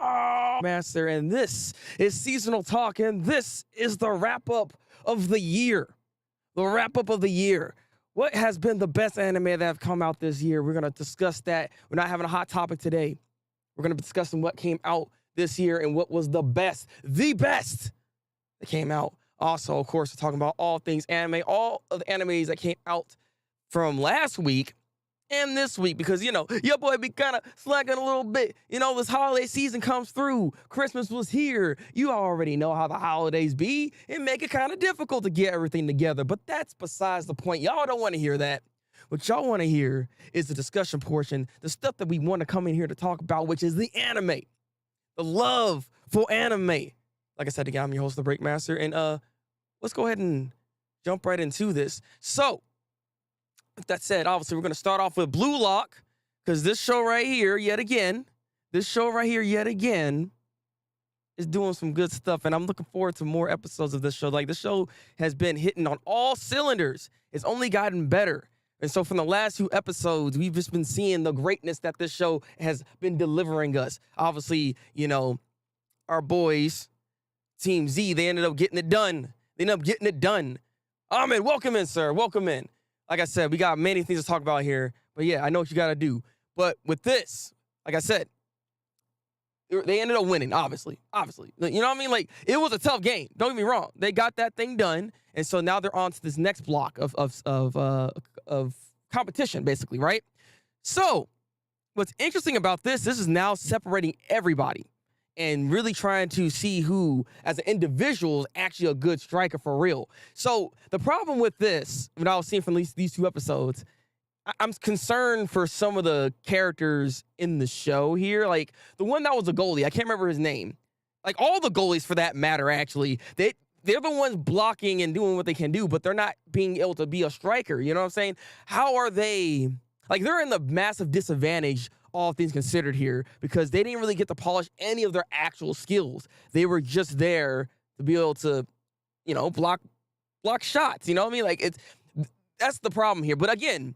Thabreakmaster, and this is Seasonal Talk, and this is the wrap-up of the year. The wrap-up of the year. What has been the best anime that have come out this year? We're going to discuss that. We're not having a hot topic today. We're going to be discussing what came out this year and what was the best that came out. Also, of course, we're talking about all things anime, all of the animes that came out from last week and this week, because, you know, your boy be kind of slacking a little bit. You know, this holiday season comes through. Christmas was here. You already know how the holidays be. It make it kind of difficult to get everything together, but that's besides the point. Y'all don't want to hear that. What y'all want to hear is the discussion portion, the stuff that we want to come in here to talk about, which is the anime, the love for anime. Like I said again, I'm your host, Thabreakmaster, and let's go ahead and jump right into this. So, with that said, obviously, we're going to start off with Blue Lock, because this show right here, yet again, is doing some good stuff, and I'm looking forward to more episodes of this show. Like, this show has been hitting on all cylinders. It's only gotten better. And so from the last few episodes, we've just been seeing the greatness that this show has been delivering us. Obviously, you know, our boys, Team Z, they ended up getting it done. Ahmed, welcome in, sir. Welcome in. Like I said, we got many things to talk about here. But yeah, I know what you got to do. But with this, like I said, they ended up winning, obviously. You know what I mean? Like, it was a tough game. Don't get me wrong. They got that thing done. And so now they're on to this next block of competition, basically, right? So what's interesting about this is now separating everybody and really trying to see who, as an individual, is actually a good striker for real. So the problem with this, what I was seeing from these two episodes, I'm concerned for some of the characters in the show here. Like, the one that was a goalie, I can't remember his name. Like, all the goalies, for that matter, actually, they're the ones blocking and doing what they can do, but they're not being able to be a striker. You know what I'm saying? How are they... Like, they're in the massive disadvantage, all things considered here, because they didn't really get to polish any of their actual skills. They were just there to be able to, you know, block shots. You know what I mean? Like, that's the problem here. But again,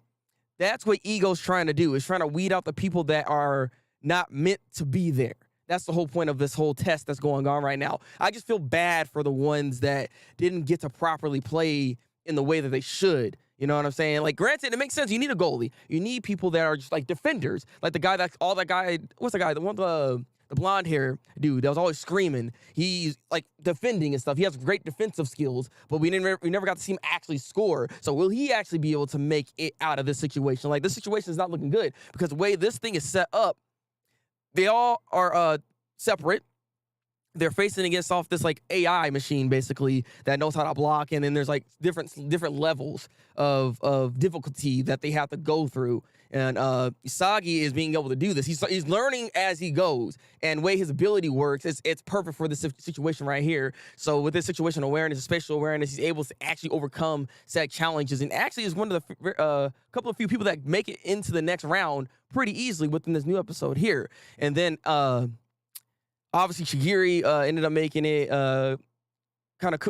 that's what Ego's trying to do, is trying to weed out the people that are not meant to be there. That's the whole point of this whole test that's going on right now. I just feel bad for the ones that didn't get to properly play in the way that they should. You know what I'm saying? Like, granted, it makes sense. You need a goalie. You need people that are just like defenders. Like the guy what's the guy? The one, the blonde hair dude that was always screaming. He's like defending and stuff. He has great defensive skills, but we never got to see him actually score. So will he actually be able to make it out of this situation? Like, this situation is not looking good, because the way this thing is set up, they all are separate. They're facing against off this like AI machine, basically, that knows how to block, and then there's like different levels of difficulty that they have to go through. And Isagi is being able to do this. He's learning as he goes, and the way his ability works, it's perfect for this situation right here. So with this situation awareness, spatial awareness, he's able to actually overcome said challenges, and actually is one of the couple of few people that make it into the next round pretty easily within this new episode here. And then obviously, Shigiri ended up making it kind of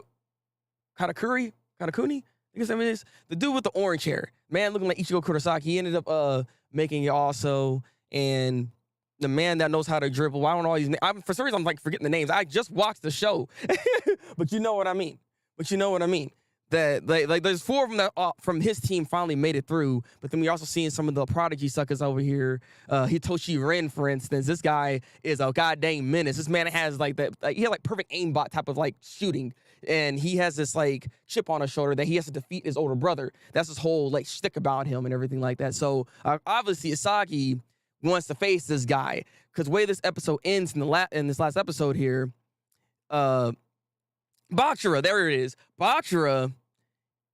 Kuni. I guess that means the dude with the orange hair, man, looking like Ichigo Kurosaki. He ended up making it also, and the man that knows how to dribble. I don't know all these names. For some reason, I'm like forgetting the names. I just watched the show, but you know what I mean. That like there's four of them that from his team finally made it through, but then we're also seeing some of the prodigy suckers over here. Hitoshi Ren, for instance, this guy is a goddamn menace. This man has like that, like, he had like perfect aimbot type of like shooting, and he has this like chip on his shoulder that he has to defeat his older brother. That's his whole like shtick about him and everything like that. So obviously Isagi wants to face this guy, because the way this episode ends in this last episode here, Bachira, there it is, Bachira,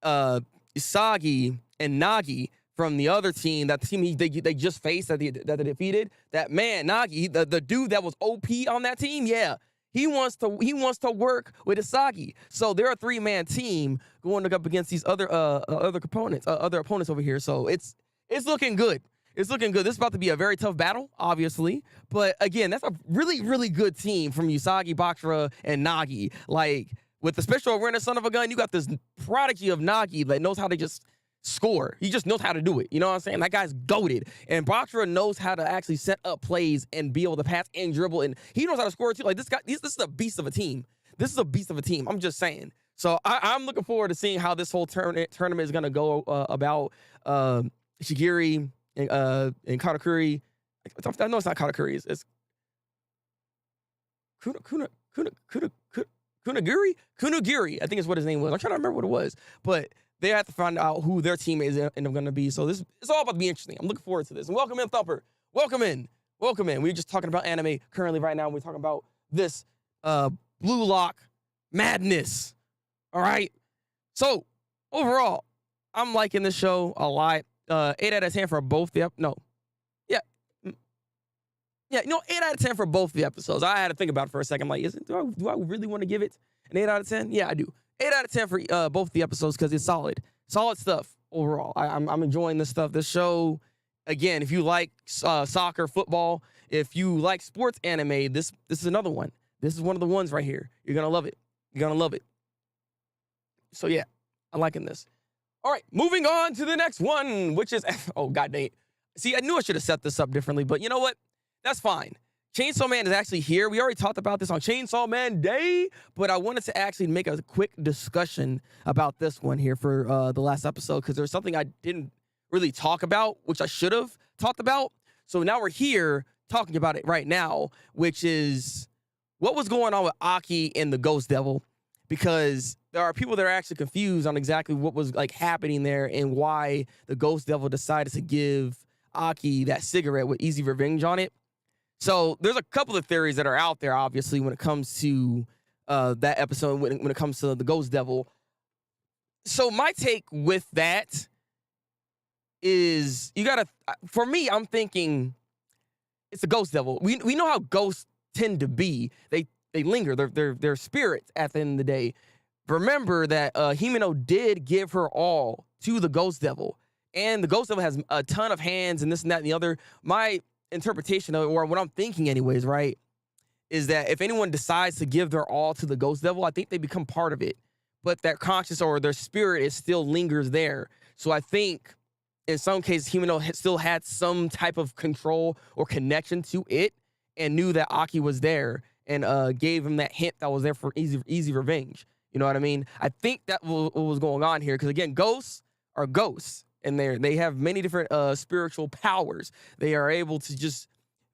Isagi, and Nagi from the other team, that team they just faced that they defeated. That man, Nagi, the dude that was OP on that team, yeah, he wants to work with Isagi. So they're a 3-man team going up against these other opponents over here. So it's looking good. It's looking good. This is about to be a very tough battle, obviously. But again, that's a really, really good team from Usagi, Bachira, and Nagi. Like, with the special awareness son of a gun, you got this prodigy of Nagi that knows how to just score. He just knows how to do it. You know what I'm saying? That guy's goated. And Boxer knows how to actually set up plays and be able to pass and dribble. And he knows how to score too. Like this guy, this is a beast of a team. This is a beast of a team. I'm just saying. So I'm looking forward to seeing how this whole tournament is going to go about Shigiri and Katakuri. I know it's not Katakuri. It's Kunagiri. I think is what his name was. I'm trying to remember what it was. But they have to find out who their team is going to be. So it's all about to be interesting. I'm looking forward to this. And welcome in, Thumper. Welcome in. Welcome in. We're just talking about anime currently right now. We're talking about this Blue Lock madness. All right. So overall, I'm liking this show a lot. 8 out of 10 for both the Yeah, 8 out of 10 for both the episodes. I had to think about it for a second. I'm like, do I really want to give it an 8 out of 10? Yeah, I do. 8 out of 10 for both the episodes because it's solid. Solid stuff overall. I'm enjoying this stuff. This show, again, if you like soccer, football, if you like sports anime, this is another one. This is one of the ones right here. You're going to love it. You're going to love it. So, yeah, I'm liking this. All right, moving on to the next one, which is, oh, god dang it. See, I knew I should have set this up differently, but you know what? That's fine. Chainsaw Man is actually here. We already talked about this on Chainsaw Man Day, but I wanted to actually make a quick discussion about this one here for the last episode because there's something I didn't really talk about, which I should have talked about. So now we're here talking about it right now, which is what was going on with Aki and the Ghost Devil, because there are people that are actually confused on exactly what was like happening there and why the Ghost Devil decided to give Aki that cigarette with easy revenge on it. So there's a couple of theories that are out there, obviously, when it comes to that episode, when it comes to the Ghost Devil. So my take with that is for me, I'm thinking it's a Ghost Devil. We know how ghosts tend to be. They linger. They're spirits at the end of the day. Remember that Himeno did give her all to the Ghost Devil. And the Ghost Devil has a ton of hands and this and that and the other. My interpretation of it, or what I'm thinking anyways, right, is that if anyone decides to give their all to the Ghost Devil, I think they become part of it. But their conscious or their spirit still lingers there. So I think in some cases, Himeno still had some type of control or connection to it and knew that Aki was there and gave him that hint that was there for easy revenge. You know what I mean? I think that what was going on here. Because again, ghosts are ghosts. And they have many different spiritual powers. They are able to just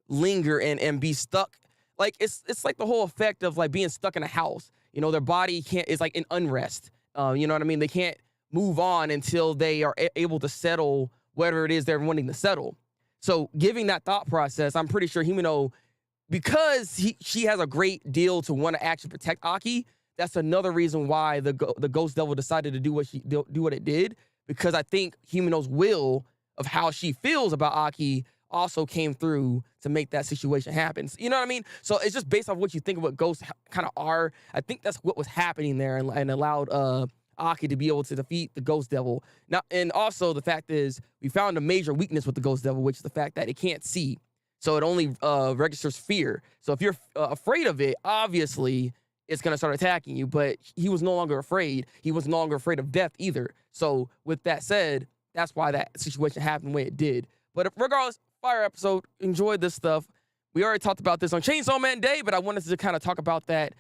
linger and be stuck. Like it's like the whole effect of like being stuck in a house. You know, their body is like in unrest. You know what I mean? They can't move on until they are able to settle whatever it is they're wanting to settle. So giving that thought process, I'm pretty sure Himeno, because she has a great deal to want to actually protect Aki. That's another reason why the Ghost Devil decided to do what it did. Because I think Himeno's will of how she feels about Aki also came through to make that situation happen. You know what I mean? So it's just based off what you think of what ghosts kind of are. I think that's what was happening there and allowed Aki to be able to defeat the Ghost Devil. Now, and also the fact is we found a major weakness with the Ghost Devil, which is the fact that it can't see. So it only registers fear. So if you're afraid of it, obviously it's going to start attacking you. But he was no longer afraid. He was no longer afraid of death either. So with that said, that's why that situation happened the way it did. But regardless, fire episode. Enjoyed this stuff. We already talked about this on Chainsaw Man Day, but I wanted to kind of talk about that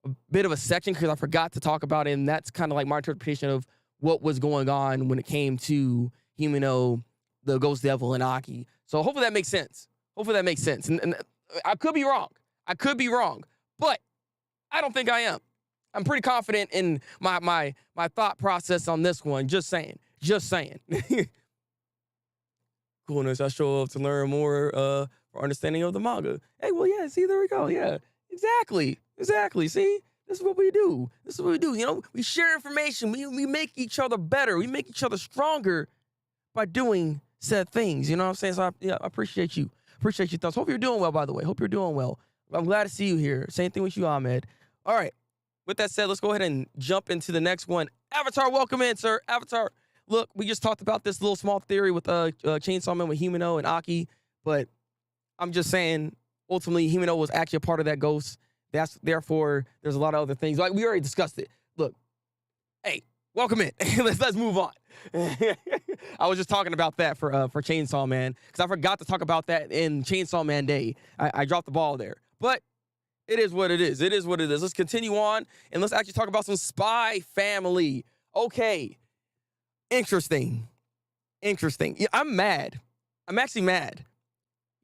a bit of a section because I forgot to talk about it. And that's kind of like my interpretation of what was going on when it came to Himeno, the Ghost Devil, and Aki. So hopefully that makes sense. And I could be wrong. But I don't think I am. I'm pretty confident in my thought process on this one. Just saying. Coolness. I show up to learn more for understanding of the manga. Hey, well, yeah. See, there we go. Yeah, exactly. See, this is what we do. You know, we share information. We make each other better. We make each other stronger by doing said things. You know what I'm saying? So I appreciate you. Appreciate your thoughts. Hope you're doing well, by the way. Hope you're doing well. I'm glad to see you here. Same thing with you, Ahmed. All right. With that said, let's go ahead and jump into the next one. Avatar, welcome in, sir. Avatar. Look, we just talked about this little small theory with Chainsaw Man with Himeno and Aki, but I'm just saying, ultimately, Himeno was actually a part of that ghost. Therefore, there's a lot of other things. Like, we already discussed it. Look, hey, welcome in. let's move on. I was just talking about that for Chainsaw Man because I forgot to talk about that in Chainsaw Man Day. I dropped the ball there, but it is what it is. It is what it is. Let's continue on and let's actually talk about some Spy Family. Okay, interesting. Yeah, I'm mad. I'm actually mad.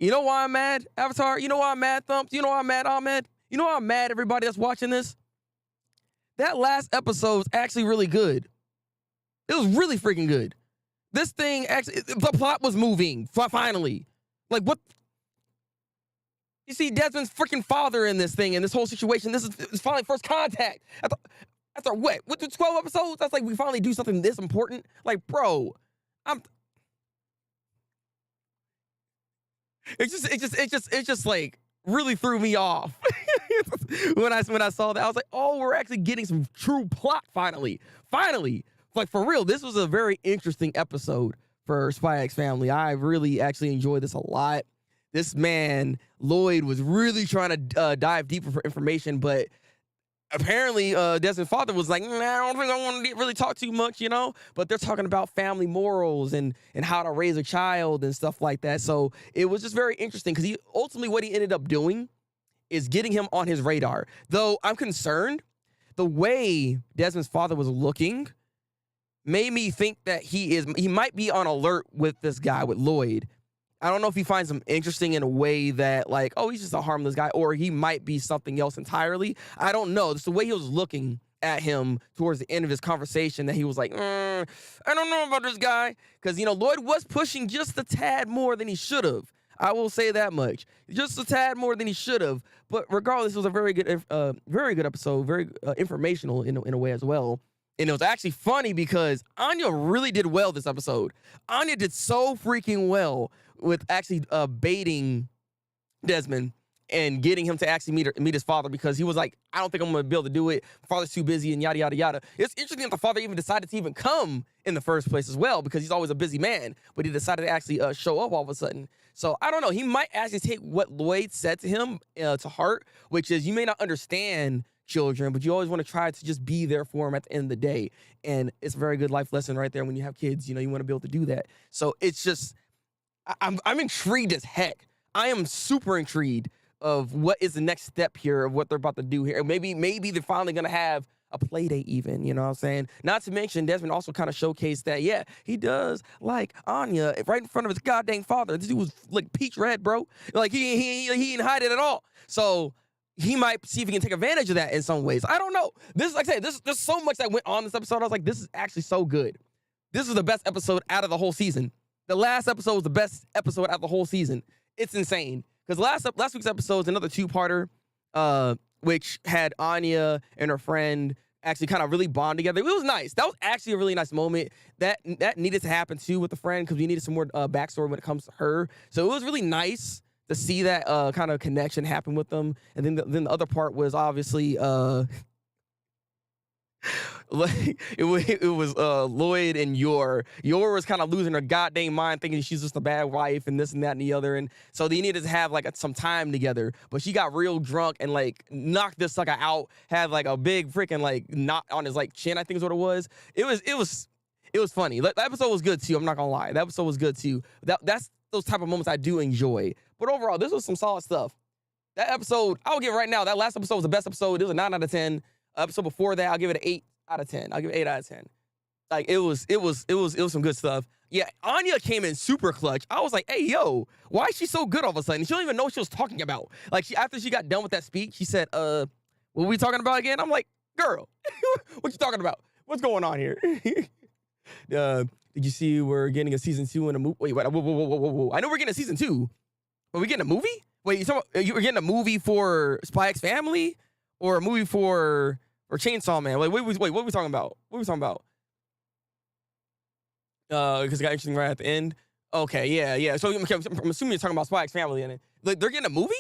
You know why I'm mad, Avatar? You know why I'm mad, Thumps? You know why I'm mad, Ahmed? You know why I'm mad, everybody that's watching this? That last episode was actually really good. It was really freaking good. This thing actually, the plot was moving, finally. Like, what? You see Desmond's freaking father in this thing, in this whole situation. This is finally first contact. After what? What, 12 episodes? That's like, we finally do something this important? Like, bro, it just like really threw me off when I saw that. I was like, oh, we're actually getting some true plot finally. Like, for real, this was a very interesting episode for Spy X Family. I really actually enjoyed this a lot. This man Lloyd was really trying to dive deeper for information, but apparently Desmond's father was like, I don't think I want to really talk too much, you know. But they're talking about family morals and how to raise a child and stuff like that. So it was just very interesting because ultimately what he ended up doing is getting him on his radar. Though I'm concerned, the way Desmond's father was looking made me think that he might be on alert with this guy, with Lloyd. I don't know if he finds him interesting in a way that, like, oh, he's just a harmless guy, or he might be something else entirely. I don't know. It's the way he was looking at him towards the end of his conversation that he was like, I don't know about this guy. Because, you know, Lloyd was pushing just a tad more than he should have. I will say that much. Just a tad more than he should have. But regardless, it was a very good episode, very informational in a way as well. And it was actually funny because Anya really did well this episode. Anya did so freaking well with actually baiting Desmond and getting him to actually meet his father, because he was like, I don't think I'm going to be able to do it. Father's too busy and yada, yada, yada. It's interesting that the father even decided to even come in the first place as well, because he's always a busy man, but he decided to actually show up all of a sudden. So I don't know. He might actually take what Lloyd said to him to heart, which is, you may not understand children, but you always want to try to just be there for them at the end of the day. And it's a very good life lesson right there. When you have kids, you know, you want to be able to do that. So it's just, I'm intrigued as heck. I am super intrigued of what is the next step here of what they're about to do here. Maybe they're finally going to have a play date even, you know what I'm saying? Not to mention, Desmond also kind of showcased that, yeah, he does like Anya right in front of his goddamn father. This dude was like peach red, bro. Like he didn't hide it at all. So he might see if he can take advantage of that in some ways. I don't know. This, like I said, there's so much that went on this episode. I was like, this is actually so good. This is the best episode out of the whole season. The last episode was the best episode out of the whole season. It's insane. Because last week's episode is another two-parter, which had Anya and her friend actually kind of really bond together. It was nice. That was actually a really nice moment. That needed to happen too with the friend, because we needed some more backstory when it comes to her. So it was really nice to see that kind of connection happen with them. And then the other part was obviously it was Lloyd and Yor. Yor was kind of losing her goddamn mind, thinking she's just a bad wife and this and that and the other. And so they needed to have like some time together. But she got real drunk and like knocked this sucker out. Had like a big freaking like knot on his like chin, I think is what it was. It was funny. That episode was good too. I'm not gonna lie. That episode was good too. That's those type of moments I do enjoy. But overall, this was some solid stuff. That episode, I'll give it right now. That last episode was the best episode. It was a 9 out of 10. Episode before that, I'll give it an 8 out of 10. I'll give it 8 out of 10. Like it was some good stuff. Yeah, Anya came in super clutch. I was like, hey, yo, why is she so good all of a sudden? She don't even know what she was talking about. Like after she got done with that speech, she said, what were we talking about again? I'm like, girl, what you talking about? What's going on here? Did you see we're getting a season 2 in a movie? Wait, whoa. I know we're getting a season 2. But we getting a movie? Wait, you were getting a movie for Spy X Family? Or a movie for Chainsaw Man? Wait, what are we talking about? Because it got interesting right at the end. Okay, yeah. So I'm assuming you're talking about Spy X Family, and like they're getting a movie.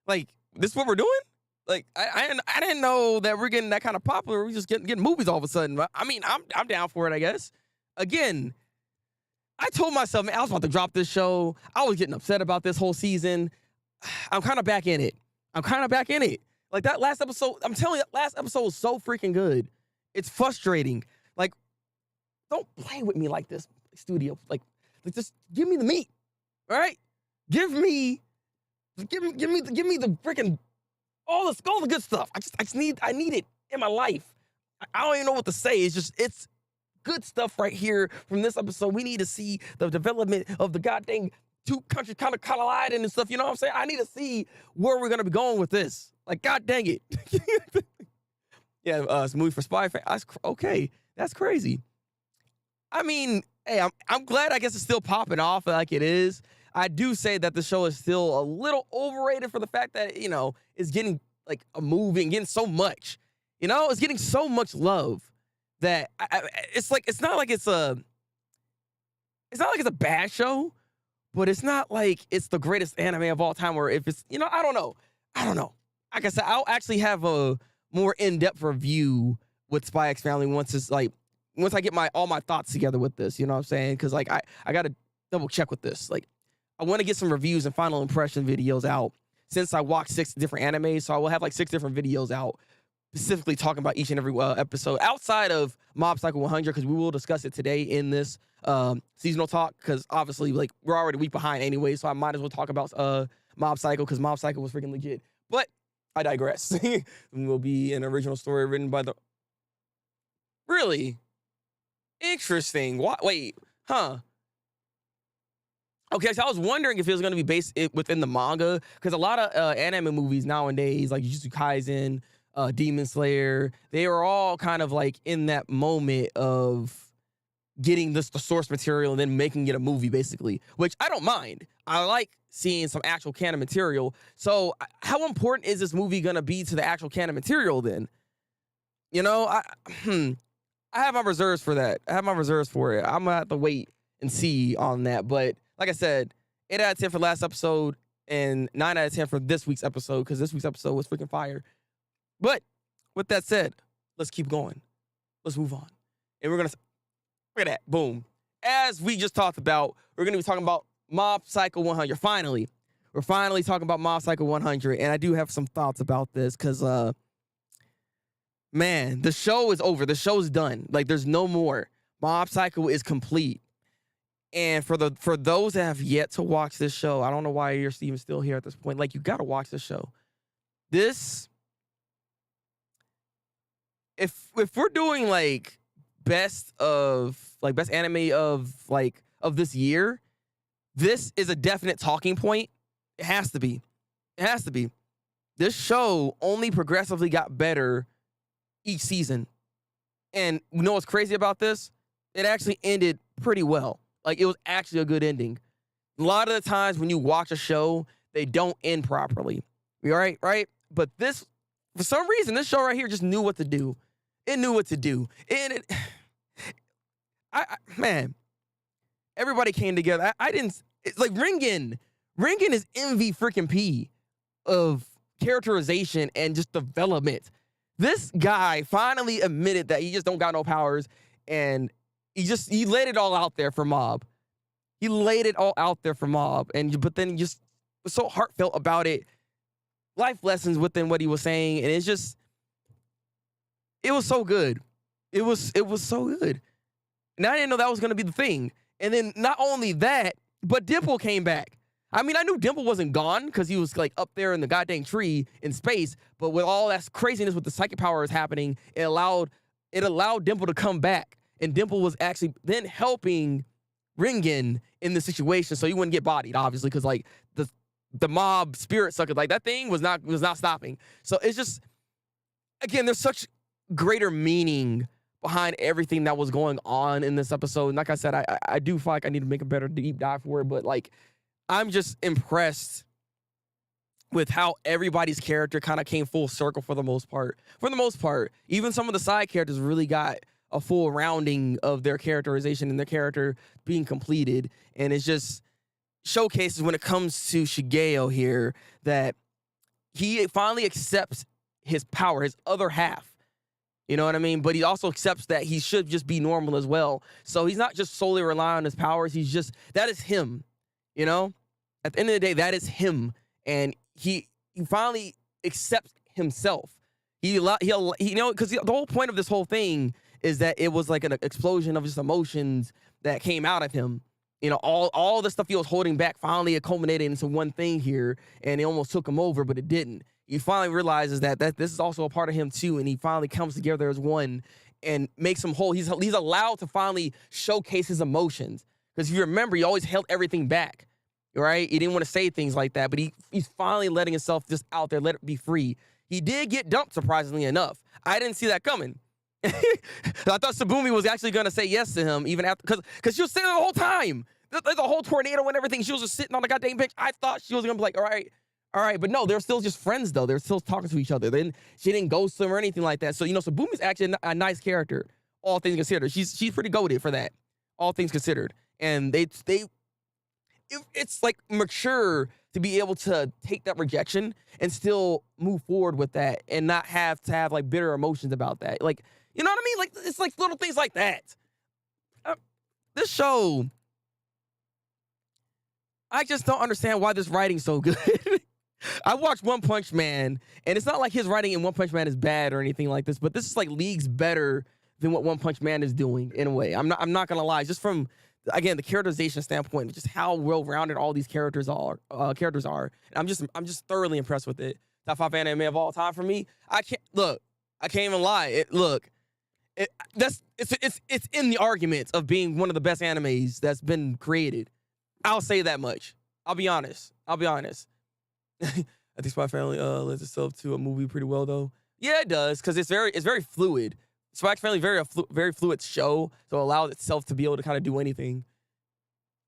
Like this is what we're doing. Like I didn't know that we're getting that kind of popular. We just getting movies all of a sudden. But I mean, I'm down for it, I guess. Again, I told myself, man, I was about to drop this show. I was getting upset about this whole season. I'm kind of back in it. Like that last episode, I'm telling you, that last episode was so freaking good. It's frustrating. Like, don't play with me like this. studio. Like just give me the meat, all right? Give me the freaking all the good stuff. I need it in my life. I don't even know what to say. It's good stuff right here from this episode. We need to see the development of the goddamn two countries kind of colliding and stuff. You know what I'm saying? I need to see where we're gonna be going with this. Like, god dang it. Yeah, it's a movie for spy fans. Okay, that's crazy. I mean, hey, I'm glad. I guess it's still popping off like it is. I do say that the show is still a little overrated for the fact that it's getting like a movie and getting so much. It's getting so much love that it's not like it's a bad show, but it's not like it's the greatest anime of all time. Or if it's I don't know. Like I said, I'll actually have a more in-depth review with Spy X Family once I get all my thoughts together with this. You know what I'm saying? Because like I gotta double check with this. Like I want to get some reviews and final impression videos out since I watched 6 different animes. So I will have like 6 different videos out specifically talking about each and every episode outside of Mob Psycho 100, because we will discuss it today in this seasonal talk, because obviously like we're already a week behind anyway, so I might as well talk about Mob Psycho, because Mob Psycho was freaking legit. But I digress. It will be an original story written by the... Really? Interesting. What? Wait. Huh. Okay, so I was wondering if it was going to be based within the manga, because a lot of anime movies nowadays, like Jujutsu Kaisen, Demon Slayer, they are all kind of like in that moment of getting the source material and then making it a movie, basically, which I don't mind. I like seeing some actual canon material. So how important is this movie going to be to the actual canon material then? I have my reserves for that. I have my reserves for it. I'm going to have to wait and see on that. But like I said, 8 out of 10 for last episode and 9 out of 10 for this week's episode, because this week's episode was freaking fire. But with that said, let's keep going. Let's move on. And we're going to... Look at that. Boom. As we just talked about, we're going to be talking about Mob Psycho 100. Finally. We're finally talking about Mob Psycho 100. And I do have some thoughts about this because, man, the show is over. The show's done. Like, there's no more. Mob Psycho is complete. And for those that have yet to watch this show, I don't know why you're even still here at this point. Like, you got to watch this show. This... If we're doing, like, best anime of this year, this is a definite talking point. It has to be. It has to be. This show only progressively got better each season. And you know what's crazy about this? It actually ended pretty well. Like, it was actually a good ending. A lot of the times when you watch a show, they don't end properly. You all right? Right? But this, for some reason, this show right here just knew what to do. It knew what to do. And man, everybody came together. It's like Ringen. Ringen is MV freaking P of characterization and just development. This guy finally admitted that he just don't got no powers, and he laid it all out there for Mob. He laid it all out there for Mob, but then just was so heartfelt about it. Life lessons within what he was saying, and it was so good. It was so good. And I didn't know that was going to be the thing. And then not only that, but Dimple came back. I mean, I knew Dimple wasn't gone because he was like up there in the goddamn tree in space. But with all that craziness with the psychic powers happening, it allowed Dimple to come back. And Dimple was actually then helping Ringen in the situation so he wouldn't get bodied, obviously, because like the mob spirit sucker, like that thing was not stopping. So it's just, again, there's such greater meaning behind everything that was going on in this episode. And like I said, I do feel like I need to make a better deep dive for it, but like I'm just impressed with how everybody's character kind of came full circle for the most part. For the most part, even some of the side characters really got a full rounding of their characterization and their character being completed. And it's just showcases when it comes to Shigeo here that he finally accepts his power, his other half. You know what I mean? But he also accepts that he should just be normal as well. So he's not just solely relying on his powers. That is him, you know? At the end of the day, that is him. And he finally accepts himself. Because the whole point of this whole thing is that it was like an explosion of just emotions that came out of him. You know, all the stuff he was holding back finally culminated into one thing here, and it almost took him over, but it didn't. He finally realizes that this is also a part of him too, and he finally comes together as one and makes him whole. He's allowed to finally showcase his emotions. Because if you remember, he always held everything back, right? He didn't want to say things like that, but he's finally letting himself just out there, let it be free. He did get dumped, surprisingly enough. I didn't see that coming. I thought Sabumi was actually going to say yes to him, even after, because she was sitting there the whole time. There's a whole tornado and everything. She was just sitting on the goddamn bench. I thought she was going to be like, all right. But no, they're still just friends, though. They're still talking to each other. She didn't ghost him or anything like that. So, you know, Sabumi's actually a nice character, all things considered. She's pretty goated for that, all things considered. And it's like mature to be able to take that rejection and still move forward with that and not have to have like bitter emotions about that. Like, you know what I mean? Like, it's like little things like that. This show, I just don't understand why this writing's so good. I watched One Punch Man, and it's not like his writing in One Punch Man is bad or anything like this, but this is like leagues better than what One Punch Man is doing in a way. I'm not gonna lie, just from, again, the characterization standpoint, just how well-rounded all these characters are. And I'm just thoroughly impressed with it. Top 5 anime of all time for me. I can't even lie. It's in the argument of being one of the best animes that's been created. I'll say that much. I'll be honest. I think Spy Family lends itself to a movie pretty well, though. Yeah, it does, because it's very fluid. Spy Family very fluid show, so it allows itself to be able to kind of do anything.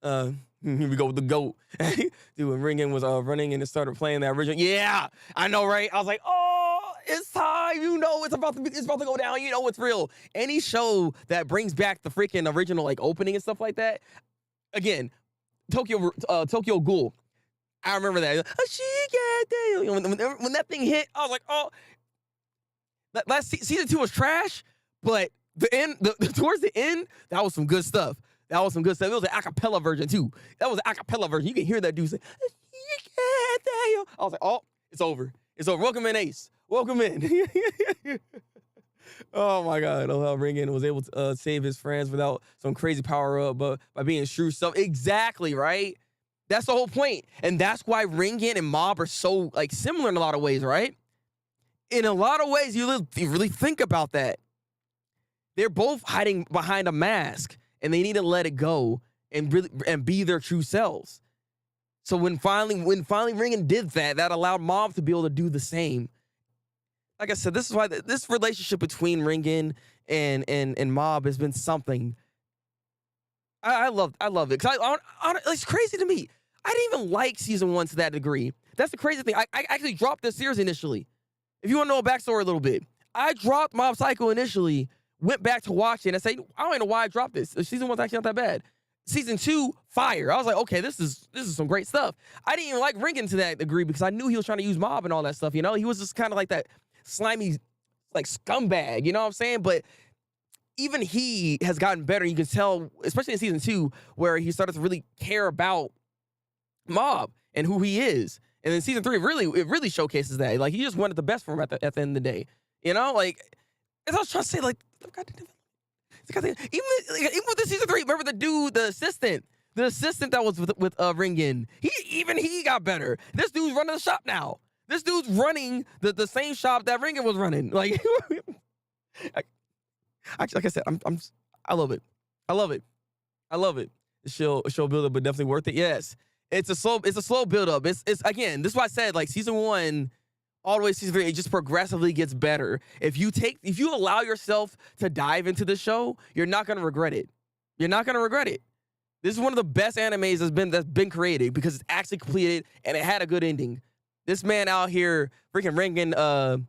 Here we go with the GOAT. Dude, when Ringen was running and it started playing that original. Yeah, I know, right? I was like, oh, it's time. You know it's about to go down. You know it's real. Any show that brings back the freaking original like opening and stuff like that. Again, Tokyo Ghoul. I remember that. When that thing hit, I was like, oh. That season 2 was trash, but towards the end, that was some good stuff. It was an acapella version too. That was an acapella version. You can hear that dude say, I was like, oh, it's over. It's over. Welcome in, Ace. Welcome in. Oh my God. Oh, how Ringen was able to save his friends without some crazy power up, but by being true stuff. Exactly, right? That's the whole point. And that's why Ringen and Mob are so like similar in a lot of ways, right? In a lot of ways, you really think about that. They're both hiding behind a mask, and they need to let it go and be their true selves. So when finally Ringen did that, that allowed Mob to be able to do the same. Like I said, this is why this relationship between Ringen and Mob has been something. I love it because it's crazy to me. I didn't even like season 1 to that degree. That's the crazy thing. I actually dropped this series initially. If you want to know a backstory a little bit, I dropped Mob Psycho initially, went back to watch it, and I said, I don't even know why I dropped this. Season 1's actually not that bad. Season 2, fire. I was like, okay, this is some great stuff. I didn't even like Ringen to that degree because I knew he was trying to use Mob and all that stuff, you know? He was just kind of like that slimy, like, scumbag, you know what I'm saying? But even he has gotten better. You can tell, especially in season 2, where he started to really care about Mob and who he is. And then season 3, it really showcases that. Like, he just wanted the best for him at the end of the day. You know? Like, as I was trying to say, like, even with the season 3, remember the dude, the assistant that was with Ringen. He got better. This dude's running the shop now. This dude's running the same shop that Ringen was running. Like, like I said, I love it. I love it. The show build up, but definitely worth it. Yes. It's a slow build up. It's again, this is why I said like season 1 all the way to season 3, it just progressively gets better. If you allow yourself to dive into the show, you're not gonna regret it. You're not gonna regret it. This is one of the best animes that's been created because it's actually completed and it had a good ending. This man out here freaking Ringen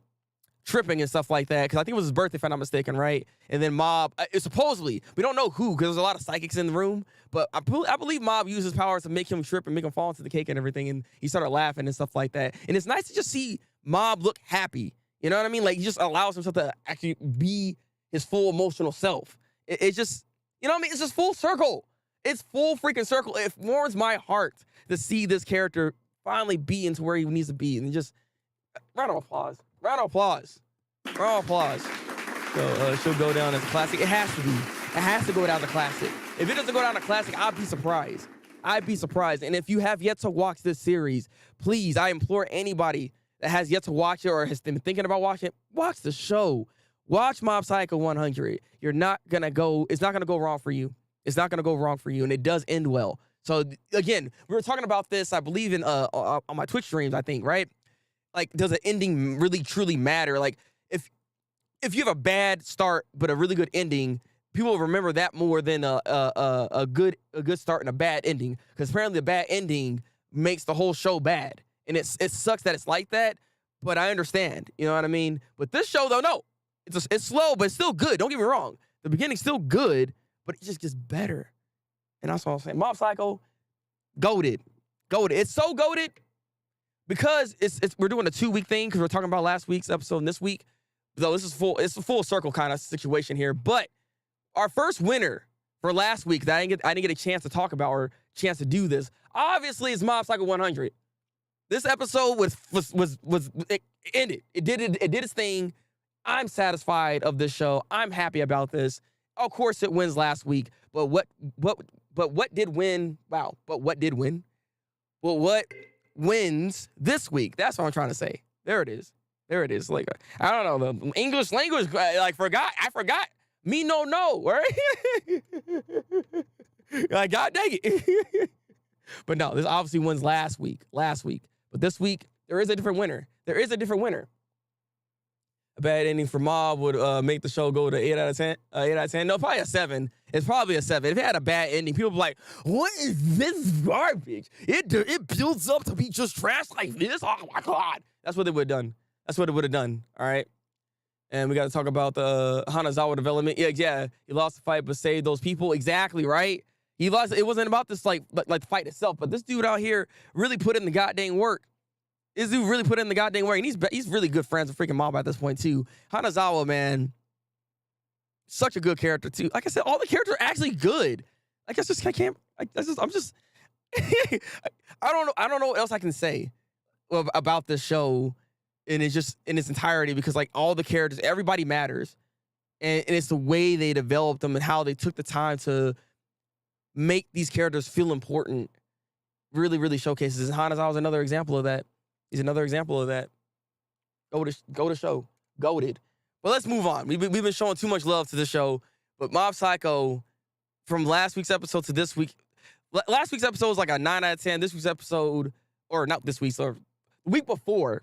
tripping and stuff like that, because I think it was his birthday, if I'm not mistaken, right? And then Mob, supposedly, we don't know who, because there's a lot of psychics in the room, but I believe Mob used his powers to make him trip and make him fall into the cake and everything, and he started laughing and stuff like that. And it's nice to just see Mob look happy. You know what I mean? Like, he just allows himself to actually be his full emotional self. It's just, you know what I mean? It's just full circle. It's full freaking circle. It warms my heart to see this character finally be into where he needs to be. And just, round of applause. Round of applause. Round of applause. So she'll go down as a classic. It has to be. It has to go down as a classic. If it doesn't go down a classic, I'd be surprised. I'd be surprised. And if you have yet to watch this series, please, I implore anybody that has yet to watch it or has been thinking about watching it, watch the show. Watch Mob Psycho 100. You're not going to go, it's not going to go wrong for you. It's not going to go wrong for you. And it does end well. So again, we were talking about this, I believe in on my Twitch streams, I think, right? Like, does an ending really truly matter? Like, if you have a bad start but a really good ending, people will remember that more than a good start and a bad ending. Because apparently the bad ending makes the whole show bad, and it sucks that it's like that. But I understand, you know what I mean. But this show though, no, it's slow, but it's still good. Don't get me wrong. The beginning's still good, but it just gets better. And that's what I'm saying. Mob Psycho, goated. It's so goated because we're doing a 2-week thing because we're talking about last week's episode and this week. So it's a full circle kind of situation here. But our first winner for last week that I didn't get a chance to talk about or chance to do this, obviously, is Mob Psycho 100. This episode it ended. It did its thing. I'm satisfied of this show. I'm happy about this. Of course, it wins last week. But what did win? Wow. But what did win? Well, what wins this week? That's what I'm trying to say. There it is. Like, I don't know, the English language, like, I forgot. Me no, right? Like, God dang it. But no, this obviously wins last week. But this week, there is a different winner. A bad ending for Mob would make the show go to 8 out of 10. 8 out of 10. No, probably a 7. It's probably a 7. If it had a bad ending, people would be like, what is this garbage? It builds up to be just trash like this? Oh, my God. That's what they would have done. All right? And we got to talk about the Hanazawa development. Yeah, he lost the fight but saved those people. Exactly, right? He lost. It wasn't about this, like the fight itself, but this dude out here really put in the goddamn work. And he's really good friends with freaking Mob at this point, too. Hanazawa, man, such a good character, too. Like I said, all the characters are actually good. Like, I don't know what else I can say about this show in its entirety, because, like, all the characters, everybody matters. And it's the way they developed them and how they took the time to make these characters feel important. Really, really showcases. And Hanazawa's another example of that. Go to show. Goated. But let's move on. We've been showing too much love to the show. But Mob Psycho, from last week's episode to this week, last week's episode was like a 9 out of 10. This week's episode, or not this week's, or the week before.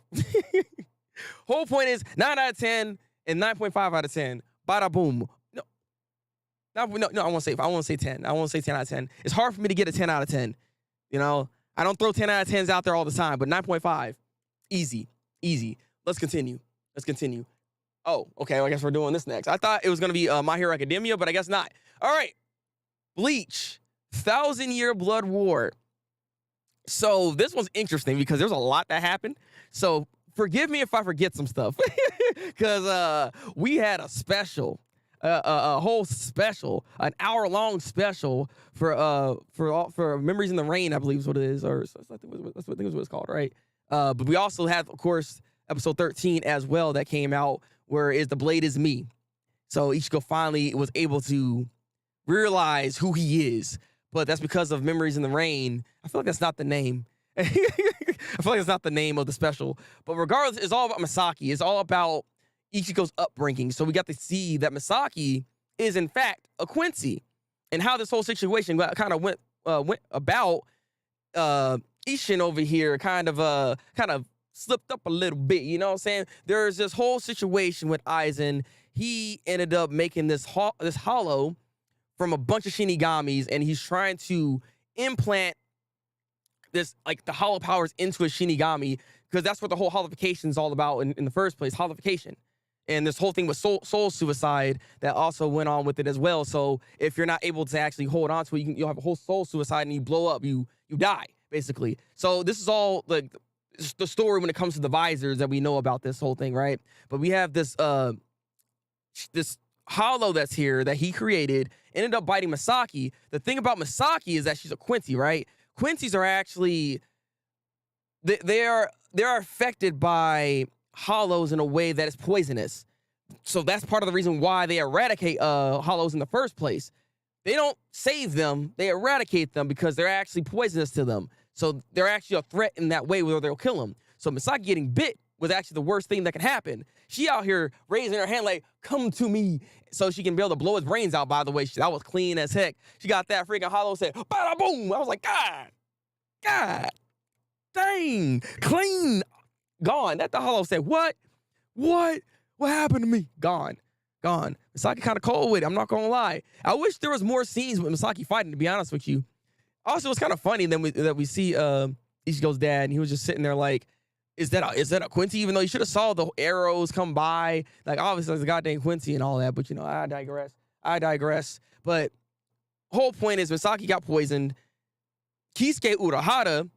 Whole point is 9 out of 10 and 9.5 out of 10. Bada boom. No, I won't say 10. I won't say 10 out of 10. It's hard for me to get a 10 out of 10. You know, I don't throw 10 out of 10s out there all the time, but 9.5, easy. Let's continue. Oh, okay, well, I guess we're doing this next. I thought it was going to be My Hero Academia, but I guess not. All right, Bleach, 1,000-Year Blood War. So this one's interesting because there's a lot that happened. So forgive me if I forget some stuff, because we had a special. A whole special, an hour-long special for Memories in the Rain, I believe is what it is, or I think that's what it's called, right? But we also have, of course, episode 13 as well that came out, where is The Blade Is Me. So Ichigo finally was able to realize who he is, but that's because of Memories in the Rain. I feel like that's not the name. I feel like it's not the name of the special, but regardless, it's all about Misaki. It's all about Ichigo's upbringing. So we got to see that Misaki is in fact a Quincy, and how this whole situation kind of went about. Ishin over here kind of slipped up a little bit. You know what I'm saying? There's this whole situation with Aizen. He ended up making this hollow from a bunch of Shinigamis, and he's trying to implant this, like, the hollow powers into a Shinigami, because that's what the whole holification is all about in the first place, holification. And this whole thing with soul suicide that also went on with it as well. So if you're not able to actually hold on to it, you'll have a whole soul suicide and you blow up, you die, basically. So this is all like the story when it comes to the visors that we know about this whole thing, right? But we have this hollow that's here that he created, ended up biting Misaki. The thing about Misaki is that she's a Quincy, right? Quincies are actually, they are affected by hollows in a way that is poisonous. So that's part of the reason why they eradicate hollows in the first place. they don't save them, they eradicate them because they're actually poisonous to them. So they're actually a threat in that way where they'll kill them. So Misaki getting bit was actually the worst thing that could happen. She out here raising her hand like, come to me, so she can be able to blow his brains out, by the way. That was clean as heck. She got that freaking hollow, said, bada boom. I was like, God, dang, clean, gone. That the hollow said, what happened to me? Gone. Misaki kind of cold with it, I'm not gonna lie. I wish there was more scenes with Misaki fighting, to be honest with you. Also, it's kind of funny that we see Ichigo's dad, and he was just sitting there like, is that a Quincy? Even though you should have saw the arrows come by. Like, obviously, it's a goddamn Quincy and all that, but, I digress. But whole point is Misaki got poisoned. Kisuke Urahara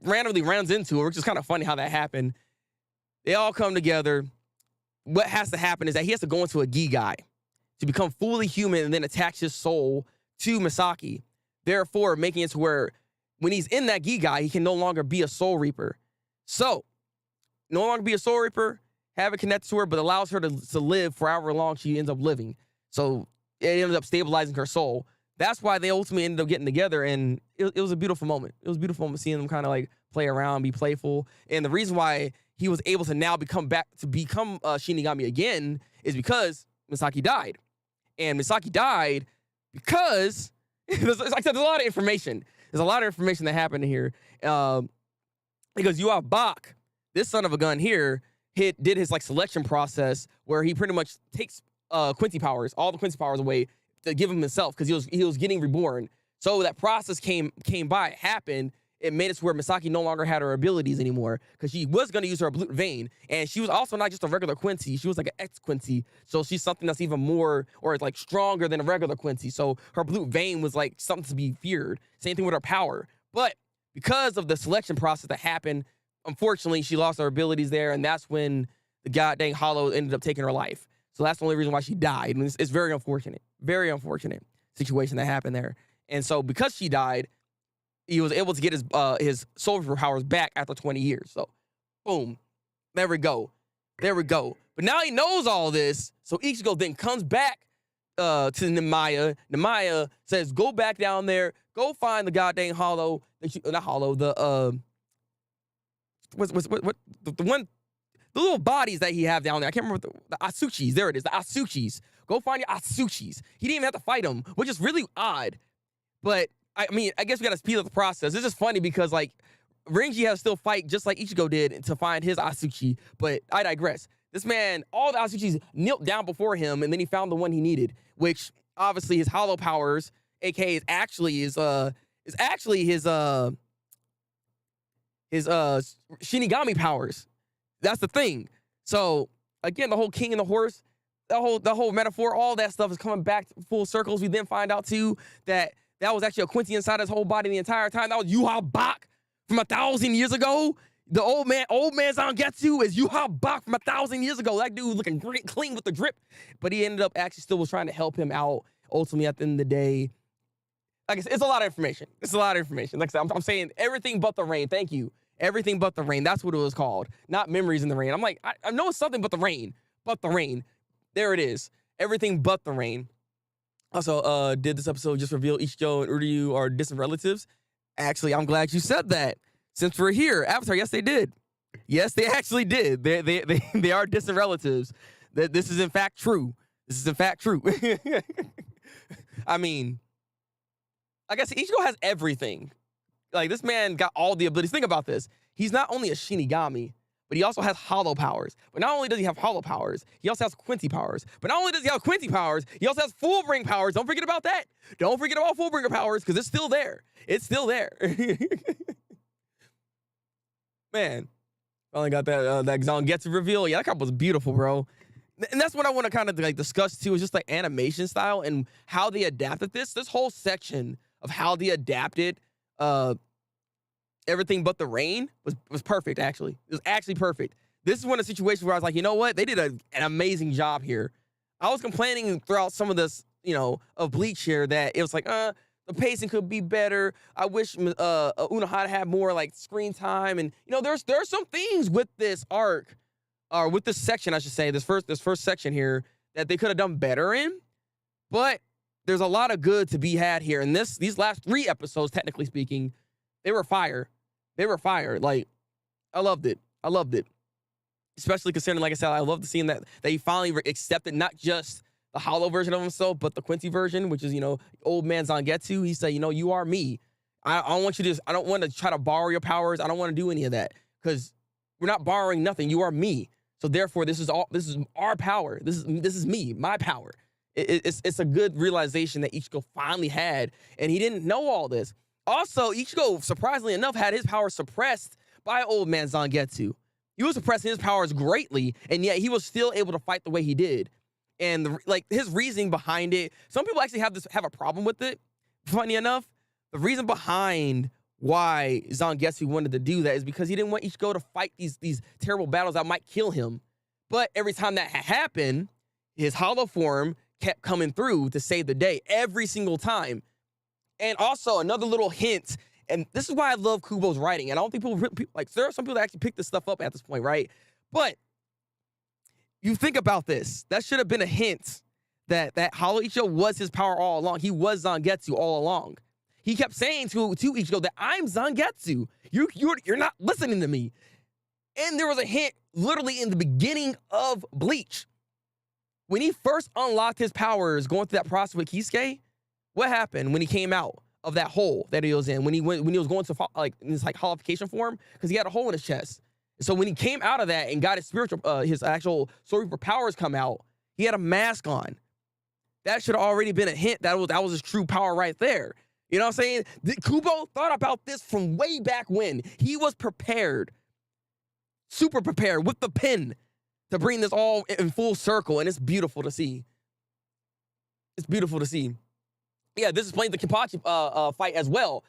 randomly runs into her, which is kind of funny how that happened. They all come together. What has to happen is that he has to go into a Gigai to become fully human and then attach his soul to Misaki. Therefore, making it to where when he's in that Gigai, he can no longer be a Soul Reaper. So, no longer be a Soul Reaper, have it connected to her, but allows her to live for however long she ends up living. So, it ended up stabilizing her soul. That's why they ultimately ended up getting together, and it was a beautiful moment. It was a beautiful moment seeing them kind of like play around, be playful. And the reason why he was able to now become Shinigami again is because Misaki died. And Misaki died because, like I said, there's a lot of information. There's a lot of information that happened here. Because you have Bach, this son of a gun here, did his like selection process where he pretty much takes Quincy powers, all the Quincy powers away to give him himself because he was getting reborn. So that process happened. It made it to where Misaki no longer had her abilities anymore because she was going to use her blue vein. And she was also not just a regular Quincy. She was like an X-Quincy. So she's something that's even more or like stronger than a regular Quincy. So her blue vein was like something to be feared. Same thing with her power. But because of the selection process that happened, unfortunately, she lost her abilities there. And that's when the goddamn Hollow ended up taking her life. So that's the only reason why she died. And it's very unfortunate. Very unfortunate situation that happened there. And so because she died, he was able to get his soul reaper powers back after 20 years. So, boom. There we go. But now he knows all this. So Ichigo then comes back to Nemaya. Nemaya says, go back down there. Go find the goddamn Hollow. Not Hollow. The little bodies that he have down there. I can't remember the Asuchis. There it is. The Asuchis. Go find your Asuchis. He didn't even have to fight them, which is really odd. But I mean, I guess we got to speed up the process. It's just funny because, like, Renji has to still fight just like Ichigo did to find his Asuchi. But I digress. This man, all the Asuchis knelt down before him, and then he found the one he needed, which obviously his hollow powers, aka his Shinigami powers. That's the thing. So again, the whole king and the horse, the whole metaphor, all that stuff is coming back full circles. We then find out too that was actually a Quincy inside his whole body the entire time. That was Yuha Bach from 1,000 years ago. The old man Zangetsu is Yuha Bach from 1,000 years ago. That dude looking great, clean with the drip. But he ended up actually still was trying to help him out. Ultimately, at the end of the day, like I said, it's a lot of information. Like I said, I'm saying everything but the rain. Thank you. Everything but the rain. That's what it was called. Not memories in the rain. I'm like, I know it's something but the rain. But the rain. There it is. Everything but the rain. Also, did this episode just reveal Ichigo and Uryu are distant relatives? Actually, I'm glad you said that. Since we're here, Avatar, yes, they did. Yes, they actually did. They are distant relatives. This is in fact true. I mean, I guess Ichigo has everything. Like, this man got all the abilities. Think about this. He's not only a Shinigami, but he also has hollow powers. But not only does he have hollow powers, he also has Quincy powers. But not only does he have Quincy powers, he also has Fullbring powers. Don't forget about that. Don't forget about Fullbringer powers, because it's still there. It's still there. Man, finally got that Zangetsu reveal. Yeah, that cop was beautiful, bro. And that's what I want to kind of like discuss too, is just like animation style and how they adapted this. This whole section of how they adapted everything but the rain was perfect, actually. It was actually perfect. This is one of the situations where I was like, you know what? They did an amazing job here. I was complaining throughout some of this, of Bleach here that it was like, the pacing could be better. I wish Unohana had more like screen time. And, there's some things with this arc, or with this section, I should say, this first section here, that they could have done better in. But there's a lot of good to be had here. And these last 3 episodes, technically speaking, they were fire. They were fire. Like, I loved it. I loved it. Especially considering, like I said, I love seeing that he finally accepted not just the hollow version of himself, but the Quincy version, which is, old man Zangetsu. He said, you are me. I don't want you to, I don't want to try to borrow your powers. I don't want to do any of that because we're not borrowing nothing. You are me. So therefore, this is our power. This is me, my power. It's a good realization that Ichigo finally had, and he didn't know all this. Also, Ichigo, surprisingly enough, had his power suppressed by old man Zangetsu. He was suppressing his powers greatly, and yet he was still able to fight the way he did. And his reasoning behind it, some people actually have a problem with it. Funny enough, the reason behind why Zangetsu wanted to do that is because he didn't want Ichigo to fight these terrible battles that might kill him. But every time that happened, his hollow form kept coming through to save the day every single time. And also another little hint, and this is why I love Kubo's writing. And I don't think people like, there are some people that actually pick this stuff up at this point, right? But you think about this. That should have been a hint that Hollow Ichigo was his power all along. He was Zangetsu all along. He kept saying to Ichigo that I'm Zangetsu. You're not listening to me. And there was a hint literally in the beginning of Bleach. When he first unlocked his powers going through that process with Kisuke, what happened when he came out of that hole that he was in? When he was going to in this holification form, because he had a hole in his chest. So when he came out of that and got his actual Soul Reaper powers come out, he had a mask on. That should have already been a hint that was his true power right there. You know what I'm saying? Kubo thought about this from way back when. He was prepared, super prepared with the pen to bring this all in full circle, and it's beautiful to see. It's beautiful to see. Yeah, this explains the Kenpachi fight as well.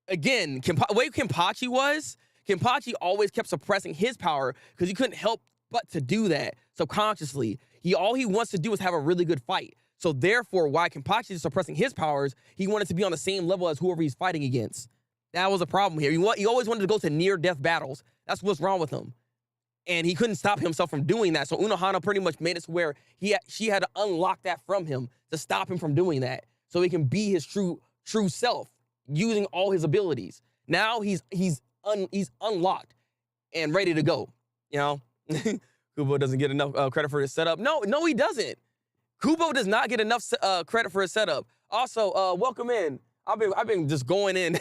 Again, the way Kenpachi was, Kenpachi always kept suppressing his power because he couldn't help but to do that subconsciously. All he wants to do is have a really good fight. So therefore, why Kenpachi is suppressing his powers, he wanted to be on the same level as whoever he's fighting against. That was a problem here. He always wanted to go to near-death battles. That's what's wrong with him. And he couldn't stop himself from doing that. So Unohana pretty much made it to where she had to unlock that from him to stop him from doing that. So he can be his true self, using all his abilities. Now he's unlocked and ready to go. Kubo doesn't get enough credit for his setup. No, he doesn't. Kubo does not get enough credit for his setup. Also, welcome in. I've been just going in.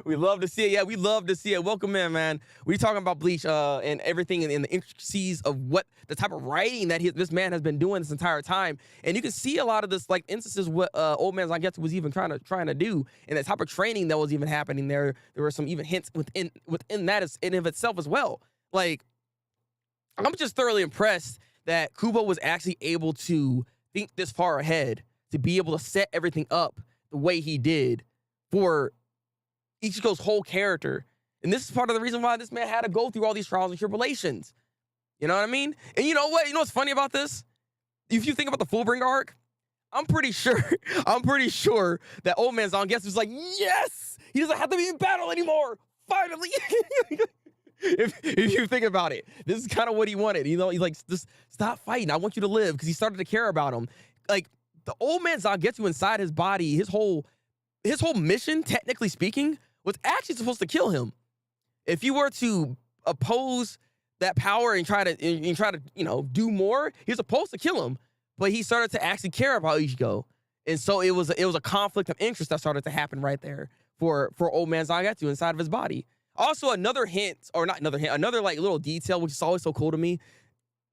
We love to see it. Yeah, we love to see it. Welcome in, man. We talking about Bleach and everything in the intricacies of what the type of writing that this man has been doing this entire time. And you can see a lot of this instances what old man Zangetsu was even trying to do, and the type of training that was even happening there. There were some even hints within that in of itself as well. Like, I'm just thoroughly impressed that Kubo was actually able to think this far ahead, to be able to set everything up the way he did for Ichigo's whole character. And this is part of the reason why this man had to go through all these trials and tribulations. You know what I mean? And you know what? You know what's funny about this? If you think about the Fullbringer arc, I'm pretty sure that old man Zangetsu was like, yes! He doesn't have to be in battle anymore! Finally! If you think about it, this is kind of what he wanted. He's like, just stop fighting. I want you to live, because he started to care about him. Like, the old man Zangetsu inside his body, his whole mission, technically speaking, was actually supposed to kill him. If you were to oppose that power and try to do more, he was supposed to kill him. But he started to actually care about Ichigo, and so it was a conflict of interest that started to happen right there for old man Zangetsu inside of his body. Also, another little detail, which is always so cool to me,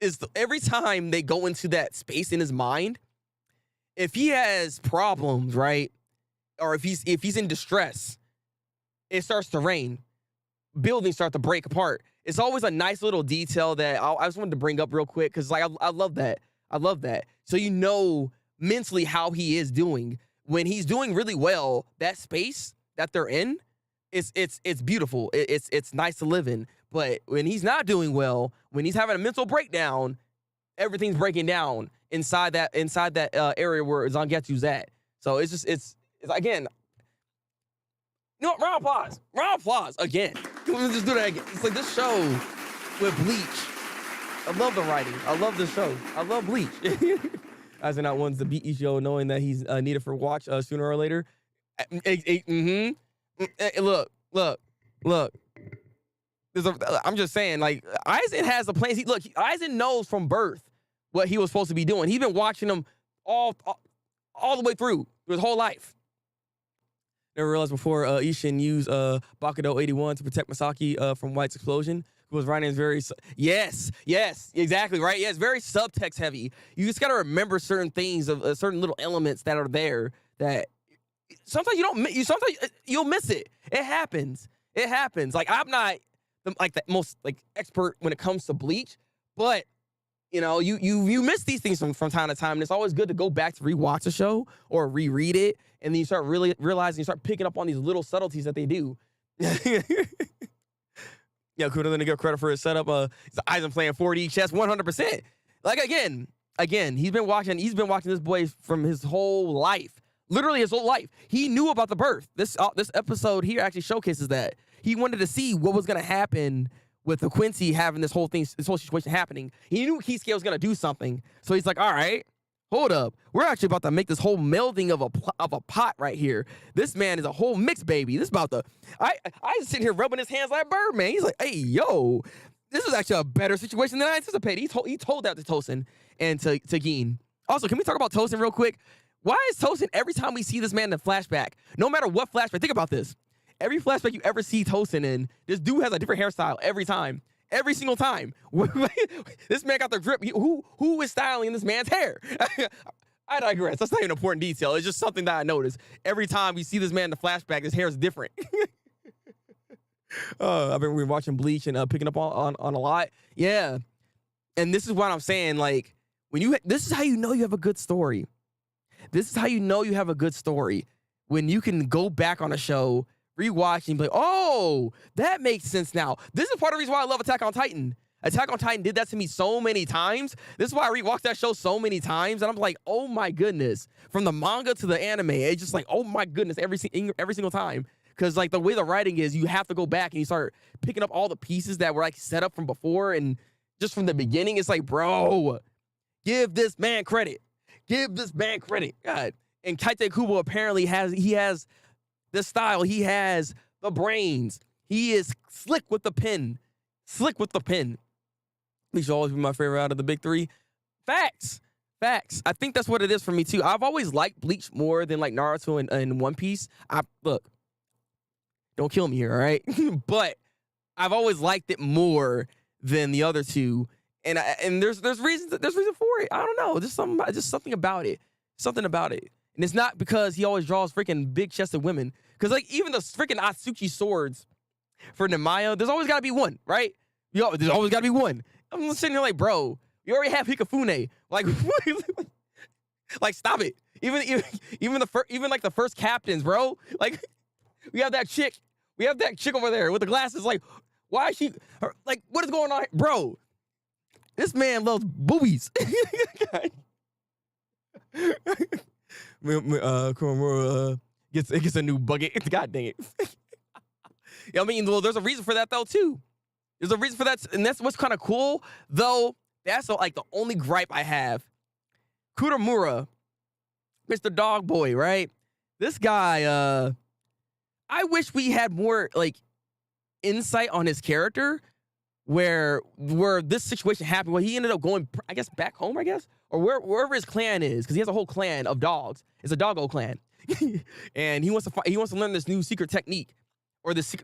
is every time they go into that space in his mind, if he has problems, right, or if he's in distress, it starts to rain. Buildings start to break apart. It's always a nice little detail that I just wanted to bring up real quick, because I love that. I love that. So you know mentally how he is doing. When he's doing really well, that space that they're in, it's beautiful. It's nice to live in. But when he's not doing well, when he's having a mental breakdown, everything's breaking down inside that area where Zangetsu's at. So it's again. You know what? Round of applause again. Let's just do that again. It's like this show with Bleach. I love the writing. I love the show. I love Bleach. Aizen wants to beat Ichigo, knowing that he's needed for watch sooner or later. Look. I'm just saying, like, Aizen has the plans. Aizen knows from birth what he was supposed to be doing. He's been watching them all the way through his whole life. Never realized before Ishin used Bakudo 81 to protect Masaki from White's explosion. Who was writing is very yes, exactly right. Yeah, it's very subtext heavy. You just gotta remember certain things of certain little elements that are there that sometimes you don't. Sometimes you'll miss it. It happens. Like, I'm not the most expert when it comes to Bleach, but you know, you miss these things from time to time, and it's always good to go back to rewatch a show or reread it, and then you start really realizing, you start picking up on these little subtleties that they do. Yeah, Kudo didn't get credit for his setup. Aizen playing 4D chess 100%. Like, again, he's been watching this boy from his whole life. Literally his whole life. He knew about the birth. This episode here actually showcases that. He wanted to see what was going to happen with the Quincy having this whole situation happening. He knew Kisuke was going to do something. So he's like, all right, hold up. We're actually about to make this whole melding of a pot right here. This man is a whole mixed baby. This is about to... I sitting here rubbing his hands like Birdman. He's like, hey, yo, this is actually a better situation than I anticipated. He told that to Tosin and to Gin. Also, can we talk about Tosin real quick? Why is Tosin, every time we see this man in a flashback, no matter what flashback, think about this. Every flashback you ever see Tosin in, this dude has a different hairstyle every time. Every single time. This man got the grip. Who is styling this man's hair? I digress. That's not even an important detail. It's just something that I noticed. Every time we see this man in the flashback, his hair is different. I've been watching Bleach and picking up on a lot. Yeah. And this is what I'm saying. Like, this is how you know you have a good story. This is how you know you have a good story. When you can go back on a show, rewatch, and be like, oh, that makes sense now. This is part of the reason why I love Attack on Titan. Attack on Titan did that to me so many times. This is why I rewatched that show so many times. And I'm like, oh my goodness. From the manga to the anime, it's just like, oh my goodness, every single time. Because like the way the writing is, you have to go back and you start picking up all the pieces that were like set up from before. And just from the beginning, it's like, bro, give this man credit. Give this man credit. God. And Kaite Kubo apparently has the style. He has the brains. He is slick with the pen. Slick with the pen. Bleach will always be my favorite out of the big three. Facts. I think that's what it is for me too. I've always liked Bleach more than like Naruto and One Piece. Look, don't kill me here, all right? But I've always liked it more than the other two. And there's reason for it. I don't know. Just something about it. Something about it. And it's not because he always draws freaking big-chested women. Because, like, even the freaking Atsuki swords for Nemaya, there's always got to be one, right? There's always got to be one. I'm just sitting here like, bro, you already have Hikafune. Like, like, stop it. Even like the first captains, bro. Like, we have that chick over there with the glasses. Like, why is she... like, what is going on? Bro, this man loves boobies. Kuromura gets a new bucket. God dang it. Yeah, I mean, well, there's a reason for that though too. There's a reason for that, and that's what's kind of cool though. That's like the only gripe I have. Kuromura, Mr. Dog Boy, right? This guy, I wish we had more like insight on his character, where this situation happened. Well, he ended up going, I guess, back home, or wherever his clan is, because he has a whole clan of dogs. It's a doggo clan, and he wants to learn this new secret technique, or this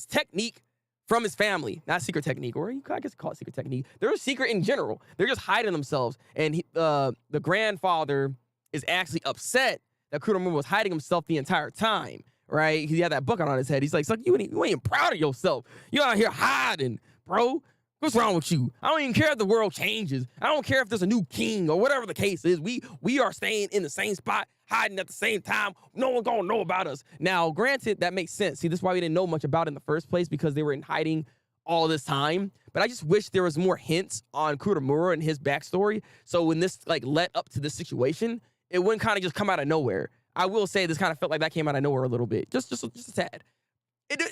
technique from his family. Not secret technique, or I guess call it secret technique. They're a secret in general. They're just hiding themselves, and the grandfather is actually upset that Kuromura was hiding himself the entire time. Right? He had that bucket on his head. He's like, you ain't proud of yourself. You out here hiding, bro. What's wrong with you? I don't even care if the world changes. I don't care if there's a new king or whatever the case is. We are staying in the same spot, hiding at the same time. No one gonna know about us. Now, granted, that makes sense. See, this is why we didn't know much about it in the first place, because they were in hiding all this time. But I just wish there was more hints on Kuromura and his backstory. So when this like led up to this situation, it wouldn't kind of just come out of nowhere. I will say this kind of felt like that came out of nowhere a little bit. Just a tad.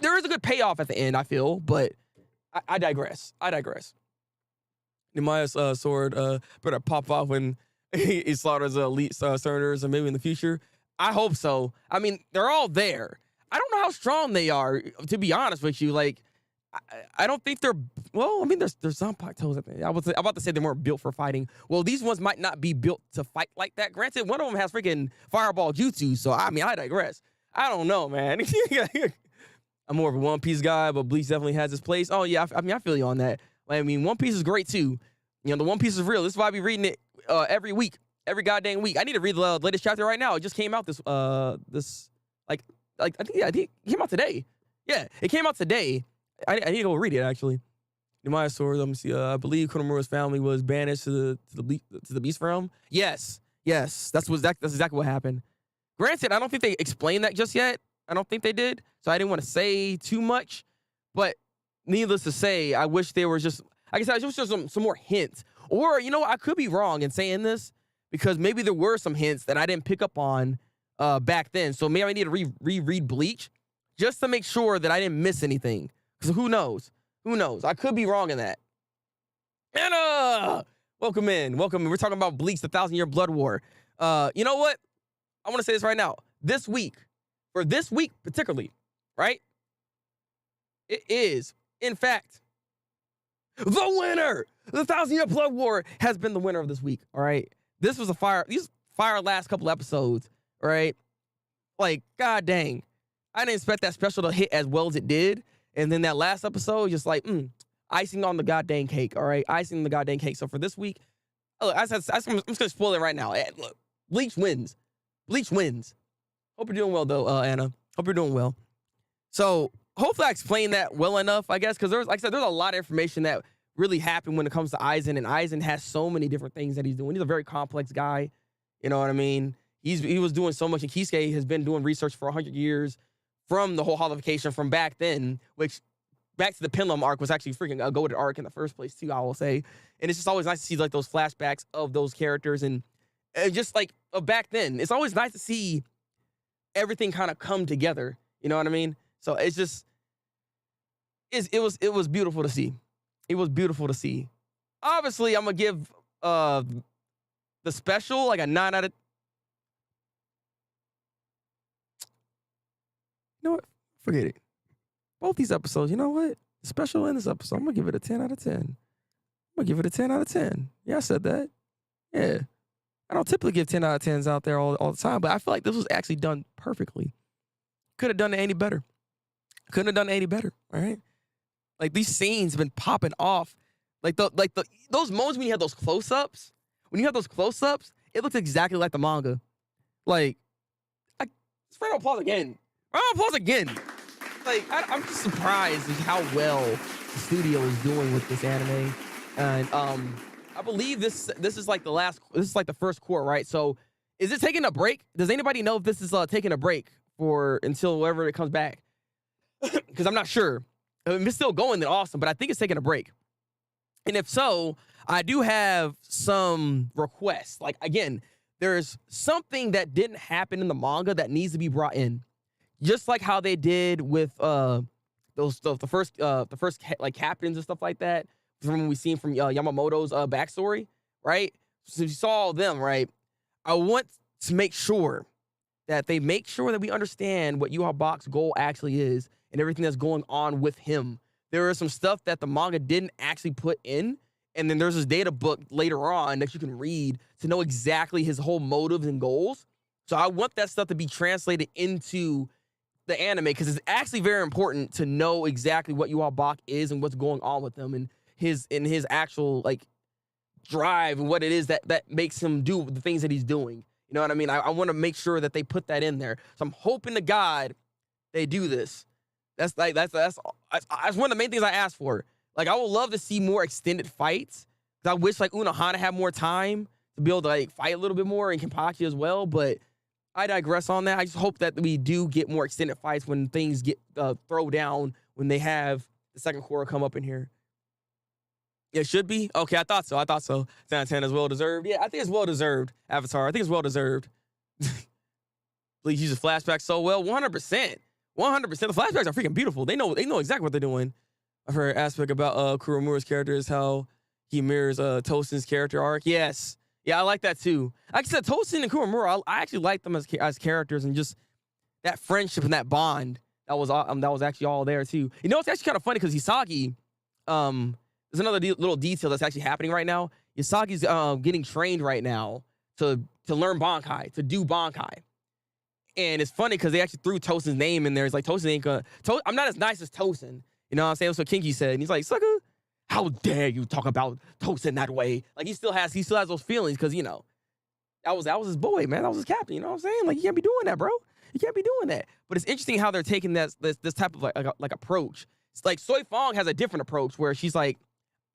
There is a good payoff at the end, I feel, but I digress. Nemaya's sword better pop off when he slaughters elite senators, or maybe in the future. I hope so. I mean, they're all there. I don't know how strong they are, to be honest with you. Like, I don't think they're. Well, I mean, there's Zanpakutos. I'm about to say they weren't built for fighting. Well, these ones might not be built to fight like that. Granted, one of them has freaking fireball jutsu. So I mean, I digress. I don't know, man. I'm more of a One Piece guy, but Bleach definitely has its place. Oh yeah, I mean, I feel you on that. Like, I mean, One Piece is great too. You know, the One Piece is real. This is why I be reading it every week, every goddamn week. I need to read the latest chapter right now. It just came out this like I think it came out today. Yeah, it came out today. I need to go read it actually. The Maya sword. Let me see. I believe Konohamaru's family was banished to the Beast Realm. Yes. That's exactly what happened. Granted, I don't think they explained that just yet. I don't think they did, so I didn't want to say too much. But needless to say, I wish there was just, like I said, I wish there was some more hints. Or, you know, I could be wrong in saying this because maybe there were some hints that I didn't pick up on back then. So maybe I need to reread Bleach just to make sure that I didn't miss anything. Because who knows? Who knows? I could be wrong in that. Anna! Welcome in. We're talking about Bleach, the 1,000-Year Blood War. You know what? I want to say this right now. For this week particularly, right? It is, in fact, the winner. The 1,000-Year Blood War has been the winner of this week, all right? This was these fire last couple episodes, all right? Like, god dang. I didn't expect that special to hit as well as it did. And then that last episode, just like, icing on the goddamn cake, all right? Icing on the goddamn cake. So for this week, look, I'm just going to spoil it right now. Look, Bleach wins. Bleach wins. Hope you're doing well, though, Anna. Hope you're doing well. So hopefully I explained that well enough, I guess, because like I said, there's a lot of information that really happened when it comes to Aizen, and Aizen has so many different things that he's doing. He's a very complex guy. You know what I mean? He was doing so much, and Kisuke has been doing research for 100 years from the whole holification from back then, which back to the Pendulum arc was actually freaking a goated arc in the first place too, I will say. And it's just always nice to see like those flashbacks of those characters and just like back then. It's always nice to see everything kind of come together. You know what I mean? So it's just it was beautiful to see. It was beautiful to see. Obviously, I'm gonna give the special like a 9 out of. You know what? Forget it. Both these episodes, you know what? The special and this episode, I'm going to give it a 10 out of 10. I'm going to give it a 10 out of 10. Yeah, I said that. Yeah. I don't typically give 10 out of 10s out there all the time, but I feel like this was actually done perfectly. Could have done it any better. Couldn't have done it any better, all right? Like, these scenes have been popping off. Like those moments when you have those close-ups, it looks exactly like the manga. Like, round of applause again. Round of applause again. Like, I'm just surprised at how well the studio is doing with this anime. And I believe this is like the first cour, right? So is it taking a break? Does anybody know if this is taking a break until wherever it comes back? Because I'm not sure. If it's still going, then awesome, but I think it's taking a break. And if so, I do have some requests. Like, again, there's something that didn't happen in the manga that needs to be brought in. Just like how they did with the first like captains and stuff like that from when we seen from Yamamoto's backstory, right? So you saw them, right? I want to make sure that they make sure that we understand what Yhwach's goal actually is and everything that's going on with him. There is some stuff that the manga didn't actually put in, and then there's this data book later on that you can read to know exactly his whole motives and goals. So I want that stuff to be translated into the anime because it's actually very important to know exactly what Yhwach is and what's going on with him and his actual like drive and what it is that makes him do the things that he's doing. You know what I mean? I want to make sure that they put that in there. So I'm hoping to God they do this. That's one of the main things I asked for. Like, I would love to see more extended fights. I wish like Unohana had more time to be able to like fight a little bit more, and Kenpachi as well. But I digress on that. I just hope that we do get more extended fights when things get throw down when they have the second cour come up in here. It should be? Okay, I thought so. 10 out of 10 is well deserved. Yeah, I think it's well deserved, Avatar. I think it's well deserved. Please use the flashbacks so well. 100%. 100%. The flashbacks are freaking beautiful. They know exactly what they're doing. I've heard aspect about Kuromura's character is how he mirrors Tosin's character arc. Yes. Yeah, I like that too. Like I said, Tosin and Kuromura, I actually like them as characters, and just that friendship and that bond that was actually all there too. You know, it's actually kind of funny because Hisagi, there's another little detail that's actually happening right now. Hisagi's getting trained right now to learn Bankai, to do Bankai. And it's funny because they actually threw Tosin's name in there. It's like, Tosin ain't gonna, I'm not as nice as Tosin. You know what I'm saying? That's what Kinky said. And he's like, sucker, how dare you talk about Tosin that way? Like, he still has those feelings because, you know, that was his boy, man. That was his captain. You know what I'm saying? Like, you can't be doing that, bro. You can't be doing that. But it's interesting how they're taking this type of like approach. It's like Soi Fong has a different approach where she's like,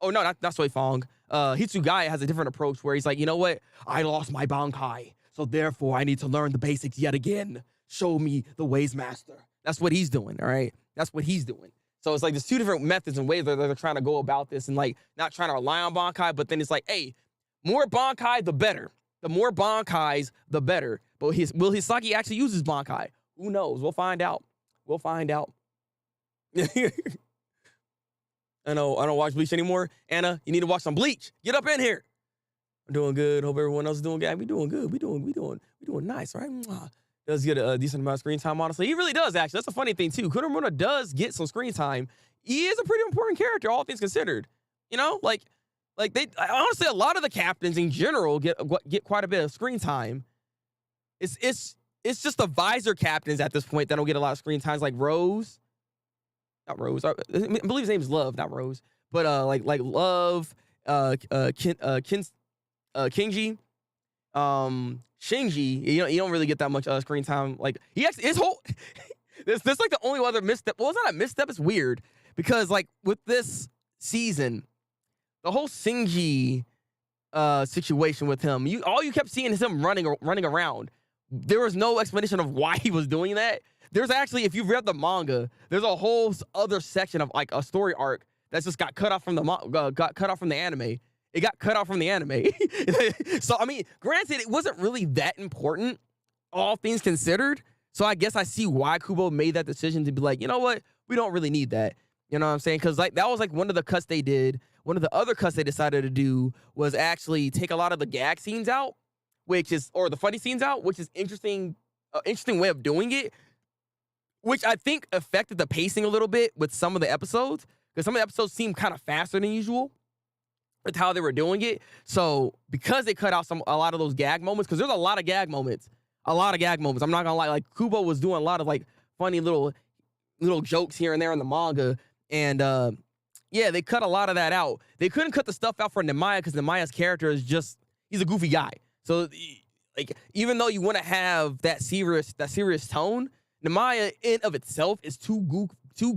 oh no, not Soi Fong. Hitsugaya has a different approach where he's like, you know what? I lost my Bankai, so therefore I need to learn the basics yet again. Show me the ways, master. That's what he's doing, all right? That's what he's doing. So it's like there's two different methods and ways that they're trying to go about this, and like not trying to rely on Bankai, but then it's like, hey, more Bankai, the better. The more Bankais, the better. But will Hisaki actually use his Bankai? Who knows? We'll find out. We'll find out. I don't watch Bleach anymore. Anna, you need to watch some Bleach. Get up in here. I'm doing good. Hope everyone else is doing good. We doing good. We doing nice, right? Does get a decent amount of screen time, honestly. He really does, actually. That's a funny thing, too. Kuromura does get some screen time. He is a pretty important character, all things considered. You know, like they honestly, a lot of the captains in general get quite a bit of screen time. It's just the visor captains at this point that don't get a lot of screen times, like Rose. Not Rose. I believe his name is Love, not Rose. But like Love, Kingji, Shinji. You don't really get that much screen time. Like he actually his whole this like the only other misstep. Well, it's not a misstep. It's weird because like with this season, the whole Shinji situation with him, all you kept seeing is him running around. There was no explanation of why he was doing that. There's actually, if you've read the manga, there's a whole other section of like a story arc that's just got cut off from the anime. It got cut off from the anime. So I mean, granted, it wasn't really that important, all things considered. So I guess I see why Kubo made that decision to be like, you know what, we don't really need that. You know what I'm saying? Because like that was like one of the cuts they did. One of the other cuts they decided to do was actually take a lot of the gag scenes out, or the funny scenes out, which is interesting way of doing it, which I think affected the pacing a little bit with some of the episodes, because some of the episodes seemed kind of faster than usual with how they were doing it. So because they cut out a lot of those gag moments, because there's a lot of gag moments. I'm not gonna lie. Like Kubo was doing a lot of like funny little jokes here and there in the manga, and yeah, they cut a lot of that out. They couldn't cut the stuff out for Nemaya because Nemaya's character is he's a goofy guy. So like even though you want to have that serious tone, Nemaya in of itself is too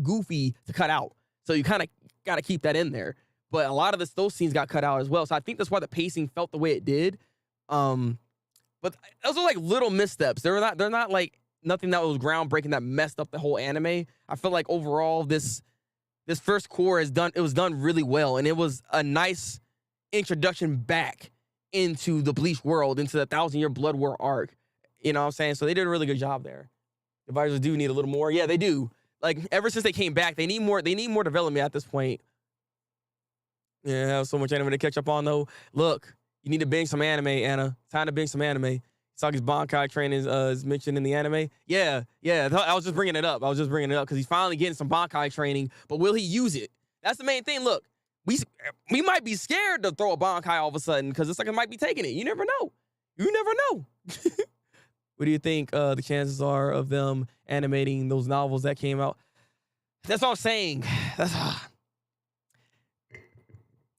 goofy to cut out. So you kind of got to keep that in there. But a lot of those scenes got cut out as well. So I think that's why the pacing felt the way it did. But those are like little missteps. They're not like nothing that was groundbreaking that messed up the whole anime. I feel like overall this first core was done really well, and it was a nice introduction back into the Bleach world, into the 1,000-Year Blood War arc. You know what I'm saying? So they did a really good job there. The Visors do need a little more. Yeah, they do. Like ever since they came back, they need more development at this point. Yeah, I have so much anime to catch up on though. Look, you need to binge some anime, Anna. Time to binge some anime. Saki's Bankai training is mentioned in the anime. Yeah. I was just bringing it up. Because he's finally getting some Bankai training. But will he use it? That's the main thing. Look, we might be scared to throw a Bankai all of a sudden because it's like it might be taking it. You never know. What do you think the chances are of them animating those novels that came out? That's what I'm saying. That's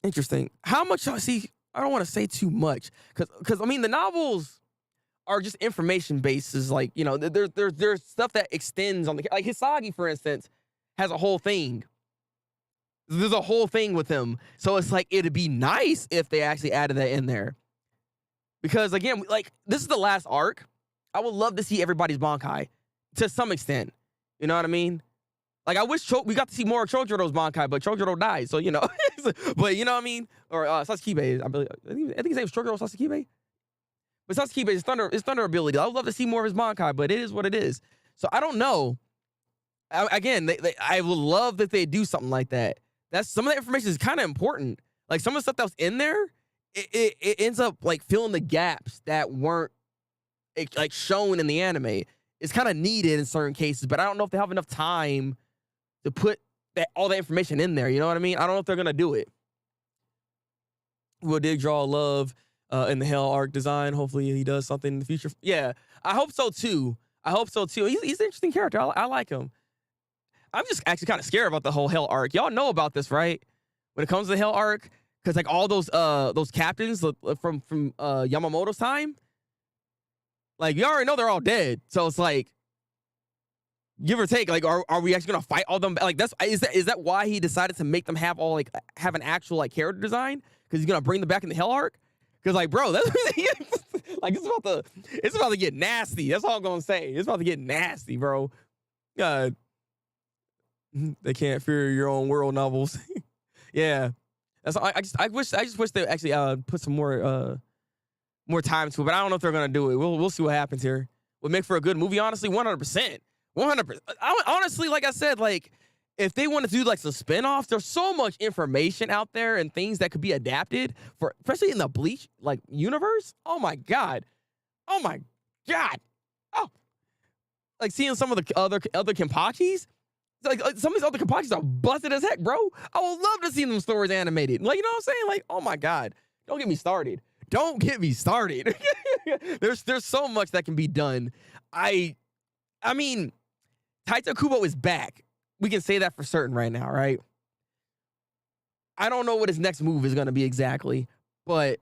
interesting. How much? See, I don't want to say too much because I mean the novels are just information bases. Like, you know, there's stuff that extends on like Hisagi, for instance, has a whole thing. There's a whole thing with him. So it's like it'd be nice if they actually added that in there. Because again, like this is the last arc. I would love to see everybody's Bankai to some extent. You know what I mean? Like I wish we got to see more of Chojiro's Bankai, but Chojiro died, so you know. But you know what I mean? Or Sasuke, I think his name is Chojiro Sasuke. But Sasuke is thunder ability. I would love to see more of his Bankai, but it is what it is. So I don't know. Again, I would love that they do something like that. Some of the information is kind of important. Like some of the stuff that was in there it ends up like filling the gaps that weren't like shown in the anime. It's kind of needed in certain cases, but I don't know if they have enough time to put all that information in there. You know what I mean? I don't know if they're gonna do it. Will Dig draw love in the Hell arc design? Hopefully he does something in the future. Yeah, I hope so too. He's an interesting character. I like him. I'm just actually kind of scared about the whole Hell arc. Y'all know about this, right? When it comes to the Hell arc, because like all those captains from Yamamoto's time, like you already know they're all dead. So it's like, give or take, like are we actually gonna fight all them? Like is that why he decided to make them have an actual like character design? Because he's gonna bring them back in the Hell arc? Because like, bro, that's like it's about to get nasty. That's all I'm gonna say. It's about to get nasty, bro. God, they can't fear your own world novels. Yeah, that's I just wish they actually put some more time to it. But I don't know if they're gonna do it. We'll see what happens here. Would make for a good movie, honestly, 100%. 100%. Honestly, like I said, like if they want to do like some spinoffs, there's so much information out there and things that could be adapted for, especially in the Bleach like universe. Oh my god. Oh, like seeing some of the other Kenpachis. Like some of these other Kenpachis are busted as heck, bro. I would love to see them stories animated. Like, you know what I'm saying? Like, oh my god, don't get me started. Don't get me started. There's so much that can be done. I mean, Taito Kubo is back. We can say that for certain right now, right? I don't know what his next move is going to be exactly, but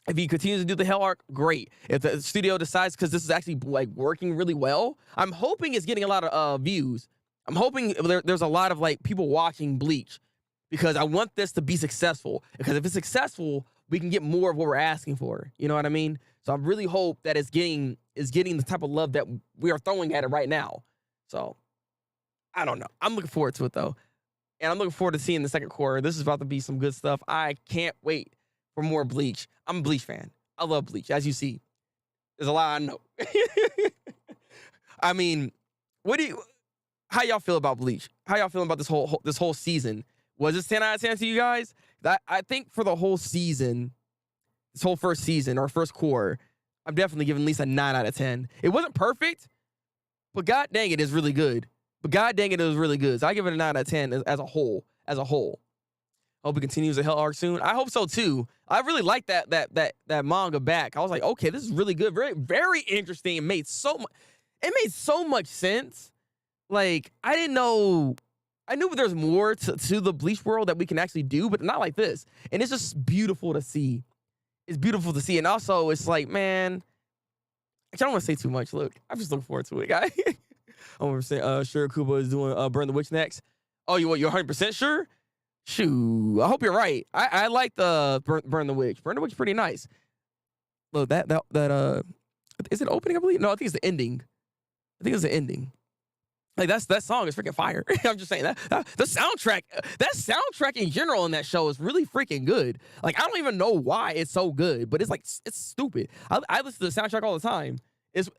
if he continues to do the Hell arc, great. If the studio decides, because this is actually like working really well, I'm hoping it's getting a lot of views. I'm hoping there's a lot of like people watching Bleach, because I want this to be successful. Because if it's successful, we can get more of what we're asking for. You know what I mean? So I really hope that it's getting the type of love that we are throwing at it right now. So I don't know. I'm looking forward to it though. And I'm looking forward to seeing the second quarter. This is about to be some good stuff. I can't wait for more Bleach. I'm a Bleach fan. I love Bleach, as you see. There's a lot I know. I mean, how y'all feel about Bleach? How y'all feeling about this whole season? Was this 10 out of 10 to you guys? I think for the whole season, this whole first season or first quarter, I'm definitely giving at least a 9 out of 10. It wasn't perfect, but god dang it is really good. So I give it a 9 out of 10 as a whole. Hope it continues the Hell arc soon. I hope so too. I really like that manga back. I was like, okay, this is really good. Very, very interesting. It made so much sense. Like, I didn't know. I knew there's more to the Bleach world that we can actually do, but not like this. And it's just beautiful to see. It's beautiful to see. And also, it's like, man, I don't want to say too much. Look, I'm just looking forward to it, guys. I'm 100% sure Kubo is doing Burn the Witch next. Oh, you're 100% sure? Shoo. I hope you're right. I like the Burn the Witch. Burn the Witch is pretty nice. Look, that is it opening, I believe? No, I think it's the ending. Like that song is freaking fire. I'm just saying that the soundtrack in general in that show is really freaking good. Like, I don't even know why it's so good, but it's like, it's stupid. I listen to the soundtrack all the time. It's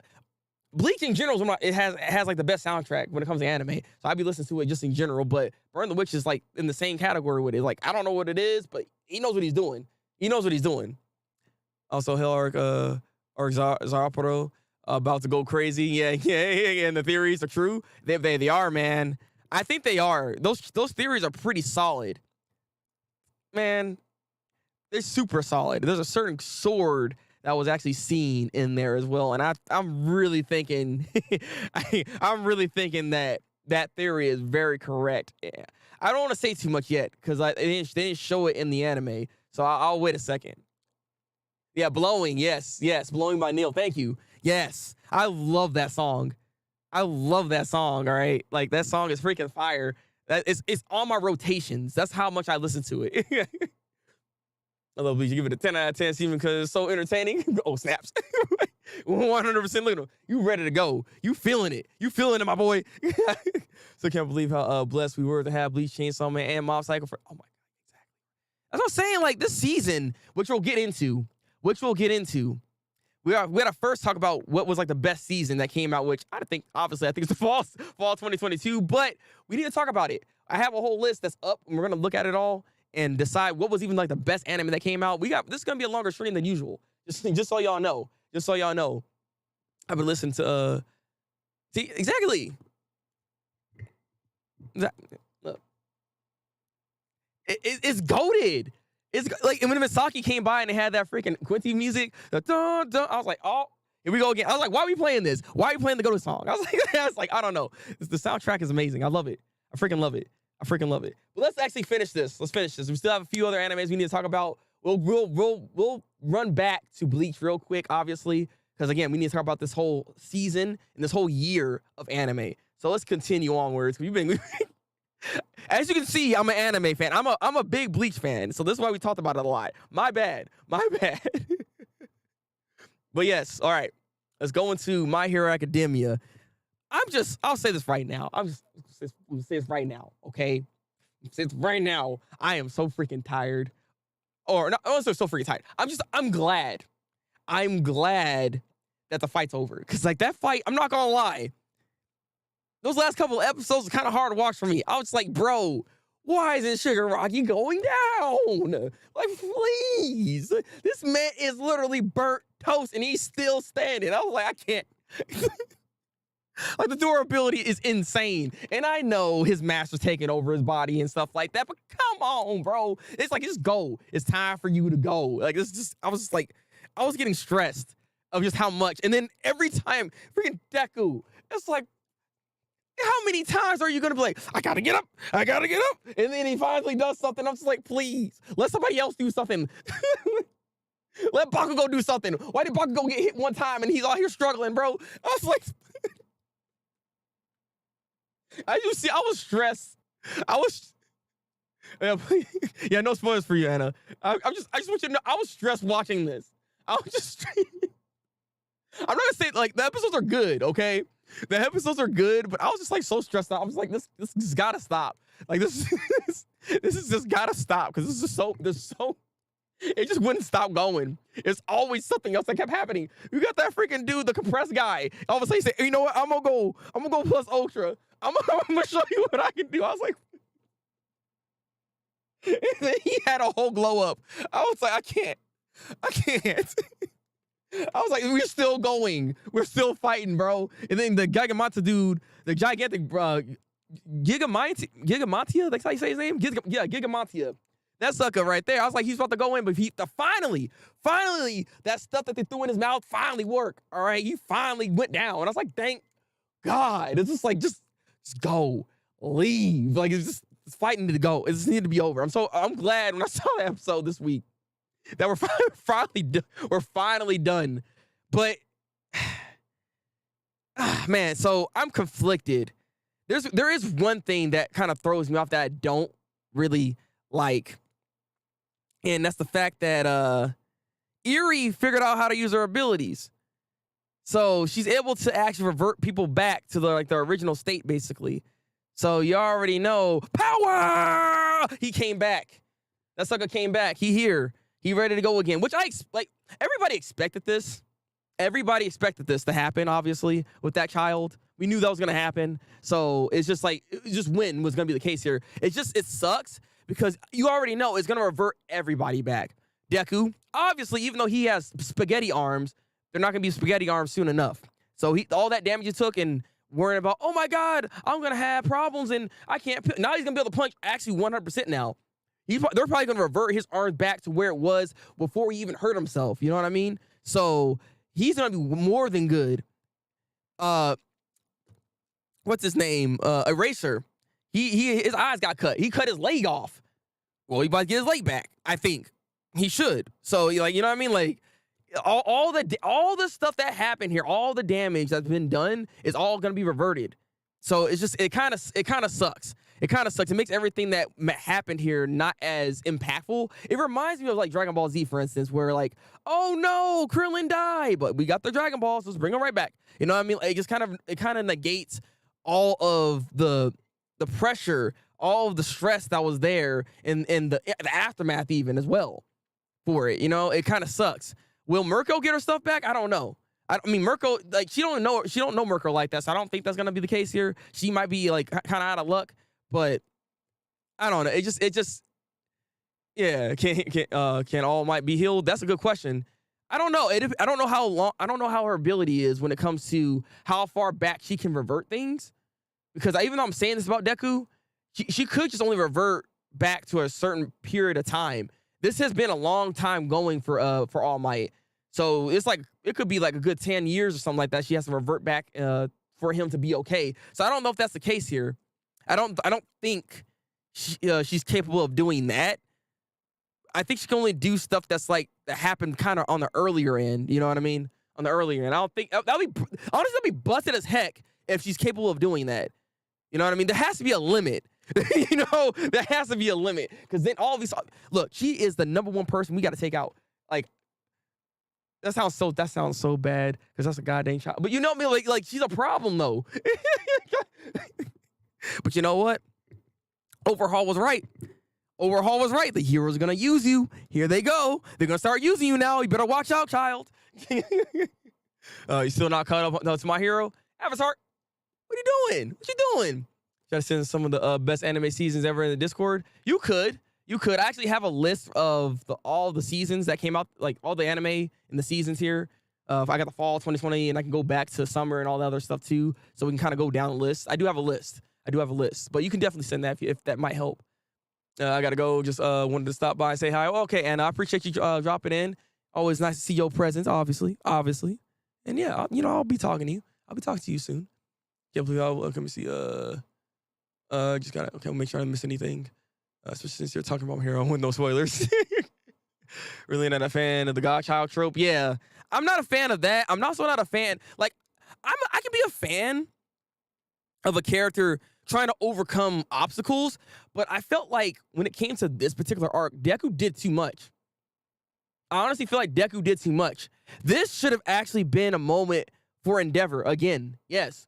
Bleach in general it has like the best soundtrack when it comes to anime. So I'd be listening to it just in general, but Burn the Witch is like in the same category with it. Like, I don't know what it is, but he knows what he's doing. Also, Hell arc Zaraporo. About to go crazy. Yeah, and the theories are true. They are, man. I think they are. Those theories are pretty solid. Man, they're super solid. There's a certain sword that was actually seen in there as well. And I'm really thinking I'm really thinking that theory is very correct. Yeah. I don't want to say too much yet because they didn't show it in the anime. So I'll wait a second. Yeah, Blowing. Yes. Blowing by Neil. Thank you. Yes. I love that song. All right. Like, that song is freaking fire. It's on my rotations. That's how much I listen to it. I love Bleach. You give it a 10 out of 10, Steven, because it's so entertaining. Oh, snaps. 100%. Look at him. You ready to go. You feeling it, my boy. So can't believe how blessed we were to have Bleach, Chainsaw Man, and Mob Psycho for. Oh my god, exactly. That's what I'm saying. Like, this season, which we'll get into. We gotta first talk about what was like the best season that came out, which I think it's the fall 2022, but we need to talk about it. I have a whole list that's up, and we're gonna look at it all, and decide what was even like the best anime that came out. This is gonna be a longer stream than usual. Just so y'all know. Just so y'all know. I've been listening to see exactly. It's goated. It's like when Misaki came by and they had that freaking Quincy music, the dun, dun, I was like, oh, here we go again. I was like, why are we playing this? Why are we playing the Goated song? I was like, I don't know. The soundtrack is amazing. I love it. I freaking love it. I freaking love it. But let's actually finish this. Let's finish this. We still have a few other animes we need to talk about. We'll run back to Bleach real quick, obviously, because again, we need to talk about this whole season and this whole year of anime. So let's continue onwards. As you can see, I'm an anime fan. I'm a big Bleach fan, so this is why we talked about it a lot. My bad. But yes, all right. Let's go into My Hero Academia. I'll say this right now. I'm say this right now, okay? Since right now, I am so freaking tired. Or not, I don't say so freaking tired. I'm glad. I'm glad that the fight's over. Because like that fight, I'm not gonna lie. Those last couple of episodes are kind of hard to watch for me. I was like, bro, why isn't Sugar Rocky going down? Like, please. This man is literally burnt toast and he's still standing. I was like, I can't. Like, the durability is insane. And I know his master's taking over his body and stuff like that, but come on, bro. It's like, just go. It's time for you to go. Like, I was getting stressed of just how much. And then every time, freaking Deku, it's like, how many times are you going to be like, I got to get up. And then he finally does something. I'm just like, please, let somebody else do something. Let Bakugo do something. Why did Bakugo get hit one time and he's out here struggling, bro? I was like, as you see, I was stressed. Yeah, no spoilers for you, Anna. I just want you to know, I was stressed watching this. I was just, I'm not gonna say, like, the episodes are good, okay? The episodes are good, but I was just like so stressed out. I was like, this just gotta stop. Like this is just gotta stop because this is so it just wouldn't stop going. It's always something else that kept happening. You got that freaking dude, the compressed guy. All of a sudden he said, you know what? I'm gonna go plus ultra. I'm gonna show you what I can do. I was like, and then he had a whole glow up. I was like, I can't. I was like, we're still going. We're still fighting, bro. And then the Gigamata dude, the gigantic Gigamantia, that's how you say his name? Gigamantia. That sucker right there. I was like, he's about to go in, but finally, that stuff that they threw in his mouth finally worked. All right, he finally went down. And I was like, thank God. It's just like, just go, leave. Like, it's fighting to go. It just needed to be over. I'm glad when I saw that episode this week that we're finally done. But man, so I'm conflicted. There is one thing that kind of throws me off that I don't really like, and that's the fact that Eri figured out how to use her abilities. So she's able to actually revert people back to their original state, basically. So you already know, power! He came back. That sucker came back. He here. He ready to go again, which everybody expected this. Everybody expected this to happen, obviously, with that child. We knew that was going to happen. So it's just like, when was going to be the case here. It sucks because you already know it's going to revert everybody back. Deku, obviously, even though he has spaghetti arms, they're not going to be spaghetti arms soon enough. So all that damage he took and worrying about, oh my God, I'm going to have problems and I can't. Now he's going to be able to punch actually 100% now. They're probably going to revert his arms back to where it was before he even hurt himself. You know what I mean? So he's going to be more than good. What's his name? Eraser. His eyes got cut. He cut his leg off. Well, he about to get his leg back. I think he should. So you know what I mean? Like all the stuff that happened here, all the damage that's been done is all going to be reverted. So it's just, it kind of sucks. It kind of sucks. It makes everything that happened here not as impactful. It reminds me of like Dragon Ball Z, for instance, where like, oh no, Krillin died, but we got the Dragon Balls, so let's bring him right back. You know what I mean? It just kind of negates all of the pressure, all of the stress that was there in the aftermath even as well for it. You know, it kind of sucks. Will Mirko get her stuff back? I don't know. I mean, Mirko, like, she don't know Mirko like that, so I don't think that's gonna be the case here. She might be like kind of out of luck, but I don't know. It just Yeah, can All Might be healed? That's a good question. I don't know. I don't know how long. I don't know how her ability is when it comes to how far back she can revert things. Because even though I'm saying this about Deku, she could just only revert back to a certain period of time. This has been a long time going for All Might. So it's like it could be like a good 10 years or something like that. She has to revert back for him to be okay. So I don't know if that's the case here. I don't think she's capable of doing that. I think she can only do stuff that's like that happened kind of on the earlier end. You know what I mean? On the earlier end. I don't think that'll be honestly that'll be busted as heck if she's capable of doing that. You know what I mean? There has to be a limit. You know, there has to be a limit because then all these look. She is the #1 person we got to take out. Like that sounds so bad because that's a goddamn child. But you know me, like she's a problem though. But you know what? Overhaul was right. Overhaul was right. The hero's gonna use you. Here they go. They're gonna start using you now. You better watch out, child. You still not caught up to my hero? Avatar, what are you doing? What you doing? Try to send some of the best anime seasons ever in the Discord. You could. I actually have a list of all the seasons that came out, like all the anime in the seasons here. I got the fall 2020, and I can go back to summer and all the other stuff too. So we can kind of go down the list. I do have a list. But you can definitely send that if that might help. I gotta go. Just wanted to stop by and say hi. Okay, and I appreciate you dropping in. Always nice to see your presence, obviously. And yeah, I'll be talking to you. I'll be talking to you soon. Can't believe let me see. Just gotta make sure I don't miss anything. Especially since you're talking about my hero with no spoilers. Really not a fan of the godchild trope. Yeah, I'm not a fan of that. I'm also not a fan. Like, I can be a fan of a character trying to overcome obstacles, but I felt like when it came to this particular arc, Deku did too much. I honestly feel like Deku did too much. This should have actually been a moment for Endeavor again. Yes.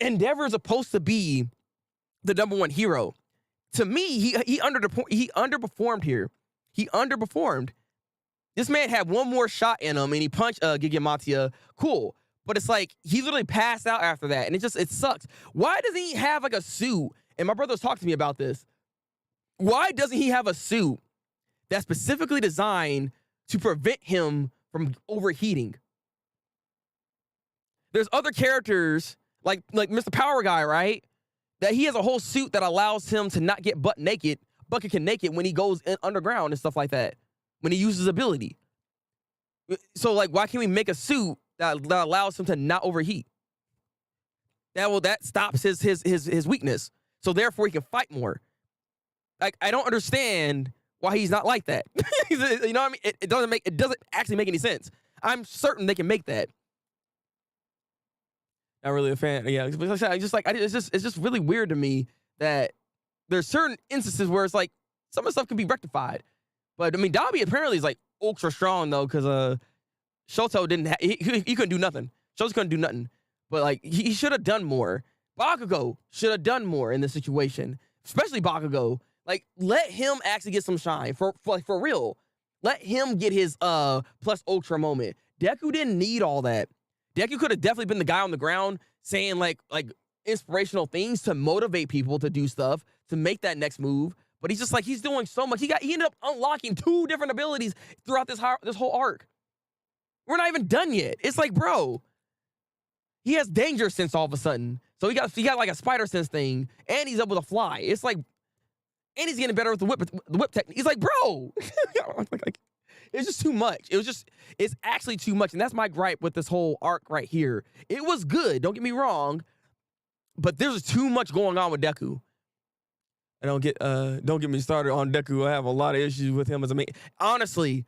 Endeavor is supposed to be the #1 hero. To me, he underperformed here. He underperformed. This man had one more shot in him and he punched Gigamatia. Cool. But it's like he literally passed out after that, and it sucks. Why doesn't he have like a suit? And my brother was talking to me about this. Why doesn't he have a suit that's specifically designed to prevent him from overheating? There's other characters like Mr. Power Guy, right? That he has a whole suit that allows him to not get bucket naked when he goes underground and stuff like that. When he uses ability. So like, why can't we make a suit that allows him to not overheat? That stops his weakness. So therefore he can fight more. Like, I don't understand why he's not like that. You know what I mean? It doesn't actually make any sense. I'm certain they can make that. Not really a fan. Yeah, it's just really weird to me that there's certain instances where it's like some of the stuff can be rectified. But I mean, Dabi apparently is like ultra strong though, because Shoto didn't. He couldn't do nothing. Shoto couldn't do nothing. But like he should have done more. Bakugo should have done more in this situation, especially Bakugo. Like, let him actually get some shine for real. Let him get his plus ultra moment. Deku didn't need all that. Deku could have definitely been the guy on the ground saying like inspirational things to motivate people to do stuff, to make that next move. But he's just like, he's doing so much. He ended up unlocking 2 different abilities throughout this whole arc. We're not even done yet. It's like, bro, he has danger sense all of a sudden. So he got like a spider sense thing, and he's able to fly. It's like, and he's getting better with the whip technique. He's like, bro, it's just too much. It's actually too much. And that's my gripe with this whole arc right here. It was good, don't get me wrong, but there's too much going on with Deku. And don't get me started on Deku. I have a lot of issues with him as a main. Honestly,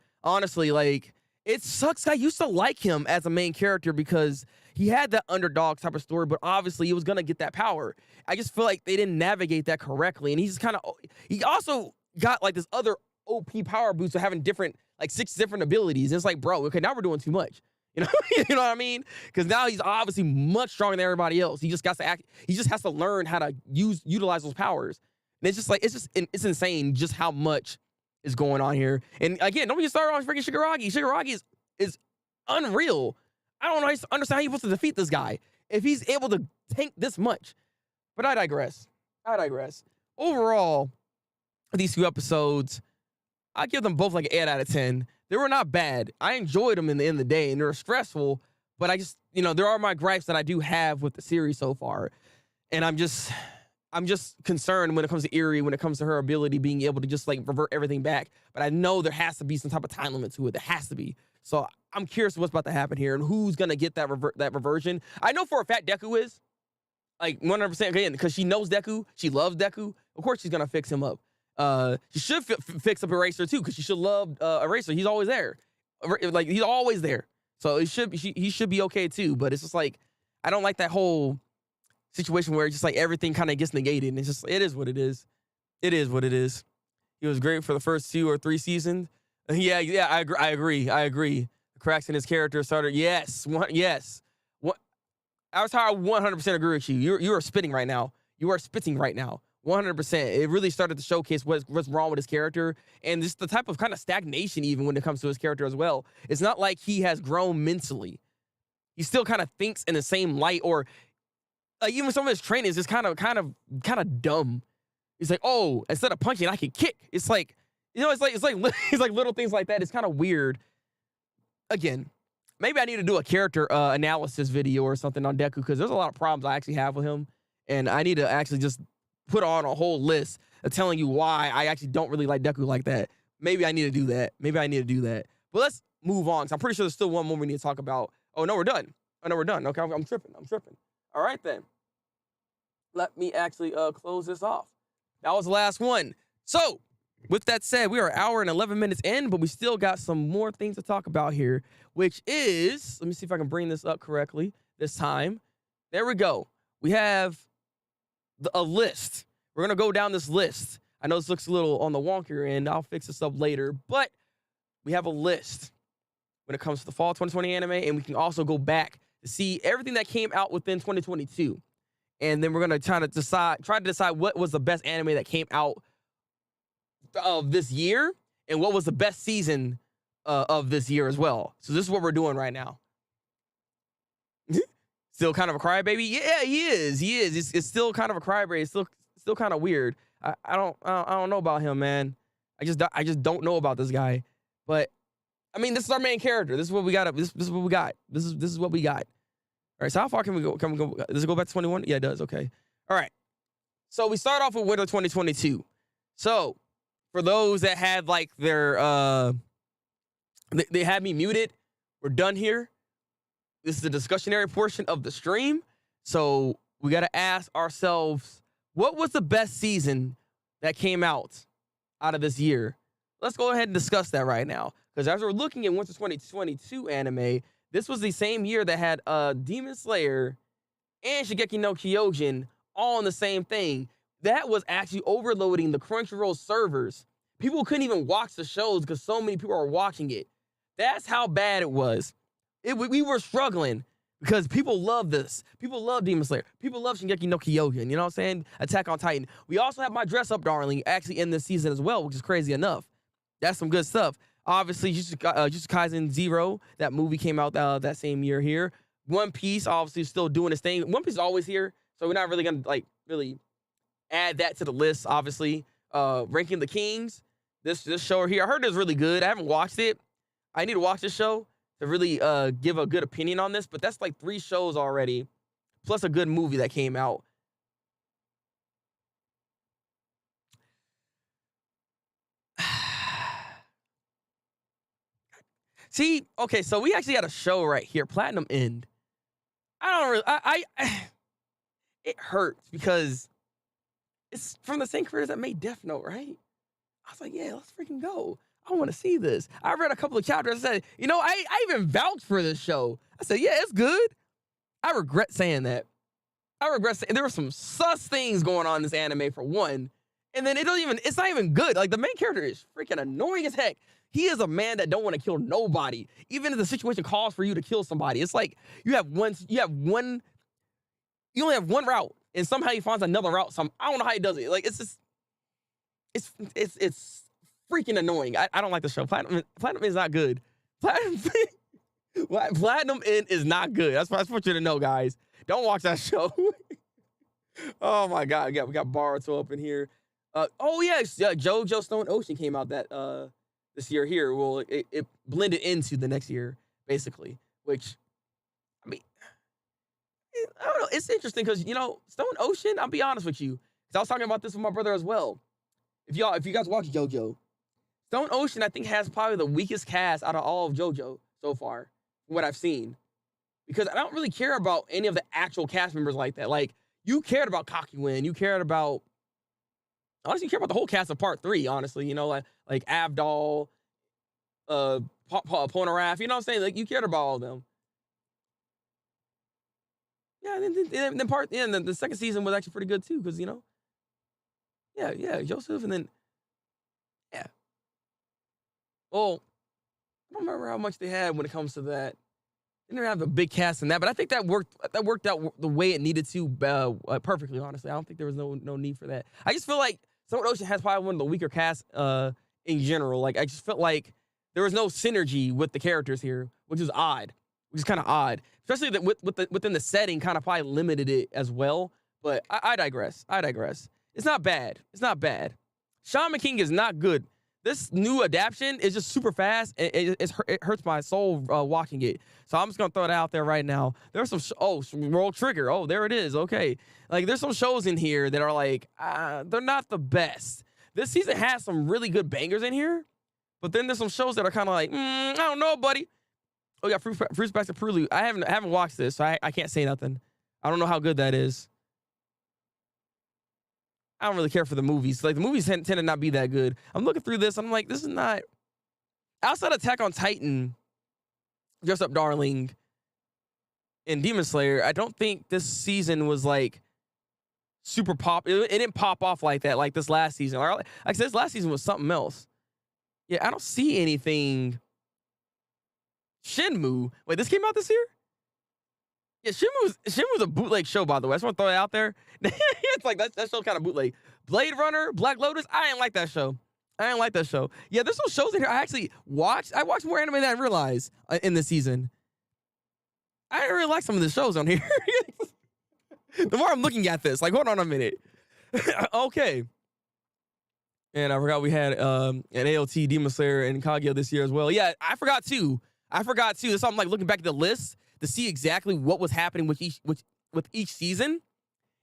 like, it sucks. I used to like him as a main character because he had that underdog type of story, but obviously he was gonna get that power. I just feel like they didn't navigate that correctly, and he also got like this other OP power boost of having different, like 6 different abilities. And it's like, bro, okay, now we're doing too much. You know, you know what I mean? Because now he's obviously much stronger than everybody else. He just has to learn how to utilize those powers. And it's just like, it's insane just how much is going on here. And again, don't get started on freaking Shigaraki. Shigaraki is unreal. I don't understand how you're supposed to defeat this guy if he's able to tank this much. But I digress. Overall, these 2 episodes, I give them both like an 8 out of 10. They were not bad. I enjoyed them in the end of the day, and they were stressful. But I just, there are my gripes that I do have with the series so far, and I'm just concerned when it comes to Eerie, when it comes to her ability being able to just like revert everything back. But I know there has to be some type of time limit to it. There has to be. So I'm curious what's about to happen here and who's gonna get that reversion. I know for a fact Deku is like 100% again because she knows Deku, she loves Deku. Of course she's gonna fix him up. She should fix up Eraser too because she should love Eraser. He's always there, like he's always there. So he should be okay too. But it's just like I don't like that whole situation where it's just like everything kind of gets negated. And it's just it is what it is. It is what it is. He was great for the first 2 or 3 seasons. Yeah, I agree. The cracks in his character started. Yes. What? Avatar, 100% agree with you. You are spitting right now. You are spitting right now. 100%. It really started to showcase what's wrong with his character and just the type of kind of stagnation even when it comes to his character as well. It's not like he has grown mentally. He still kind of thinks in the same light, or like even some of his training is just kind of dumb. He's like, oh, instead of punching, I can kick. It's like, it's like little things like that. It's kind of weird. Again, maybe I need to do a character analysis video or something on Deku because there's a lot of problems I actually have with him, and I need to actually just put on a whole list of telling you why I actually don't really like Deku like that. Maybe I need to do that. But let's move on because I'm pretty sure there's still one more we need to talk about. Oh no, we're done. Okay, I'm tripping. All right then. Let me actually close this off. That was the last one. So, with that said, we are 1 hour and 11 minutes in, but we still got some more things to talk about here, which is, let me see if I can bring this up correctly this time. There we go. We have a list. We're going to go down this list. I know this looks a little on the wonkier end. I'll fix this up later, but we have a list when it comes to the fall 2020 anime, and we can also go back to see everything that came out within 2022. And then we're going to try to decide what was the best anime that came out of this year and what was the best season of this year as well. So this is what we're doing right now. Still kind of a crybaby? Yeah, he is. It's still kind of a crybaby. It's still kind of weird. I don't know about him, man. I just don't know about this guy. But I mean, this is our main character. This is what we got. This is what we got. This is what we got. All right, so how far can we go? Does it go back to 21? Yeah, it does. Okay. All right. So we start off with winter 2022. So for those that had like their they had me muted, we're done here. This is the discussionary portion of the stream. So we got to ask ourselves, what was the best season that came out of this year? Let's go ahead and discuss that right now. Because as we're looking at winter 2022 anime, this was the same year that had Demon Slayer and Shingeki no Kyojin all on the same thing. That was actually overloading the Crunchyroll servers. People couldn't even watch the shows because so many people are watching it. That's how bad it was. We were struggling because people love this. People love Demon Slayer. People love Shingeki no Kyojin. You know what I'm saying? Attack on Titan. We also have My Dress Up Darling actually in this season as well, which is crazy enough. That's some good stuff. Obviously, Jujutsu Kaisen 0, that movie came out that same year here. One Piece, obviously, still doing its thing. One Piece is always here, so we're not really going to, really add that to the list, obviously. Ranking the Kings, this show here. I heard it's really good. I haven't watched it. I need to watch this show to really give a good opinion on this, but that's like 3 shows already, plus a good movie that came out. See, okay, so we actually got a show right here, Platinum End. It hurts because it's from the same creators that made Death Note, right? I was like, yeah, let's freaking go. I want to see this. I read a couple of chapters and said, I even vouched for this show. I said, yeah, it's good. I regret saying that. There were some sus things going on in this anime for one. And then it's not even good. Like the main character is freaking annoying as heck. He is a man that don't want to kill nobody, even if the situation calls for you to kill somebody. It's like you only have one route, and somehow he finds another route. I don't know how he does it. Like it's freaking annoying. I don't like the show. Platinum is not good. Platinum End is not good. That's what I want you to know, guys. Don't watch that show. Oh my God, we got Boruto up in here. Oh yeah, JoJo Stone Ocean came out that this year here will it blended into the next year basically. Which I mean, I don't know. It's interesting because Stone Ocean. I'll be honest with you, because I was talking about this with my brother as well. If you guys watch JoJo, Stone Ocean I think has probably the weakest cast out of all of JoJo so far, from what I've seen. Because I don't really care about any of the actual cast members like that. Like, you cared about Kakuin, you cared about, honestly, you care about the whole cast of Part 3, honestly. Like Avdol, Polnareff, you know what I'm saying? Like, you cared about all of them. Yeah, and then the second season was actually pretty good too, because, Joseph, and then, yeah. Well, I don't remember how much they had when it comes to that. They didn't have a big cast in that, but I think that worked out the way it needed to perfectly, honestly. I don't think there was no need for that. I just feel like Stone Ocean has probably one of the weaker casts in general. Like, I just felt like there was no synergy with the characters here, which is odd. Which is kind of odd. Especially that within the setting kind of probably limited it as well. But I digress. It's not bad. Shaman King is not good. This new adaptation is just super fast. It hurts my soul watching it. So I'm just going to throw it out there right now. There's some Roll Trigger. Oh, there it is. Okay. Like, there's some shows in here that are like, they're not the best. This season has some really good bangers in here. But then there's some shows that are kind of like, I don't know, buddy. Oh, yeah, Fruits Basket Prelude. I haven't watched this, so I can't say nothing. I don't know how good that is. I don't really care for the movies. Like, the movies tend to not be that good. I'm looking through this. I'm like, this is not... Outside of Attack on Titan, Dress Up Darling, and Demon Slayer, I don't think this season was, like, super pop. It didn't pop off like that, like this last season. Like I said, this last season was something else. Yeah, I don't see anything... Shenmue. Wait, this came out this year? Yeah, Shenmue's a bootleg show, by the way. I just want to throw it out there. It's like that show kind of bootleg. Blade Runner, Black Lotus, I didn't like that show. Yeah, there's some shows in here I actually watched. I watched more anime than I realized in this season. I didn't really like some of the shows on here. The more I'm looking at this, like, hold on a minute. Okay. And I forgot we had an ALT, Demon Slayer, and Kaguya this year as well. Yeah, I forgot too. That's why I'm like looking back at the list to see exactly what was happening with each season.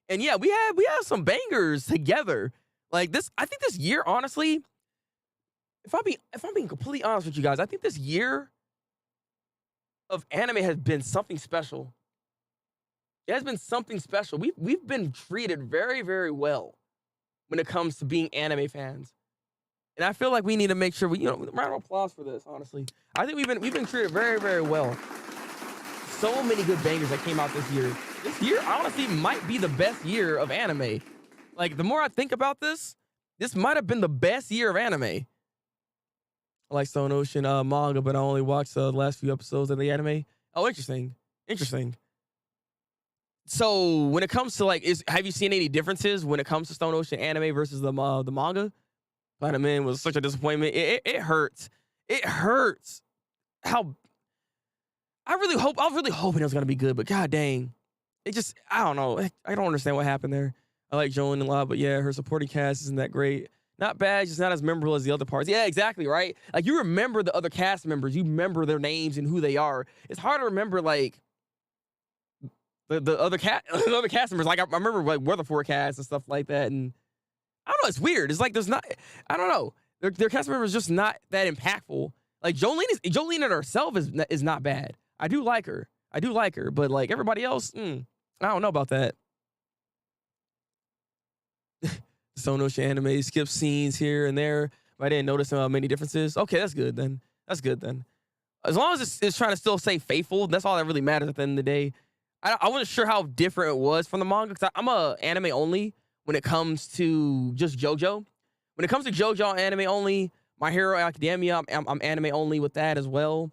And yeah, we have some bangers together. Like this, I think this year, honestly, if I'm being completely honest with you guys, I think this year of anime has been something special. It has been something special. We've been treated very, very well when it comes to being anime fans. And I feel like we need to make sure round of applause for this, honestly. I think we've been treated very, very well. So many good bangers that came out this year. This year, honestly, might be the best year of anime. Like, the more I think about this might have been the best year of anime. I like Stone Ocean manga, but I only watched the last few episodes of the anime. Oh, interesting. So, when it comes to, like, have you seen any differences when it comes to Stone Ocean anime versus the manga? Planet Man was such a disappointment. It hurts. It hurts. I was really hoping it was gonna be good, but god dang, I don't know. I don't understand what happened there. I like Joan a lot, but yeah, her supporting cast isn't that great. Not bad, just not as memorable as the other parts. Yeah, exactly, right? Like, you remember the other cast members, you remember their names and who they are. It's hard to remember, like, the other cast members. Like, I remember, like, weather forecasts and stuff like that, and I don't know, it's weird. It's like there's not, I don't know. Their cast member is just not that impactful. Like, Jolene in herself is not bad. I do like her, but like everybody else, I don't know about that. Stone Ocean anime skip scenes here and there. But I didn't notice many differences. Okay, that's good then. As long as it's trying to still stay faithful, that's all that really matters at the end of the day. I wasn't sure how different it was from the manga, because I'm a anime only when it comes to just JoJo. When it comes to JoJo, I'm anime only. My Hero Academia, I'm anime only with that as well.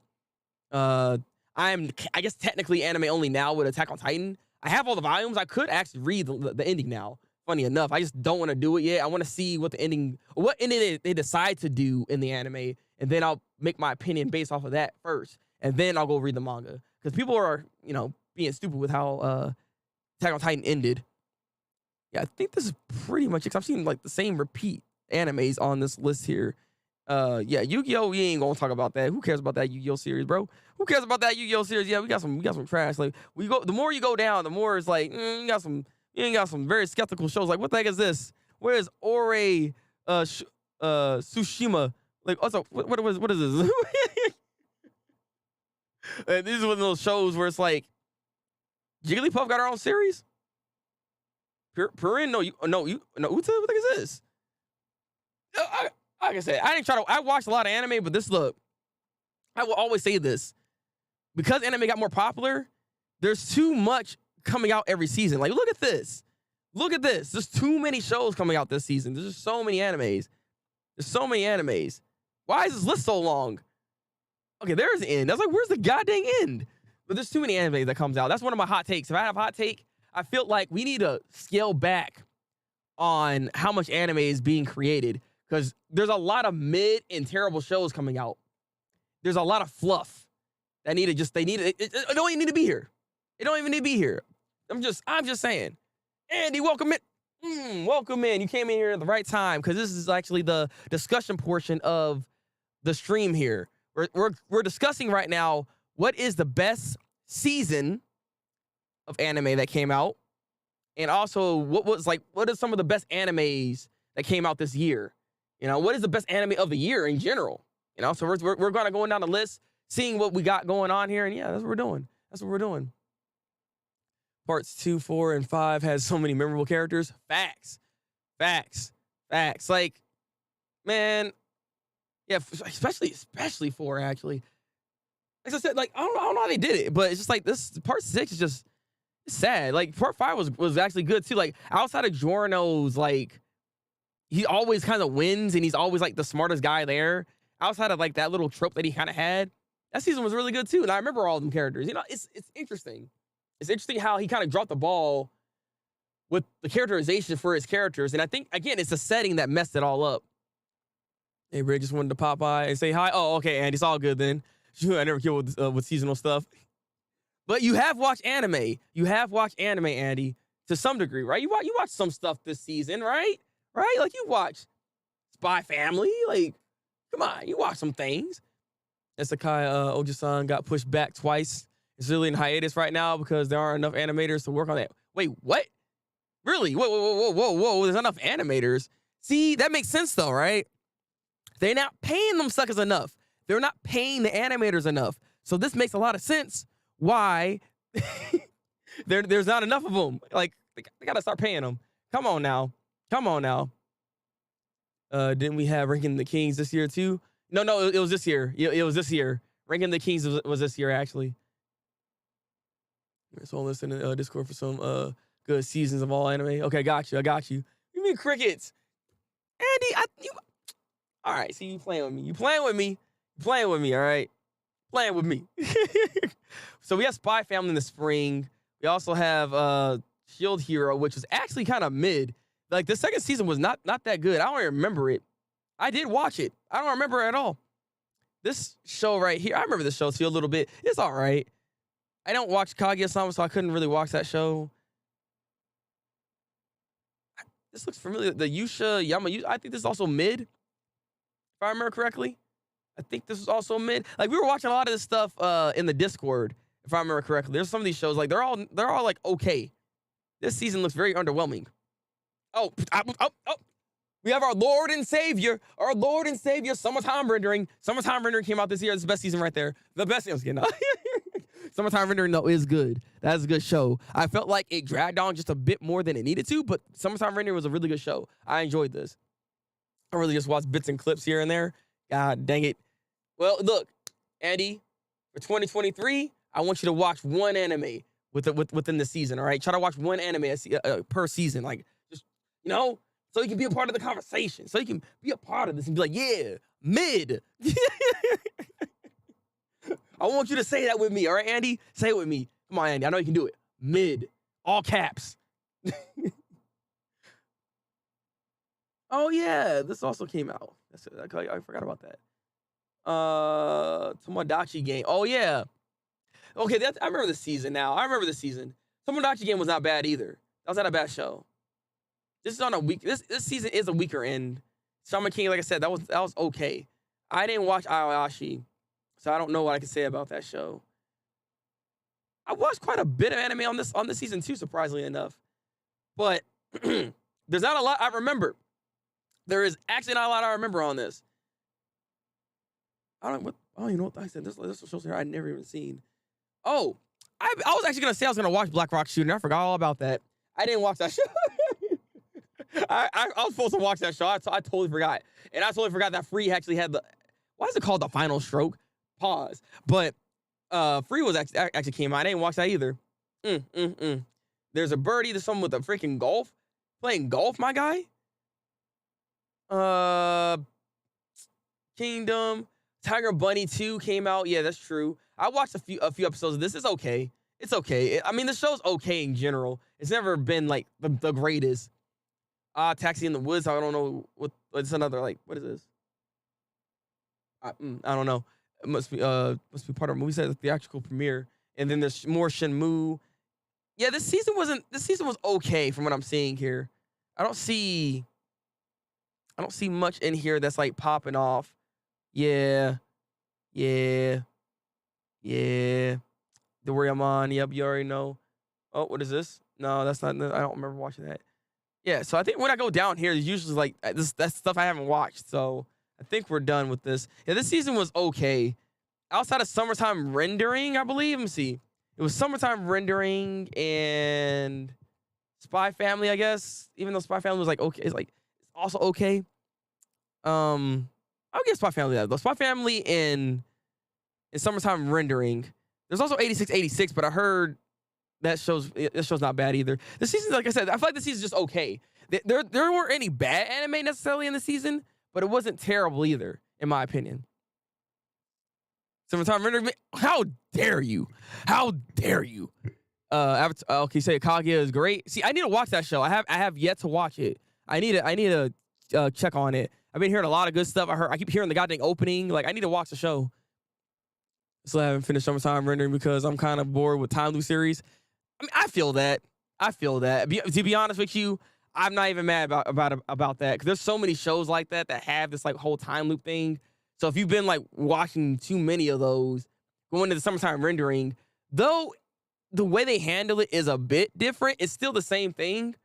I'm, I guess, technically anime only now with Attack on Titan. I have all the volumes. I could actually read the ending now. Funny enough, I just don't want to do it yet. I want to see what ending they decide to do in the anime, and then I'll make my opinion based off of that first, and then I'll go read the manga. Because people are, being stupid with how Attack on Titan ended. Yeah, I think this is pretty much it. I've seen like the same repeat animes on this list here, Yeah, Yu-Gi-Oh! We ain't gonna talk about that. Who cares about that Yu-Gi-Oh! Series, bro? Who cares about that Yu-Gi-Oh! Series? Yeah, we got some trash. Like the more you go down, the more it's like you ain't got some very skeptical shows. Like what the heck is this? Where is Ore Tsushima? Like also what is this? This is one of those shows where it's like Jigglypuff got her own series. Purin, no, Uta, what the heck is this? Like I said, I watched a lot of anime, but I will always say this. Because anime got more popular, there's too much coming out every season. Like, look at this. Look at this. There's too many shows coming out this season. There's just so many animes. There's so many animes. Why is this list so long? Okay, there's an end. I was like, where's the goddamn end? But there's too many anime that comes out. That's one of my hot takes. If I have a hot take, I feel like we need to scale back on how much anime is being created because there's a lot of mid and terrible shows coming out. There's a lot of fluff that it don't even need to be here. It don't even need to be here. I'm just saying. Andy, welcome in. Welcome in. You came in here at the right time because this is actually the discussion portion of the stream here. We're discussing right now what is the best season of anime that came out, and also what are some of the best animes that came out this year? You know, what is the best anime of the year in general? You know, so we're gonna go down the list, seeing what we got going on here, and yeah, that's what we're doing. That's what we're doing. Parts 2, 4, and 5 has so many memorable characters. Facts. Like, man, yeah, especially 4 actually. Like I said, like I don't know how they did it, but it's just like this part 6 is just sad. Like part 5 was actually good too. Like outside of Giorno's, like he always kind of wins and he's always like the smartest guy there. Outside of like that little trope that he kind of had, that season was really good too. And I remember all them characters. You know, it's interesting. It's interesting how he kind of dropped the ball with the characterization for his characters. And I think again, it's a setting that messed it all up. Hey, Rick, just wanted to pop by and say hi. Oh, okay, Andy, it's all good then. I never kill with seasonal stuff. But you have watched anime. You have watched anime, Andy, to some degree, right? You watch some stuff this season, right? Right? Like you watch Spy Family. Like, come on, you watch some things. Isekai Oji-san got pushed back twice. It's really in hiatus right now because there aren't enough animators to work on that. Wait, what? Really? Whoa. There's not enough animators. See, that makes sense though, right? They're not paying them suckers enough. They're not paying the animators enough. So this makes a lot of sense why there's not enough of them. Like, they got to start paying them. Come on now. Didn't we have Ranking the Kings this year too? No, it was this year. It was this year. Ranking the Kings was this year, actually. So I'll listen to Discord for some good seasons of all anime. Okay, I got you. You mean crickets? Andy, all right, see, you playing with me, all right? Playing with me. So we have Spy Family in the spring. We also have Shield Hero, which is actually kind of mid. Like, the second season was not that good. I don't even remember it. I did watch it. I don't remember it at all. This show right here, I remember this show too a little bit. It's all right. I don't watch Kaguya-sama, so I couldn't really watch that show. This looks familiar. The Yusha Yama, I think this is also mid, if I remember correctly. I think this is also mid. Like, we were watching a lot of this stuff in the Discord, if I remember correctly. There's some of these shows, like, they're all like okay. This season looks very underwhelming. Oh. We have our Lord and Savior, Summertime Rendering. Summertime Rendering came out this year. It's the best season right there. The best season. Summertime Rendering, though, is good. That's a good show. I felt like it dragged on just a bit more than it needed to, but Summertime Rendering was a really good show. I enjoyed this. I really just watched bits and clips here and there. God dang it. Well, look, Andy, for 2023, I want you to watch one anime within the season, all right? Try to watch one anime per season. Like, just, so you can be a part of the conversation. So you can be a part of this and be like, yeah, mid. I want you to say that with me, all right, Andy? Say it with me. Come on, Andy. I know you can do it. Mid. All caps. Oh, yeah. This also came out. I forgot about that. Tomodachi Game. Oh, yeah. Okay, I remember the season now. Tomodachi Game was not bad either. That was not a bad show. This is on a week. This season is a weaker end. Shaman King, like I said, that was okay. I didn't watch Aoyashi, so I don't know what I can say about that show. I watched quite a bit of anime on this season too, surprisingly enough. But there's not a lot I remember. There is actually not a lot I remember on this. I don't even know what I said. There's shows here I'd never even seen. Oh, I was actually gonna say I was gonna watch Black Rock Shooter. I forgot all about that. I didn't watch that show. I was supposed to watch that show. I totally forgot. And I totally forgot that Free actually had why is it called The Final Stroke? Pause. But Free was actually came out. I didn't watch that either. There's a birdie. There's someone with a freaking golf. Playing golf, my guy. Kingdom. Tiger Bunny 2 came out. Yeah, that's true. I watched a few episodes of this. It's okay. It's okay. I mean, the show's okay in general. It's never been like the greatest. Taxi in the Woods. I don't know what's another, like, what is this? I don't know. It must be part of a movie set, the theatrical premiere. And then there's more Shenmue. Yeah, this season was okay from what I'm seeing here. I don't see much in here that's like popping off. Yeah. The way I'm on. Yep, you already know. Oh, what is this? No, that's not. I don't remember watching that. Yeah, so I think when I go down here, it's usually like that's stuff I haven't watched. So I think we're done with this. Yeah, this season was okay. Outside of Summertime Rendering, I believe. Let me see. It was Summertime Rendering and Spy Family, I guess. Even though Spy Family was like okay, it's also okay. I'll give Spy Family that. The Spy Family in Summertime Rendering. There's also 8686, but I heard that show's not bad either. The season, like I said, I feel like the season's just okay. There weren't any bad anime necessarily in the season, but it wasn't terrible either, in my opinion. Summertime Rendering, how dare you? How dare you? Okay, say Kaguya is great. See, I need to watch that show. I have yet to watch it. I need to check on it. I've been hearing a lot of good stuff. I keep hearing the goddamn opening. Like, I need to watch the show. Still haven't finished Summertime Rendering because I'm kind of bored with time loop series. I mean, I feel that. To be honest with you, I'm not even mad about that because there's so many shows like that have this like whole time loop thing. So if you've been like watching too many of those, going to the Summertime Rendering, though the way they handle it is a bit different, it's still the same thing.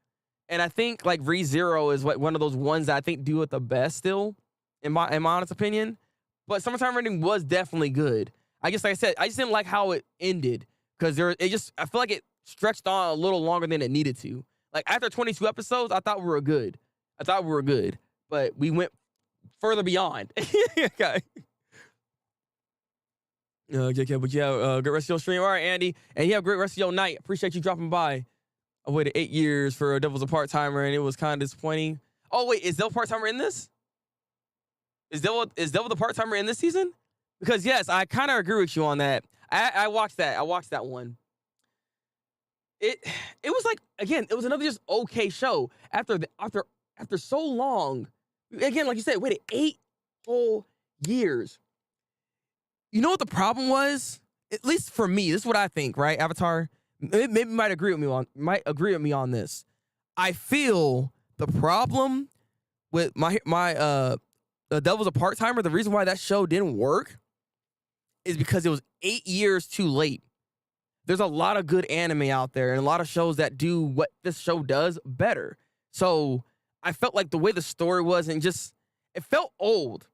And I think like ReZero is one of those ones that I think do it the best still, in my honest opinion. But Summertime Rendering was definitely good. I guess, like I said, I just didn't like how it ended because I feel like it stretched on a little longer than it needed to. Like after 22 episodes, I thought we were good. But we went further beyond. Okay. But yeah, great rest of your stream. All right, Andy. And you have a great rest of your night. Appreciate you dropping by. I waited 8 years for a Devil's a part-timer, and it was kind of disappointing. Oh, wait, is Devil part-timer in this? Is Devil the part-timer in this season? Because, yes, I kind of agree with you on that. I watched that. I watched that one. It was like, again, it was another just okay show. After so long, again, like you said, waited 8 whole years. You know what the problem was? At least for me, this is what I think, right, Avatar? Maybe might agree with me on this. I feel the problem with my The Devil's a part-timer. The reason why that show didn't work is because it was 8 years too late. There's a lot of good anime out there and a lot of shows that do what this show does better. So I felt like the way the story was and just it felt old.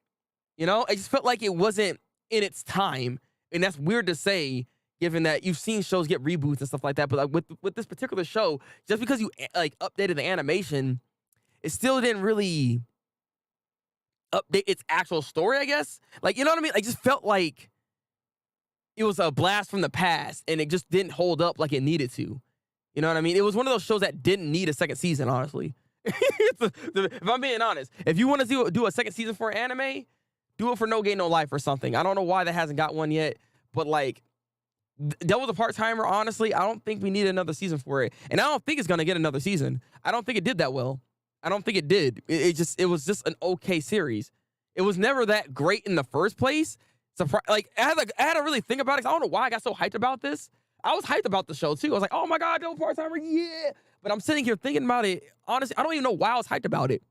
You know, it just felt like it wasn't in its time, and that's weird to say. Given that you've seen shows get reboots and stuff like that, but like with this particular show, just because you like updated the animation, it still didn't really update its actual story, I guess. Like, you know what I mean? I just felt like it was a blast from the past, and it just didn't hold up like it needed to. You know what I mean? It was one of those shows that didn't need a second season, honestly. If I'm being honest, if you want to do a second season for an anime, do it for No Game No Life or something. I don't know why that hasn't got one yet, but like. Devil's a part-timer, honestly, I don't think we need another season for it. And I don't think it's going to get another season. I don't think it did that well. I don't think it did. It was just an okay series. It was never that great in the first place. Like, I had to really think about it. I don't know why I got so hyped about this. I was hyped about the show, too. I was like, oh, my God, Devil's part-timer, yeah. But I'm sitting here thinking about it. Honestly, I don't even know why I was hyped about it.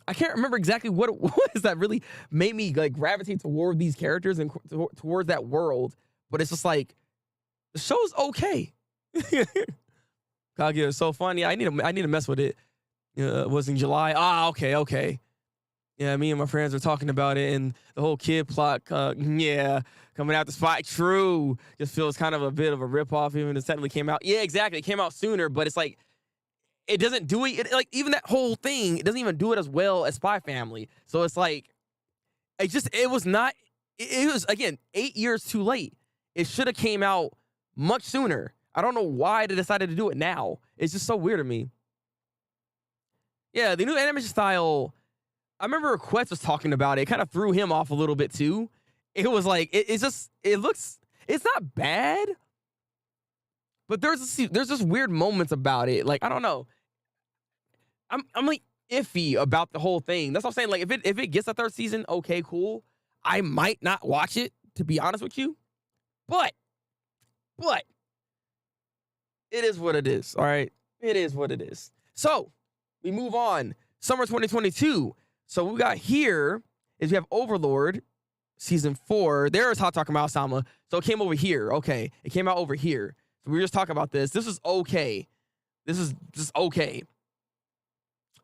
I can't remember exactly what it was that really made me like gravitate toward these characters and towards that world. But it's just like the show's okay. Kaguya is so funny. I need to mess with it. It was in July. Okay. Yeah, me and my friends were talking about it, and the whole kid plot, coming out the spot. True, just feels kind of a bit of a ripoff, even though it technically came out. Yeah, exactly. It came out sooner, but it's like it doesn't do it. Like even that whole thing, it doesn't even do it as well as Spy Family. So it's like it was not. It was again 8 years too late. It should have came out much sooner. I don't know why they decided to do it now. It's just so weird to me. Yeah, the new animation style. I remember Quest was talking about it. It kind of threw him off a little bit too. It was like it's not bad, but there's just weird moments about it. Like I don't know. I'm like iffy about the whole thing. That's what I'm saying. Like if it gets a third season, okay, cool. I might not watch it, to be honest with you, but it is what it is. All right, it is what it is. So we move on. Summer 2022. So what we got here is we have Overlord, season 4. There is Hot Talking about Sama. So it came over here. Okay. It came out over here. So we were just talking about this. This is okay. This is just okay.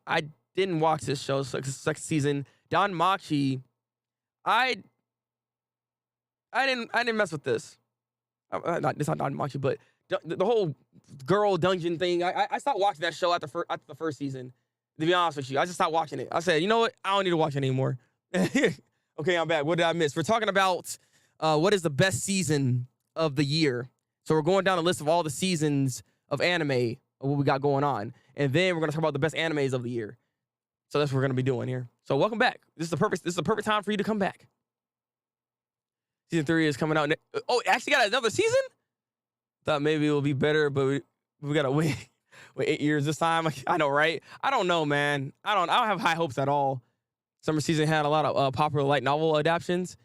I didn't watch this show, second season. Don Machi, I didn't mess with this. It's not Don Machi, but the whole girl dungeon thing. I stopped watching that show after the first season. To be honest with you, I just stopped watching it. I said, you know what? I don't need to watch it anymore. Okay, I'm back. What did I miss? We're talking about what is the best season of the year. So we're going down a list of all the seasons of anime of what we got going on. And then we're going to talk about the best animes of the year. So that's what we're going to be doing here. So welcome back. This is the perfect time for you to come back. Season 3 is coming out. Oh, it actually got another season? Thought maybe it will be better, but we got to wait. Wait, 8 years this time? I know, right? I don't know, man. I don't have high hopes at all. Summer season had a lot of popular light novel adaptations.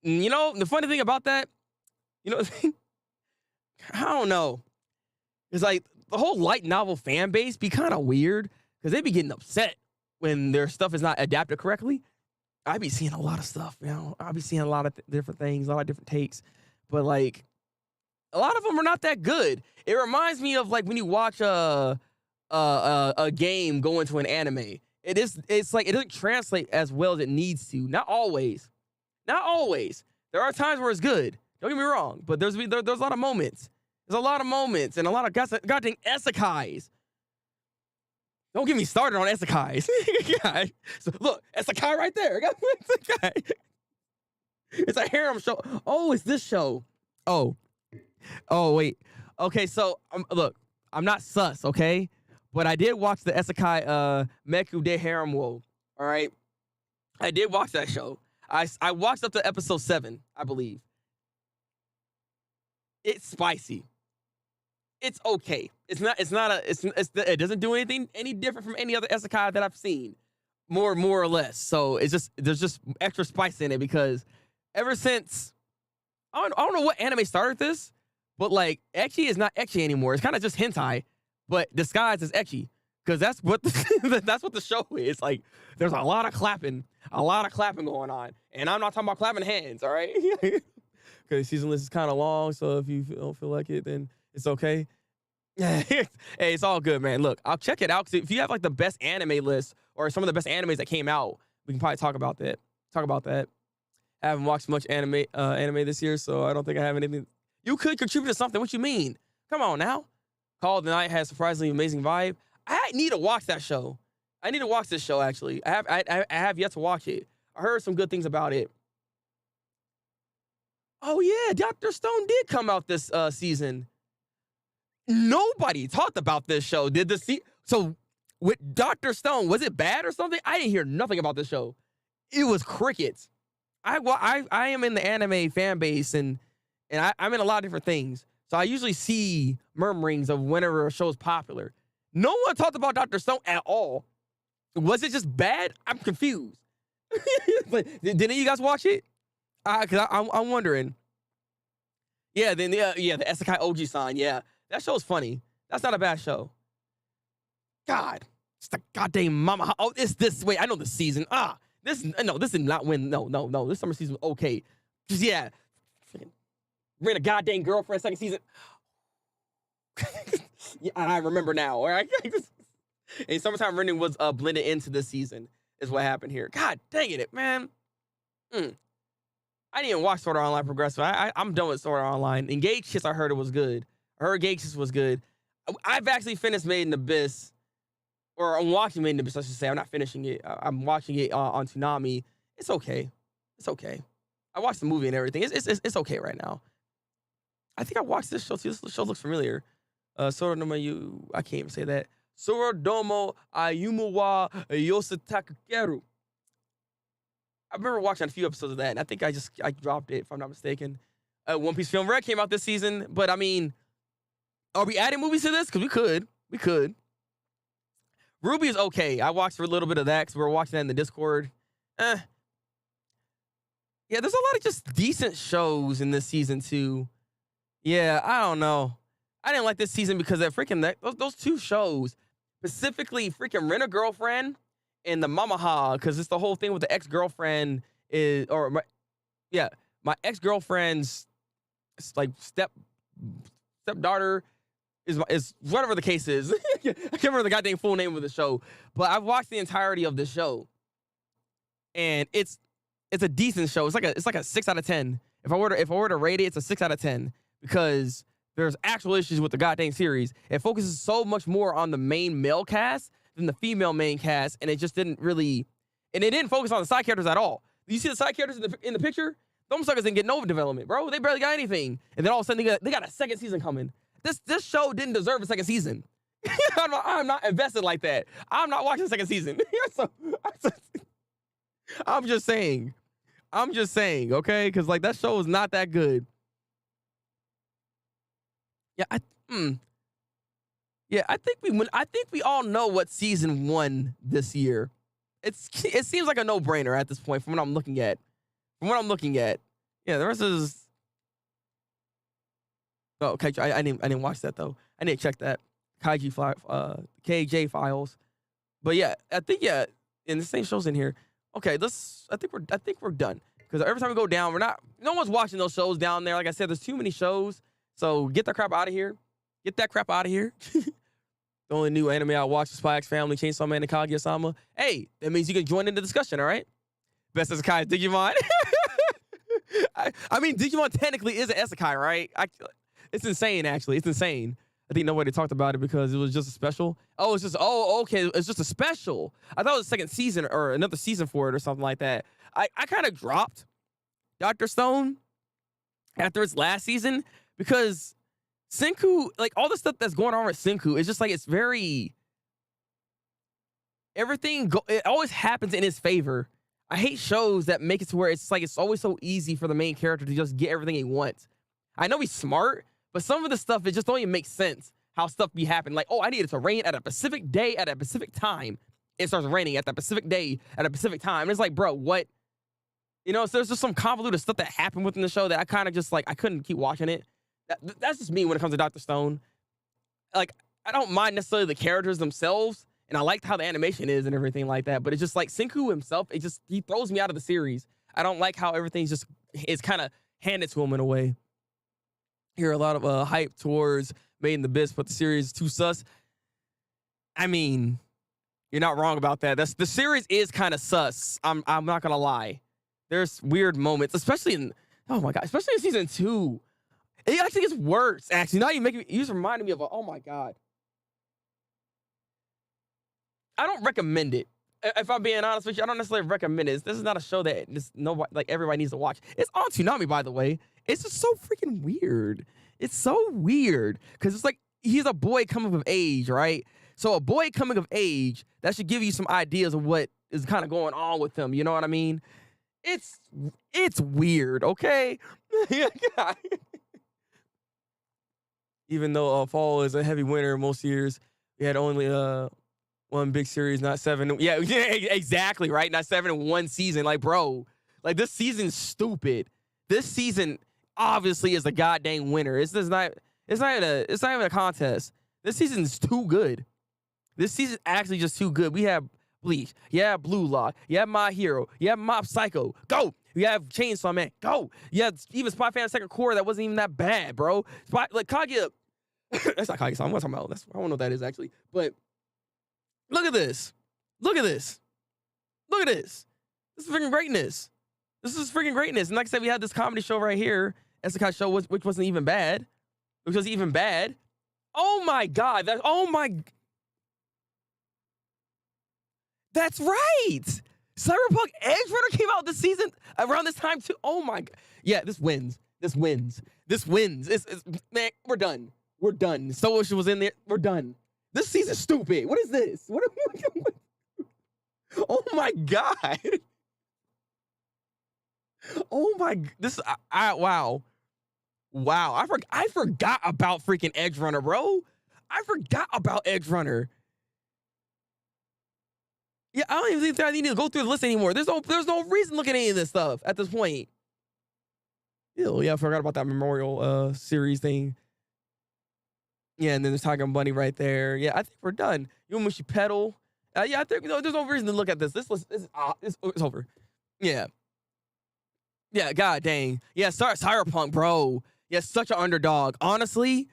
And, you know, the funny thing about that, you know, I don't know. It's like the whole light novel fan base be kind of weird because they be getting upset when their stuff is not adapted correctly. I be seeing a lot of stuff, you know. I be seeing a lot of different things, a lot of different takes. But, like, a lot of them are not that good. It reminds me of like when you watch a game go into an anime. It's like it doesn't translate as well as it needs to. Not always. There are times where it's good. Don't get me wrong, but there's a lot of moments. There's a lot of moments and a lot of goddamn isekais. Don't get me started on isekais. So look, isekai right there. Isekai. It's a harem show. Oh, it's this show. Oh, wait. Okay, so look, I'm not sus, okay? But I did watch the Isekai Meku de Harem Wo. All right? I did watch that show. I watched up to episode 7, I believe. It's spicy. It's okay. It doesn't do anything any different from any other Isekai that I've seen. More or less. So there's just extra spice in it because ever since I don't know what anime started this. But, like, ecchi is not ecchi anymore. It's kind of just hentai, but disguised as ecchi. Because that's what the show is. Like, there's a lot of clapping going on. And I'm not talking about clapping hands, all right? Because season list is kind of long, so if you don't feel like it, then it's okay. Hey, it's all good, man. Look, I'll check it out. Because if you have, like, the best anime list or some of the best animes that came out, we can probably talk about that. I haven't watched much anime this year, so I don't think I have anything. You could contribute to something. What you mean? Come on now. Call of the Night has surprisingly amazing vibe. I need to watch that show. I need to watch this show, actually. I have yet to watch it. I heard some good things about it. Oh, yeah. Dr. Stone did come out this season. Nobody talked about this show. So with Dr. Stone, was it bad or something? I didn't hear nothing about this show. It was crickets. I am in the anime fan base, and I'm in a lot of different things. So I usually see murmurings of whenever a show is popular. No one talked about Dr. Stone at all. Was it just bad? I'm confused. But did any of you guys watch it? Because I'm wondering. Yeah, the Isekai OG sign. Yeah, that show's funny. That's not a bad show. God, It's the goddamn mama. Oh, it's this. Wait, I know the season. This did not win. No. This summer season was okay. Just, yeah. Ran a goddamn girlfriend second season. Yeah, I remember now. All right. And summertime renting was blended into this season, is what happened here. God dang it, man. I didn't even watch Sword Art Online Progressive. I'm done with Sword Art Online. Engaged Kiss, I heard it was good. I heard Engaged Kiss was good. I've actually finished Made in Abyss. Or I'm watching Made in Abyss, I should say. I'm not finishing it. I'm watching it on Toonami. It's okay. It's okay. I watched the movie and everything. It's okay right now. I think I watched this show too. This show looks familiar. Sorodomo I can't even say that. Sorodomo Ayumu wa Yosetakeru. I remember watching a few episodes of that, and I think I dropped it, if I'm not mistaken. One Piece Film Red came out this season, but I mean, are we adding movies to this? Because we could. Ruby is okay. I watched for a little bit of that because we were watching that in the Discord. Yeah, there's a lot of just decent shows in this season too. Yeah, I don't know. I didn't like this season because that freaking those two shows, specifically freaking Rent a Girlfriend and the Mamaha, because it's the whole thing with the ex-girlfriend my ex-girlfriend's like stepdaughter is whatever the case is. I can't remember the goddamn full name of the show, but I've watched the entirety of the show, and it's a decent show. It's like a 6 out of 10. If I were to rate it, it's a 6 out of 10 because there's actual issues with the goddamn series. It focuses so much more on the main male cast than the female main cast, and it just didn't really, and it didn't focus on the side characters at all. You see the side characters in the picture? Those suckers didn't get no development, bro. They barely got anything, and then all of a sudden they got a second season coming. This show didn't deserve a second season. I'm not invested like that. I'm not watching the second season. I'm just saying, okay? Because like that show is not that good. Yeah, I think we all know what season 1 this year. It seems like a no-brainer at this point from what I'm looking at. Yeah, the rest is. Oh, okay. I didn't watch that though. I didn't check that. KJ files. But yeah, I think and the same show's in here. Okay, I think we're done. Because every time we go down, no one's watching those shows down there. Like I said, there's too many shows. So get that crap out of here. The only new anime I watch is Spy X Family, Chainsaw Man, and Kaguya-sama. Hey, that means you can join in the discussion, all right? Best Isekai is Digimon. I mean, Digimon technically is an Isekai, right? It's insane, actually. It's insane. I think nobody talked about it because it was just a special. Oh, okay. It's just a special. I thought it was a second season or another season for it or something like that. I kind of dropped Dr. Stone after its last season because Senku, like all the stuff that's going on with Senku, it's just like it's very it always happens in his favor. I hate shows that make it to where it's like it's always so easy for the main character to just get everything he wants. I know he's smart, but some of the stuff, it just don't even make sense how stuff be happening. Like, oh, I need it to rain at a specific day at a specific time. It starts raining at that specific day at a specific time. And it's like, bro, what? You know, so there's just some convoluted stuff that happened within the show that I kind of just like, I couldn't keep watching it. That's just me when it comes to Dr. Stone. Like, I don't mind necessarily the characters themselves, and I liked how the animation is and everything like that, but it's just like Senku himself, he throws me out of the series. I don't like how everything's just, it's kind of handed to him in a way. Hear a lot of hype towards Made in Abyss, but the series is too sus. I mean, you're not wrong about that. The series is kind of sus. I'm not gonna lie. There's weird moments, especially in season 2. It actually gets worse. Actually, now you just reminded me of oh my god. I don't recommend it. If I'm being honest with you, I don't necessarily recommend it. This is not a show that everybody needs to watch. It's on Toonami, by the way. It's just so freaking weird. It's so weird because it's like he's a boy coming of age, right? So a boy coming of age, that should give you some ideas of what is kind of going on with him. You know what I mean? It's weird, okay? Even though fall is a heavy winter most years, we had only one big series, not 7. Yeah, exactly, right? Not 7 in one season. Like, bro, like this season's stupid. This season obviously is a goddamn winner. It's not even a contest. This season's too good. This season actually just too good. We have Bleach. Yeah, Blue Lock. Yeah, My Hero. Yeah, Mob Psycho. Go. You have Chainsaw Man. Go. Yeah, even Spy Family Second Core. That wasn't even that bad, bro. Spy, like Kaguya. That's not Kaguya. I'm talking about. I don't know what that is actually. But look at this. Look at this. Look at this. This is freaking greatness. This is freaking greatness. And like I said, we had this comedy show right here. Esekai show, which wasn't even bad. Which was even bad. Oh my God. Oh my. That's right. Cyberpunk Edge Runner came out this season around this time too. Oh my God. Yeah, this wins. This wins. This wins. Man, we're done. We're done. So Ocean was in there. We're done. This season's stupid. What is this? What? Oh my God. Oh my. This. Wow. Wow. I forgot about freaking Edge Runner, bro. I forgot about Edge Runner. Yeah, I don't even think I need to go through the list anymore. There's no reason to look at any of this stuff at this point. Ew, yeah, I forgot about that memorial series thing. Yeah, and then there's Tiger Bunny right there. Yeah, I think we're done. Yomushi Pedal. Yeah, I think there's no reason to look at this. This list it's over. Yeah. Yeah, god dang. Yeah, Cyberpunk, bro. Yeah, such an underdog. Honestly,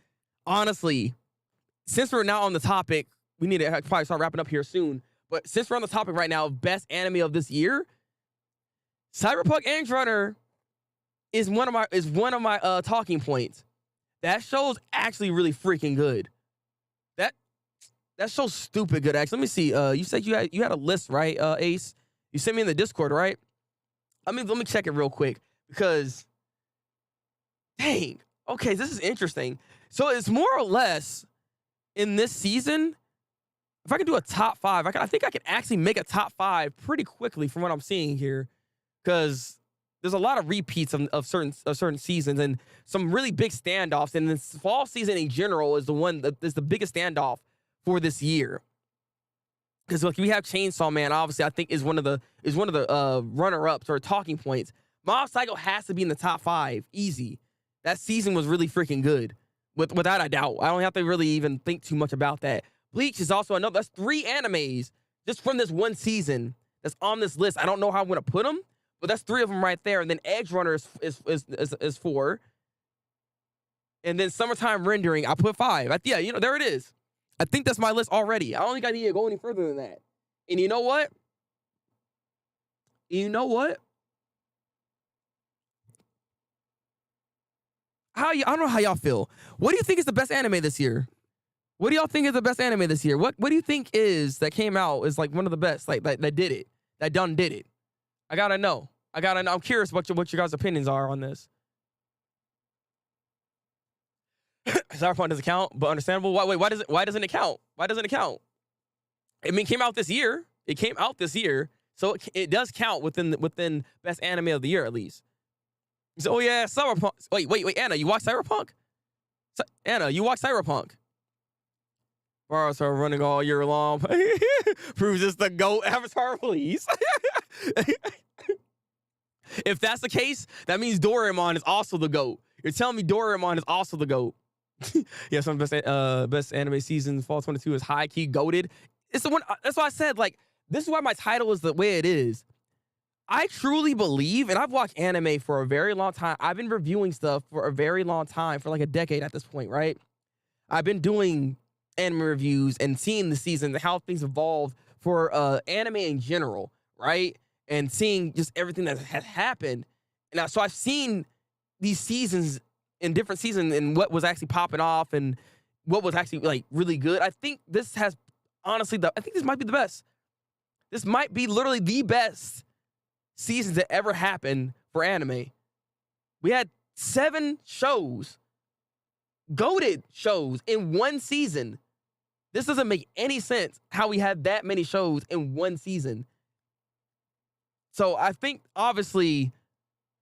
since we're now on the topic, we need to probably start wrapping up here soon. But since we're on the topic right now of best anime of this year, Cyberpunk Edge Runner is one of my talking points. That show's actually really freaking good. That show's stupid good. Actually, let me see. You said you had a list, right, Ace? You sent me in the Discord, right? I mean, let me check it real quick because, dang. Okay, this is interesting. So it's more or less in this season. If I could do a top 5, I think I can actually make a top 5 pretty quickly from what I'm seeing here, because there's a lot of repeats of certain seasons and some really big standoffs. And this fall season in general is the one that is the biggest standoff for this year. Because like we have Chainsaw Man, obviously I think is one of the runner-ups or talking points. Mob Psycho has to be in the top 5, easy. That season was really freaking good, without a doubt. I don't have to really even think too much about that. Bleach is also another. That's 3 animes just from this one season that's on this list. I don't know how I'm gonna put them, but that's 3 of them right there. And then Edge Runner is 4. And then Summertime Rendering, I put 5. Yeah, there it is. I think that's my list already. I don't think I need to go any further than that. And you know what? I don't know how y'all feel. What do you think is the best anime this year? What do y'all think is the best anime this year? What do you think that came out is like one of the best, like that did it, that done did it? I gotta know. I'm curious what your guys' opinions are on this. Cyberpunk doesn't count, but understandable. Why doesn't it count? Why doesn't it count? I mean, it came out this year. So it does count within best anime of the year at least. So yeah, Cyberpunk. Wait, Anna, you watch Cyberpunk? Anna, you watch Cyberpunk? Bars are running all year long. Proves it's the GOAT avatar, please. If that's the case, that means Doraemon is also the GOAT. You're telling me Doraemon is also the GOAT. Yeah, some best anime season, fall 22 is high key goated. It's the one. That's why I said, like, this is why my title is the way it is. I truly believe, and I've watched anime for a very long time. I've been reviewing stuff for a very long time, for like a decade at this point, right? I've been doing anime reviews and seeing the season and how things evolve for anime in general, right? And seeing just everything that has happened. And so I've seen these seasons in different seasons and what was actually popping off and what was actually like really good. I think this has honestly, I think this might be the best. This might be literally the best seasons that ever happened for anime. We had 7 shows, goated shows in one season. This doesn't make any sense how we had that many shows in one season. So I think obviously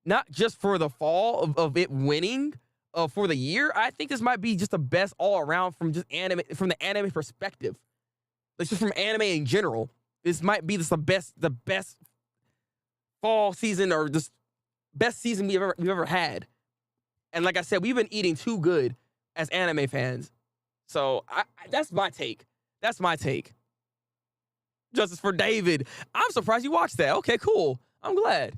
not just for the fall of it winning for the year, I think this might be just the best all around from just anime, from the anime perspective. It's just from anime in general. This might be the best fall season or just best season we've ever had. And like I said, we've been eating too good as anime fans. So that's my take. That's my take. Justice for David. I'm surprised you watched that. Okay, cool. I'm glad.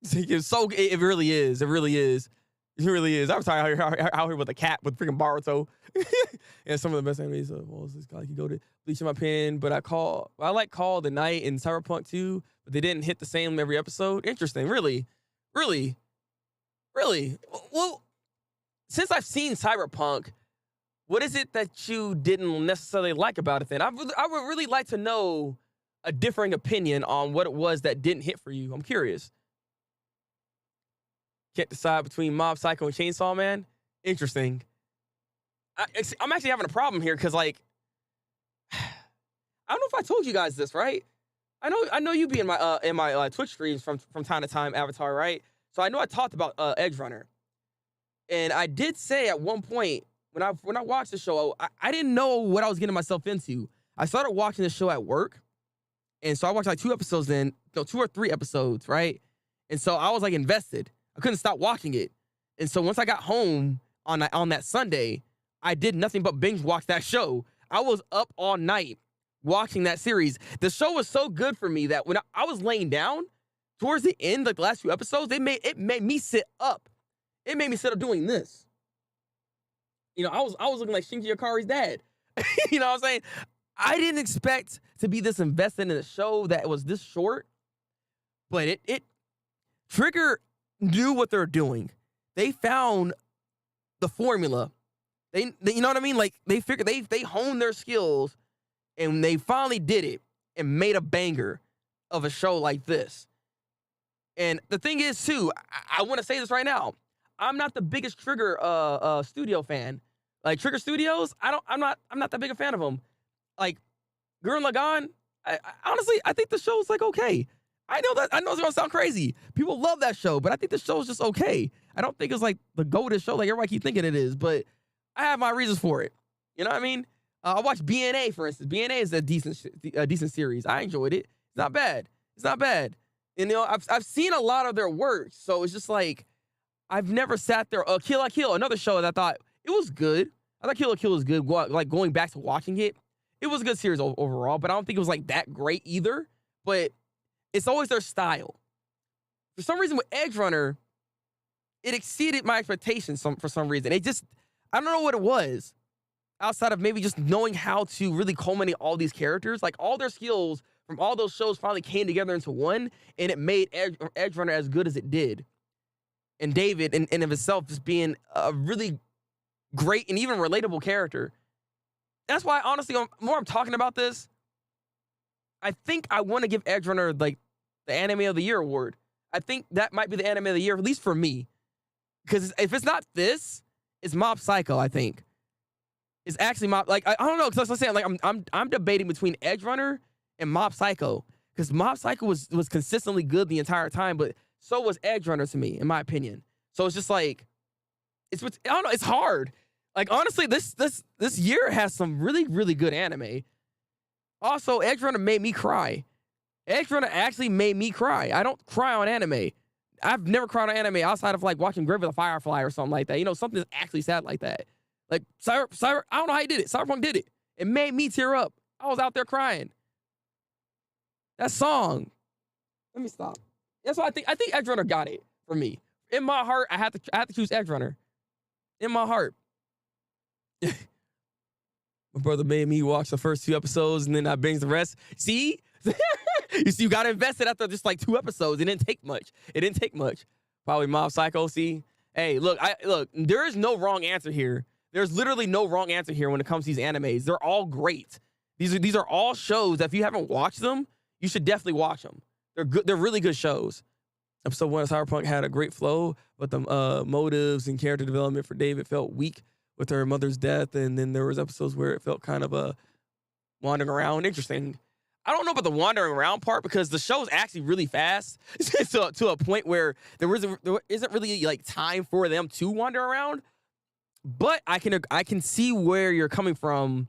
It's so it really is. It really is. It really is. I'm sorry out here with a cat with freaking Baruto. And some of the best enemies. Well, this guy could go to Bleach in my pen, but I like Call the Night and Cyberpunk too, but they didn't hit the same every episode. Interesting. Really. Well, since I've seen Cyberpunk, what is it that you didn't necessarily like about it then? I would really like to know a differing opinion on what it was that didn't hit for you. I'm curious. Can't decide between Mob Psycho and Chainsaw Man. Interesting. I'm actually having a problem here because, like, I don't know if I told you guys this, right? I know you be in my Twitch streams from time to time, Avatar, right? So I know I talked about Edge Runner, and I did say at one point when I watched the show, I didn't know what I was getting myself into. I started watching the show at work, and so I watched like 2 or 3 episodes, right? And so I was like invested. I couldn't stop watching it. And so once I got home on that Sunday, I did nothing but binge watch that show. I was up all night watching that series. The show was so good for me that when I was laying down, towards the end, like the last few episodes, it made me sit up. It made me sit up doing this. You know, I was looking like Shinji Ikari's dad. You know what I'm saying? I didn't expect to be this invested in a show that was this short, but it Trigger knew what they're doing. They found the formula. They you know what I mean? Like they figured they honed their skills and they finally did it and made a banger of a show like this. And the thing is too, I want to say this right now. I'm not the biggest Trigger studio fan. Like Trigger Studios, I'm not that big a fan of them. Like Gurren Lagann, I honestly think the show's like okay. I know it's gonna sound crazy. People love that show, but I think the show's just okay. I don't think it's like the go-to show like everybody keep thinking it is, but I have my reasons for it. You know what I mean? I watched BNA, for instance. BNA is a decent series. I enjoyed it. It's not bad. And, you know, I've seen a lot of their work, so it's just like I've never sat there. Kill la Kill, another show that I thought it was good. I thought Kill la Kill was good. Like going back to watching it, it was a good series overall, but I don't think it was like that great either. But it's always their style. For some reason with Edge Runner, it exceeded my expectations for some reason. I don't know what it was. Outside of maybe just knowing how to really culminate all these characters, like all their skills from all those shows finally came together into one, and it made Edge Runner as good as it did. And David, in of itself, just being a really great and even relatable character. That's why, honestly, the more I'm talking about this, I think I want to give Edge Runner like the Anime of the Year award. I think that might be the Anime of the Year, at least for me. Because if it's not this, it's Mob Psycho, I think. It's actually Mob, like, I don't know, because I'm saying, like, I'm debating between Edge Runner and Mob Psycho. Because Mob Psycho was consistently good the entire time, but so was Edge Runner to me, in my opinion. So it's just like, I don't know, it's hard. Like, honestly, this year has some really, really good anime. Also, Edge Runner made me cry. Edge Runner actually made me cry. I don't cry on anime. I've never cried on anime outside of like watching Grave of the Firefly or something like that. You know, something that's actually sad like that. Like I don't know how he did it. Cyberpunk did it. It made me tear up. I was out there crying. That song. Let me stop. That's why I think Edge Runner got it for me. In my heart, I have to choose Edge Runner. In my heart. My brother made me watch the first 2 episodes and then I binged the rest. See? You see, you got invested after just like 2 episodes. It didn't take much. Probably Mob Psycho. See? Hey, look, there is no wrong answer here. There's literally no wrong answer here when it comes to these animes. They're all great. These are all shows that if you haven't watched them, you should definitely watch them. They're good. They're really good shows. Episode 1 of Cyberpunk had a great flow, but the motives and character development for David felt weak with her mother's death, and then there was episodes where it felt kind of wandering around. Interesting. I don't know about the wandering around part because the show is actually really fast to a point where there isn't really like time for them to wander around. But I can see where you're coming from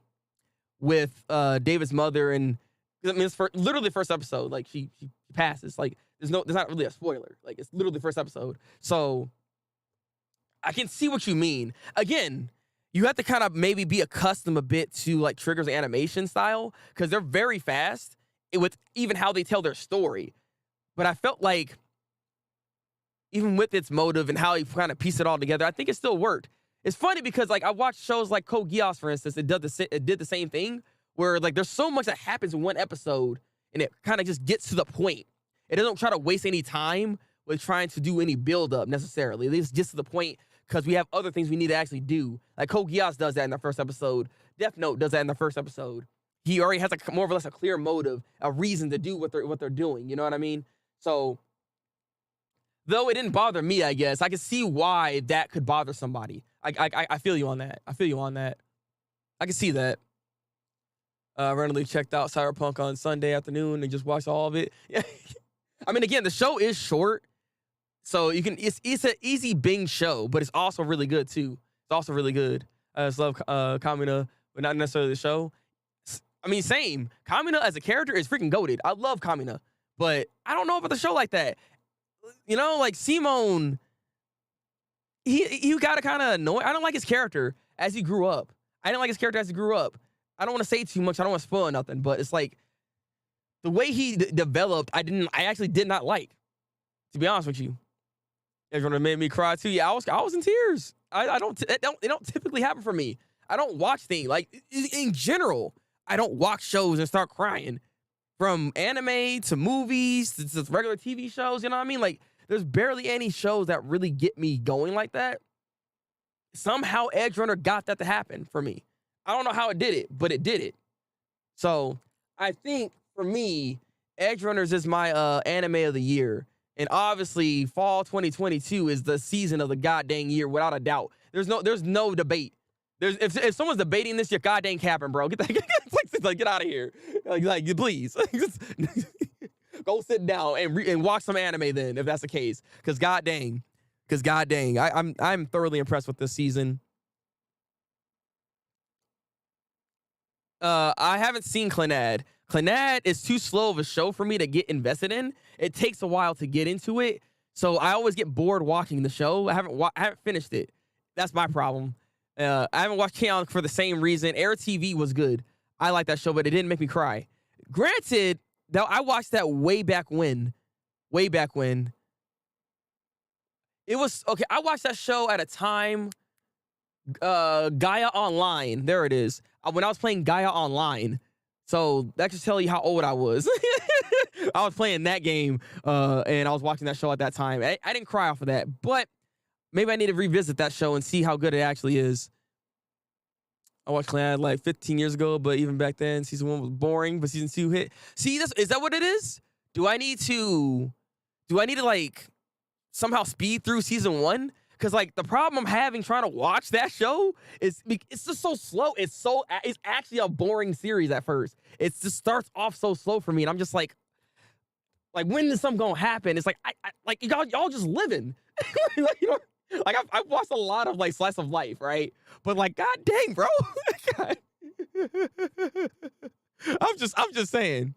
with David's mother, and I mean it's literally the first episode. Like she passes. Like there's not really a spoiler. Like it's literally the first episode. So I can see what you mean. Again, you have to kind of maybe be accustomed a bit to like Trigger's animation style because they're very fast with even how they tell their story. But I felt like even with its motive and how he kind of pieced it all together, I think it still worked. It's funny because like I watched shows like Code Geass, for instance, it did the same thing where like there's so much that happens in one episode and it kind of just gets to the point. It doesn't try to waste any time with trying to do any build up necessarily. It's just to the point because we have other things we need to actually do. Like Code Geass does that in the first episode. Death Note does that in the first episode. He already has a more or less a clear motive, a reason to do what they're doing. You know what I mean? So, though it didn't bother me, I guess I can see why that could bother somebody. I feel you on that. I feel you on that. I can see that. Randomly checked out Cyberpunk on Sunday afternoon and just watched all of it. I mean, again, the show is short, so you can. It's an easy binge show, but it's also really good too. It's also really good. I just love Kamina, but not necessarily the show. I mean, same. Kamina as a character is freaking goated. I love Kamina, but I don't know about the show like that. You know, like Simone, he got to kind of annoy. I don't like his character as he grew up. I didn't like his character as he grew up. I don't want to say too much. I don't want to spoil nothing, but it's like the way he developed. I actually did not like. To be honest with you, everyone made me cry too. Yeah, I was in tears. It don't typically happen for me. I don't watch things like in general. I don't watch shows and start crying. From anime to movies to regular TV shows, you know what I mean? Like, there's barely any shows that really get me going like that. Somehow, Edge Runner got that to happen for me. I don't know how it did it, but it did it. So, I think, for me, Edge Runners is my anime of the year. And obviously, fall 2022 is the season of the goddamn year, without a doubt. There's no debate. If someone's debating this, you're goddamn capping, bro. Get get out of here. Like please. Go sit down and watch some anime then, if that's the case. Because god dang, I'm thoroughly impressed with this season. I haven't seen Clannad. Clannad is too slow of a show for me to get invested in. It takes a while to get into it, so I always get bored watching the show. I haven't finished it. That's my problem. I haven't watched Keon for the same reason. Air TV was good. I like that show, but it didn't make me cry. Granted, though, I watched that way back when. It was, okay, I watched that show at a time, Gaia Online. There it is. When I was playing Gaia Online. So that just tell you how old I was. I was playing that game, and I was watching that show at that time. I didn't cry off of that, but maybe I need to revisit that show and see how good it actually is. I watched Clan like 15 years ago, but even back then, season 1 was boring, but season 2 hit. See, is that what it is? Do I need to like somehow speed through season 1? Because like the problem I'm having trying to watch that show is it's just so slow. It's actually a boring series at first. It just starts off so slow for me, and I'm just like when is something gonna happen? It's like I like y'all just living. Like, you know. Like I've watched a lot of like slice of life, right? But like, god dang, bro. I'm just saying.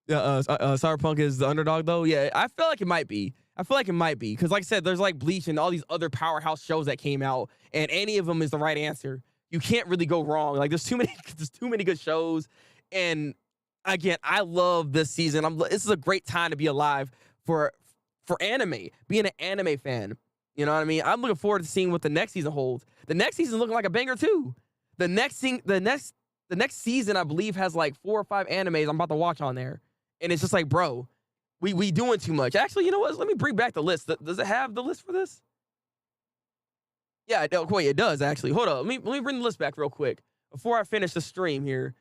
Cyberpunk is the underdog though. Yeah, I feel like it might be. Because like I said, there's like Bleach and all these other powerhouse shows that came out, and any of them is the right answer. You can't really go wrong. Like there's too many good shows. And again, I love this season. This is a great time to be alive for anime, being an anime fan. You know what I mean? I'm looking forward to seeing what the next season holds. The next season looking like a banger too. The next season, I believe, has like 4 or 5 animes I'm about to watch on there. And it's just like, bro, we doing too much. Actually, you know what? Let me bring back the list. Does it have the list for this? Yeah, wait, it does actually. Hold up. Let me bring the list back real quick before I finish the stream here.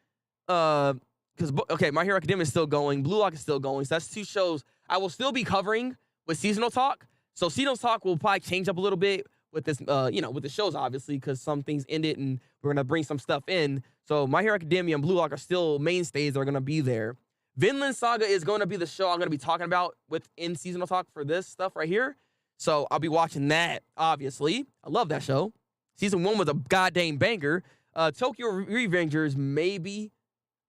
Because okay, My Hero Academia is still going. Blue Lock is still going. So that's 2 shows I will still be covering with seasonal talk. So seasonal talk will probably change up a little bit with this, with the shows, obviously, because some things ended and we're going to bring some stuff in. So My Hero Academia and Blue Lock are still mainstays that are going to be there. Vinland Saga is going to be the show I'm going to be talking about within seasonal talk for this stuff right here. So I'll be watching that, obviously. I love that show. Season 1 was a goddamn banger. Tokyo Revengers, maybe.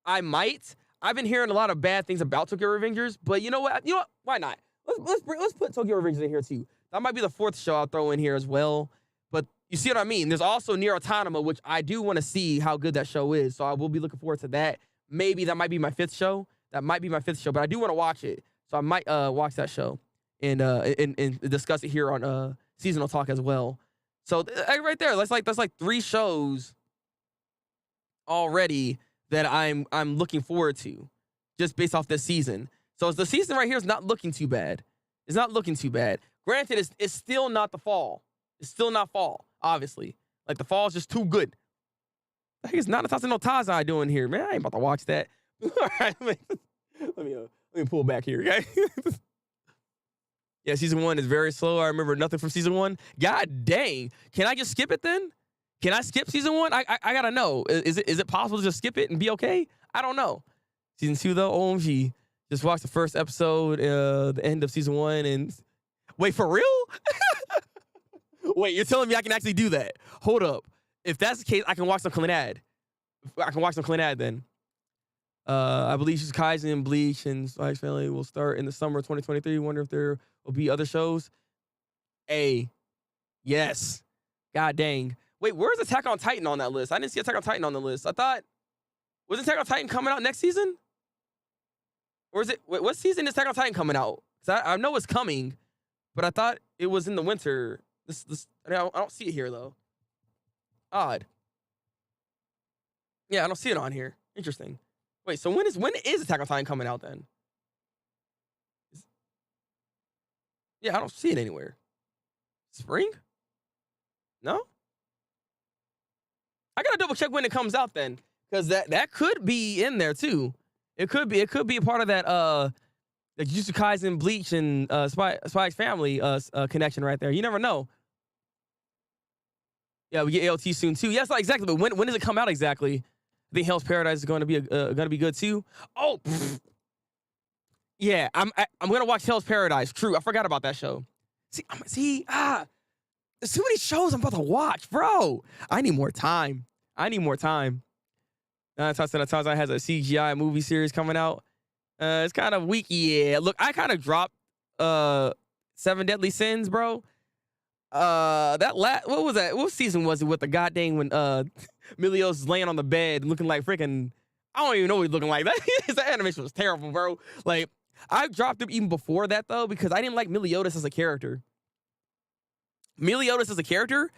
I might. I've been hearing a lot of bad things about Tokyo Revengers, but you know what? Why not? Let's put Tokyo Revengers in here too. That might be the 4th show I'll throw in here as well. But you see what I mean? There's also Nier Automata, which I do want to see how good that show is. So I will be looking forward to that. Maybe that might be my 5th show. That might be my 5th show, but I do want to watch it. So I might watch that show and discuss it here on Seasonal Talk as well. So right there, that's like 3 shows already that I'm looking forward to, just based off this season. So the season right here is not looking too bad. It's not looking too bad. Granted, it's still not the fall. It's still not fall, obviously. Like, the fall is just too good. I think it's not Natasha no Tazai doing here, man. I ain't about to watch that. All right, let me pull back here, okay? Yeah, season 1 is very slow. I remember nothing from season 1. God dang. Can I just skip it then? Can I skip season 1? I gotta know. Is it possible to just skip it and be okay? I don't know. Season 2 though, OMG. Just watch the first episode, the end of season 1, and wait, for real? Wait, you're telling me I can actually do that? Hold up. If that's the case, I can watch some Clannad. I can watch some Clannad then. I believe Jujutsu Kaisen and Bleach and Spike's Family will start in the summer of 2023. Wonder if there will be other shows. Yes. God dang. Wait, where's Attack on Titan on that list? I didn't see Attack on Titan on the list. I thought, was Attack on Titan coming out next season? Or is it, what season is Attack on Titan coming out? Because I know it's coming, but I thought it was in the winter. I don't see it here, though. Odd. Yeah, I don't see it on here. Interesting. Wait, so when is Attack on Titan coming out then? Yeah, I don't see it anywhere. Spring? No? I gotta double check when it comes out then, because that could be in there too. It could be a part of that the Jujutsu Kaisen, Bleach, and Spike's Family connection right there. You never know. Yeah, we get ALT soon too. Yes, not exactly. But when does it come out exactly? I think Hell's Paradise is going to be good too. Oh, yeah. I'm gonna watch Hell's Paradise. True, I forgot about that show. There's too many shows I'm about to watch, bro. I need more time. Taza has a CGI movie series coming out. It's kind of weak. Yeah, look, I kind of dropped 7 Deadly Sins, bro. What was that? What season was it with the goddamn when Milios is laying on the bed looking like freaking, I don't even know what he's looking like. That animation was terrible, bro. Like, I dropped him even before that though, because I didn't like Meliodas as a character. Meliodas as a character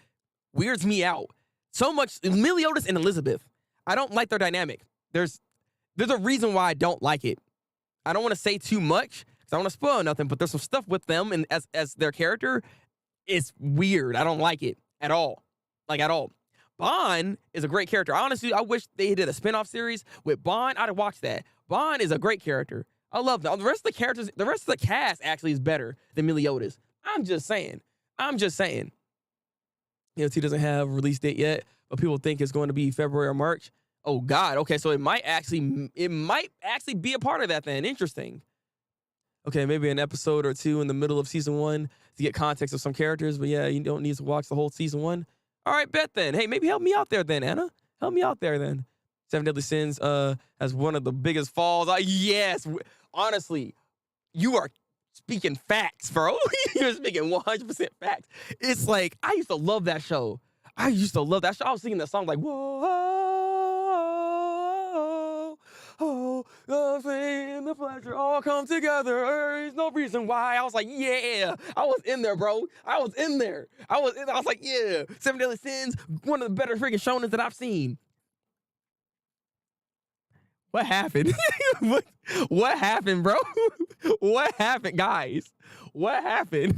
weirds me out so much. Meliodas and Elizabeth, I don't like their dynamic. There's a reason why I don't like it. I don't want to say too much because I don't want to spoil nothing, but there's some stuff with them and as their character. It's weird. I don't like it at all. Like, at all. Bond is a great character. Honestly, I wish they did a spinoff series with Bond. I'd have watched that. Bond is a great character. I love them. The rest of the characters, the rest of the cast actually is better than Meliodas. I'm just saying. EOT doesn't have a release date yet, but people think it's going to be February or March. Oh God. Okay, so it might actually be a part of that then. Interesting. Okay, maybe an episode or 2 in the middle of season 1 to get context of some characters, but yeah, you don't need to watch the whole season 1. All right, bet then. Hey, maybe help me out there then, Anna. Help me out there then. 7 Deadly Sins has one of the biggest falls. Yes, honestly, you are speaking facts, bro. You're speaking 100% facts. It's like, I used to love that show. I was singing that song like, whoa, oh, the fame, the pleasure all come together. There's no reason why. I was like, yeah. I was in there, bro. I was like, yeah. 7 Deadly Sins, one of the better freaking shonens that I've seen. What happened? What happened, bro? What happened, guys? What happened?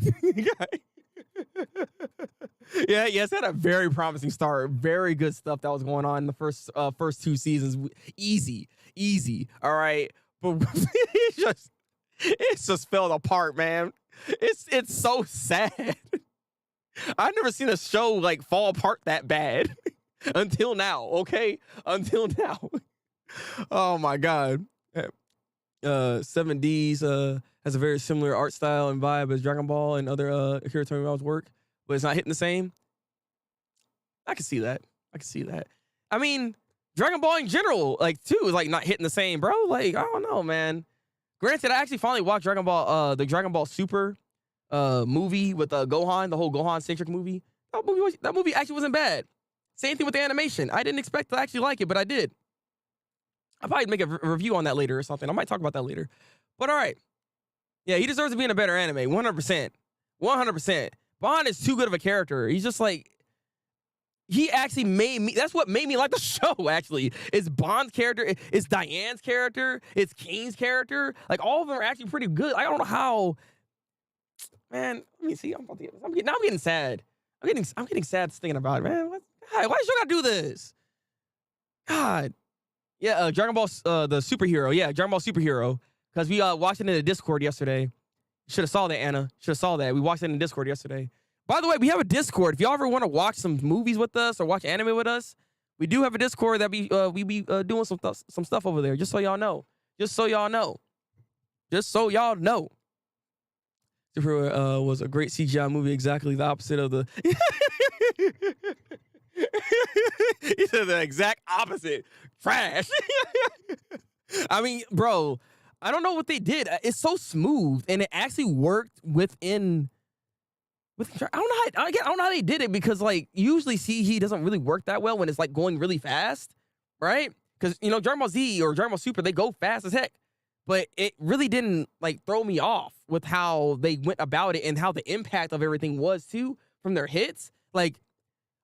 Yeah, yes, had a very promising start. Very good stuff that was going on in the first 2 seasons. Easy. All right, but it just fell apart, man. It's so sad. I've never seen a show like fall apart that bad until now. Okay, until now. Oh my God. 7Ds has a very similar art style and vibe as Dragon Ball and other Akira Toriyama's work, but it's not hitting the same. I can see that. I mean, Dragon Ball in general, like, too, is like not hitting the same, bro. Like, I don't know, man. Granted, I actually finally watched Dragon Ball, the Dragon Ball Super movie with Gohan, the whole Gohan-centric movie. that movie actually wasn't bad. Same thing with the animation. I didn't expect to actually like it, but I did. I'll probably make a review on that later or something. I might talk about that later. But all right. Yeah, he deserves to be in a better anime. 100%. 100%. Bond is too good of a character. He's just like, he actually made me, that's what made me like the show, actually. It's Bond's character, it's Diane's character, it's Kane's character. Like, all of them are actually pretty good. I don't know how, man, let me see. I'm getting sad. I'm getting sad thinking about it, man. God, why you gotta do this? God. Yeah, Dragon Ball, the superhero. Yeah, Dragon Ball Superhero. Because we watched it in the Discord yesterday. Should have saw that, Anna. Should have saw that. We watched it in the Discord yesterday. By the way, we have a Discord. If y'all ever want to watch some movies with us or watch anime with us, we do have a Discord that we be doing some stuff over there. Just so y'all know. Just so y'all know. Just so y'all know. Superhero was a great CGI movie. Exactly the opposite of the. He said the exact opposite. Trash. I mean, bro, I don't know what they did. It's so smooth, and it actually worked within. I don't know how they did it, because like usually CG doesn't really work that well when it's like going really fast, right? Because you know Dragon Ball Z or Dragon Ball Super, they go fast as heck, but it really didn't like throw me off with how they went about it and how the impact of everything was too from their hits. Like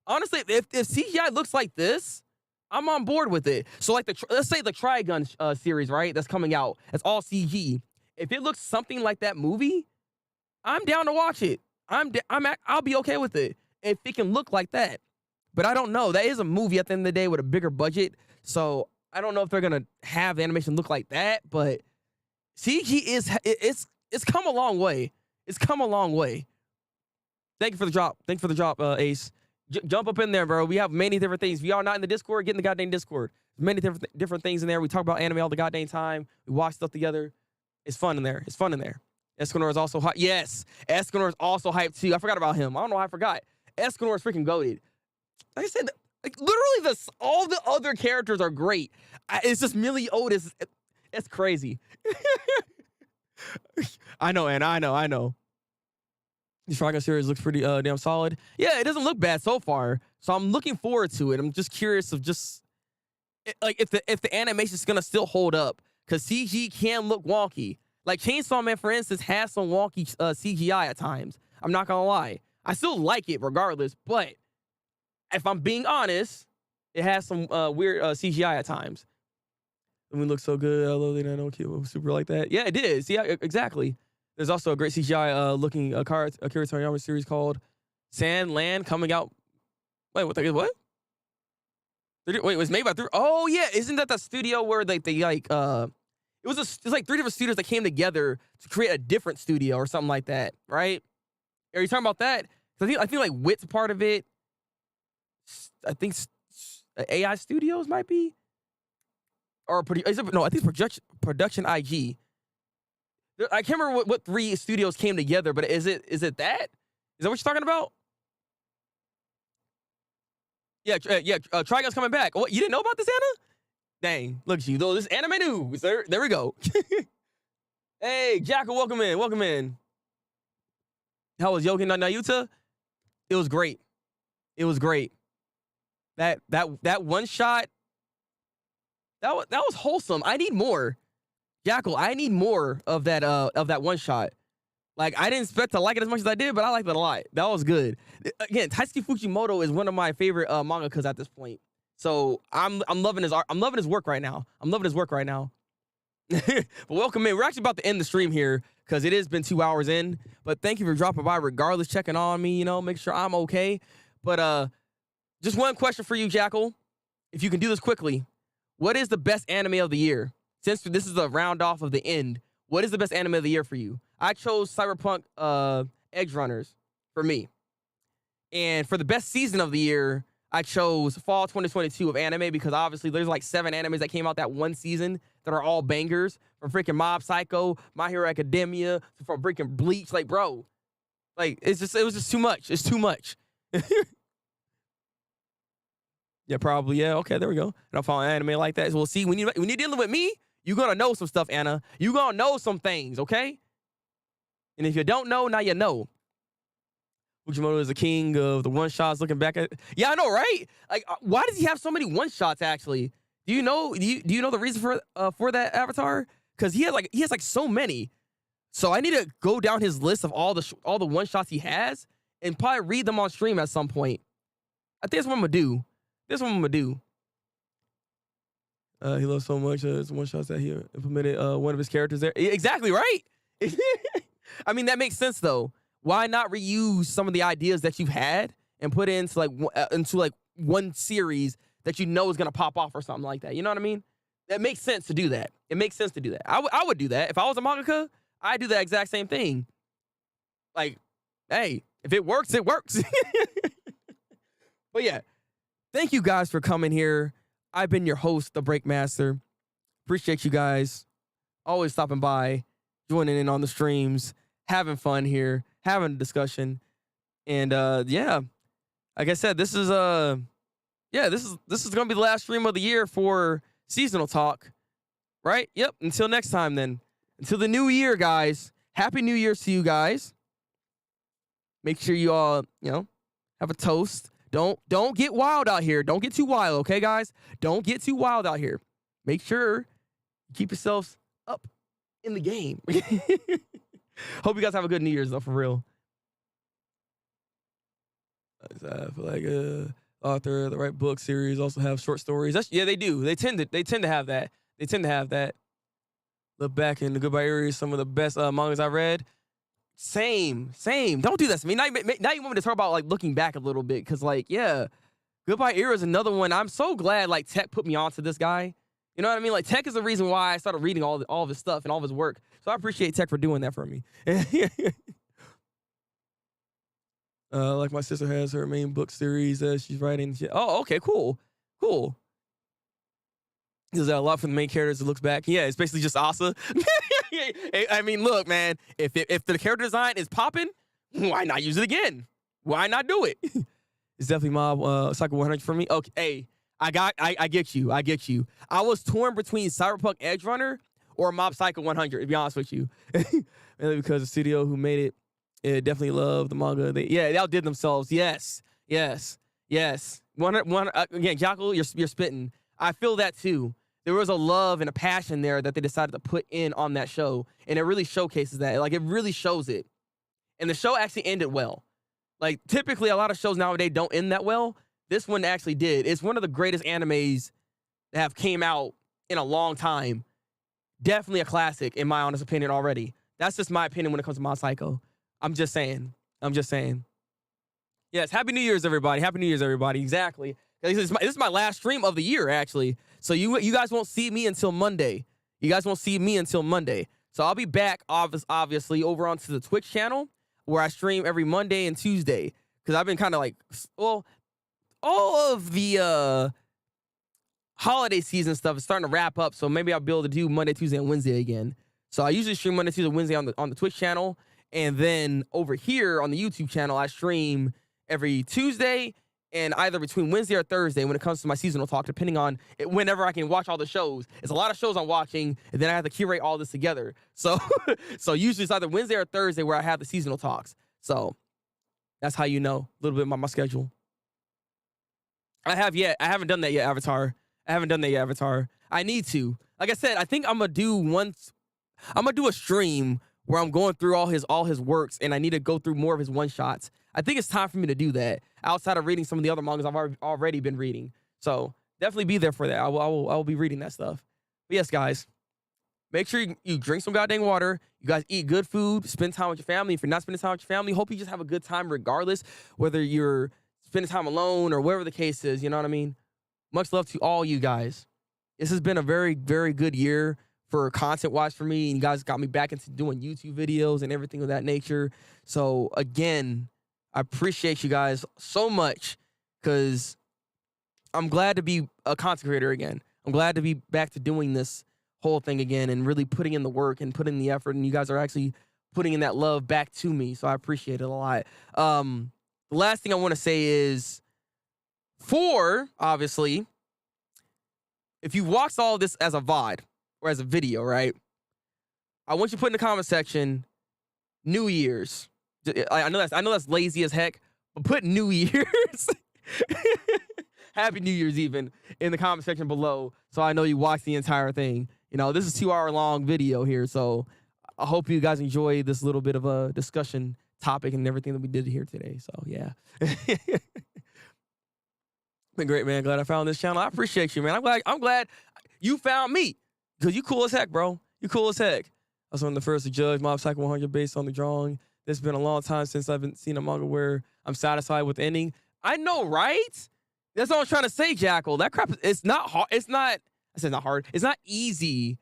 honestly, if CGI looks like this, I'm on board with it. So like let's say the Trigun series, right? That's coming out. That's all CG. If it looks something like that movie, I'm down to watch it. I'll be okay with it if it can look like that. But I don't know. That is a movie at the end of the day with a bigger budget. So I don't know if they're gonna have the animation look like that. But CG it's come a long way. It's come a long way. Thank you for the drop. Thank you for the drop, Ace. Jump up in there, bro. We have many different things. If y'all not in the Discord, get in the goddamn Discord. There's many different things in there. We talk about anime all the goddamn time. We watch stuff together. It's fun in there. It's fun in there. Escanor is also hype. Yes, Escanor is also hype too. I forgot about him. I don't know why I forgot. Escanor is freaking goated. Like I said, like literally, all the other characters are great. It's just Millie Otis. It's crazy. I know, Anna. I know. The Trigun series looks pretty damn solid. Yeah, it doesn't look bad so far. So I'm looking forward to it. I'm just curious of like if the animation is gonna still hold up, because CG can look wonky. Like Chainsaw Man, for instance, has some wonky CGI at times. I'm not gonna lie. I still like it regardless, but if I'm being honest, it has some weird CGI at times. And we look so good. I love that I don't keep super like that. Yeah, it is. Yeah, exactly. There's also a great CGI looking Akira Toriyama series called Sandland coming out. Wait, what? Wait, it was made by three. Oh yeah, isn't that the studio where they like it's like three different studios that came together to create a different studio or something like that, right? Are you talking about that? I think like Wit's part of it. I think AI Studios might be, or no, I think Production IG. I can't remember what three studios came together, but is it that? Is that what you're talking about? Yeah. Trigun's coming back. What, you didn't know about this, Anna? Dang, look at you. Though this anime news. There we go. Hey, Jackal, welcome in. Welcome in. How was Yogi no Nayuta? It was great. It was great. That one shot. That was wholesome. I need more. Jackal, I need more of that one shot. Like, I didn't expect to like it as much as I did, but I liked it a lot. That was good. Again, Taisuke Fujimoto is one of my favorite mangakas at this point. So I'm loving his art. I'm loving his work right now. But welcome in. We're actually about to end the stream here because it has been 2 hours in. But thank you for dropping by regardless, checking on me, make sure I'm okay. But just one question for you, Jackal. If you can do this quickly, what is the best anime of the year? Since this is the round off of the end, what is the best anime of the year for you? I chose Cyberpunk Edge Runners for me. And for the best season of the year, I chose fall 2022 of anime, because obviously there's like 7 animes that came out that one season that are all bangers, from freaking Mob Psycho, My Hero Academia, from freaking Bleach. Like, bro, like it was just too much. It's too much. Yeah, probably. Yeah, okay, there we go. And I'll follow anime like that. So we'll see. When you're dealing with me, you're gonna know some stuff, Anna. You're gonna know some things, okay? And if you don't know, now you know. Fujimoto is the king of the one shots. Looking back at, yeah, I know, right? Like, why does he have so many one shots? Actually, do you know? Do you know the reason for that, Avatar? Because he has like so many. So I need to go down his list of all the one shots he has and probably read them on stream at some point. I think that's what I'm gonna do. That's what I'm gonna do. He loves so much one shots that he implemented one of his characters there. Exactly right. I mean, that makes sense though. Why not reuse some of the ideas that you've had and put it into like one series that you know is gonna pop off or something like that? You know what I mean? That makes sense to do that. It makes sense to do that. I would do that if I was a mangaka. I'd do the exact same thing. Like, hey, if it works, it works. But yeah, thank you guys for coming here. I've been your host, Thabreakmaster. Appreciate you guys always stopping by, joining in on the streams, having fun here, having a discussion. And yeah, like I said, this is gonna be the last stream of the year for Seasonal Talk. Right? Yep. Until next time then. Until the new year, guys. Happy New Year's to you guys. Make sure you all, have a toast. Don't get wild out here. Don't get too wild, okay, guys? Don't get too wild out here. Make sure you keep yourselves up in the game. Hope you guys have a good New Year's, though, for real. I feel like author, the right book series also have short stories. Yeah, they do. They tend to have that. They tend to have that. Look back in the Goodbye Area, some of the best mangas I read. Same. Don't do that to me. Now you want me to talk about like looking back a little bit, because like, yeah, Goodbye Era is another one. I'm so glad like Tech put me onto this guy. You know what I mean? Like Tech is the reason why I started reading all of his stuff and all of his work. So I appreciate Tech for doing that for me. Like my sister has her main book series she's writing. Oh, okay, cool. Does that a lot from the main characters? It looks back. Yeah, it's basically just Asa. I mean, look, man. If the character design is popping, why not use it again? Why not do it? It's definitely Mob Psycho 100 for me. Okay, hey, I get you. I was torn between Cyberpunk Edge Runner or Mob Psycho 100. To be honest with you, mainly because the studio who made it definitely loved the manga. They outdid themselves. Yes. One again, Jackal, you're spitting. I feel that too. There was a love and a passion there that they decided to put in on that show, and it really showcases that. Like, it really shows it. And the show actually ended well. Like, typically, a lot of shows nowadays don't end that well. This one actually did. It's one of the greatest animes that have came out in a long time. Definitely a classic, in my honest opinion, already. That's just my opinion when it comes to Mob Psycho. I'm just saying. Yes, Happy New Year's, everybody. Happy New Year's, everybody. Exactly. This is my last stream of the year, actually. So you guys won't see me until Monday. So I'll be back, obviously, over onto the Twitch channel, where I stream every Monday and Tuesday. Because I've been kind of like, well, all of the holiday season stuff is starting to wrap up. So maybe I'll be able to do Monday, Tuesday, and Wednesday again. So I usually stream Monday, Tuesday, Wednesday on the Twitch channel. And then over here on the YouTube channel, I stream every Tuesday and either between Wednesday or Thursday when it comes to my seasonal talk, depending on whenever I can watch all the shows. It's a lot of shows I'm watching, and then I have to curate all this together. So, so usually it's either Wednesday or Thursday where I have the seasonal talks. So that's how you know a little bit about my schedule. I haven't done that yet, Avatar. I need to. Like I said, I think I'm gonna do a stream where I'm going through all his works, and I need to go through more of his one shots. I think it's time for me to do that outside of reading some of the other mangas I've already been reading. So definitely be there for that. I will be reading that stuff. But yes, guys, make sure you drink some goddamn water. You guys eat good food. Spend time with your family. If you're not spending time with your family, hope you just have a good time regardless, whether you're spending time alone or whatever the case is. You know what I mean? Much love to all you guys. This has been a very, very good year for content-wise for me. And you guys got me back into doing YouTube videos and everything of that nature. So again, I appreciate you guys so much, because I'm glad to be a content creator again. I'm glad to be back to doing this whole thing again and really putting in the work and putting in the effort. And you guys are actually putting in that love back to me. So I appreciate it a lot. The last thing I want to say is, obviously, if you watched all of this as a VOD or as a video, right? I want you to put in the comment section, New Year's. I know that's lazy as heck, but put New Year's, Happy New Year's even in the comment section below, so I know you watched the entire thing. You know, this is a 2-hour long video here, so I hope you guys enjoy this little bit of a discussion topic and everything that we did here today. So yeah. Been great, man. Glad I found this channel. I appreciate you, man. I'm glad you found me because you cool as heck, bro. You cool as heck. I was one of the first to judge Mob Psycho 100 based on the drawing. It's been a long time since I've seen a manga where I'm satisfied with the ending. I know, right? That's what I was trying to say, Jackal. That crap, it's not hard. It's not, I said not hard. It's not easy,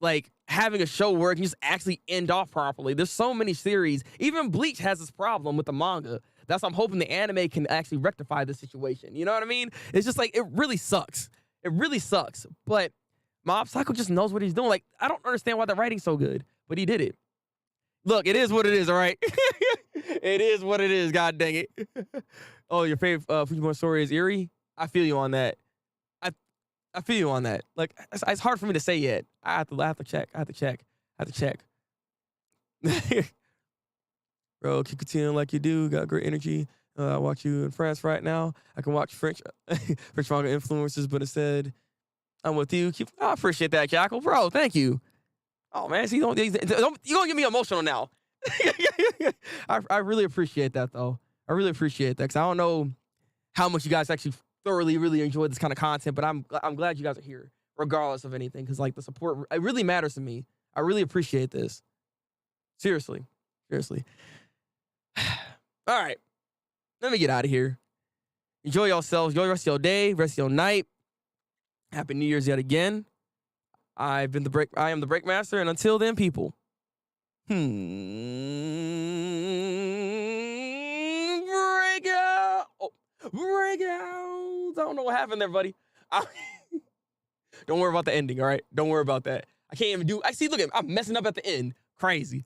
like, having a show where it can just actually end off properly. There's so many series. Even Bleach has this problem with the manga. That's why I'm hoping the anime can actually rectify the situation. You know what I mean? It's just like, it really sucks. It really sucks. But Mob Psycho just knows what he's doing. Like, I don't understand why the writing's so good, but he did it. Look, it is what it is, all right? It is what it is, god dang it. Oh, your favorite Fujimori story is Eerie? I feel you on that. I feel you on that. Like, it's hard for me to say yet. I have to check. Bro, keep continuing like you do. Got great energy. I watch you in France right now. I can watch French manga influencers, but instead, I'm with you. I appreciate that, Jackal. Bro, thank you. Oh, man. See, you're going to get me emotional now. I really appreciate that, though. I really appreciate that because I don't know how much you guys actually thoroughly really enjoy this kind of content, but I'm glad you guys are here, regardless of anything, because, like, the support, it really matters to me. I really appreciate this. Seriously. All right. Let me get out of here. Enjoy yourselves. Enjoy the rest of your day, rest of your night. Happy New Year's yet again. I am the Thabreakmaster, and until then, people. Break out. Oh, break out. I don't know what happened there, buddy. Don't worry about the ending, all right? Don't worry about that. I can't even do. I see. Look at me. I'm messing up at the end. Crazy.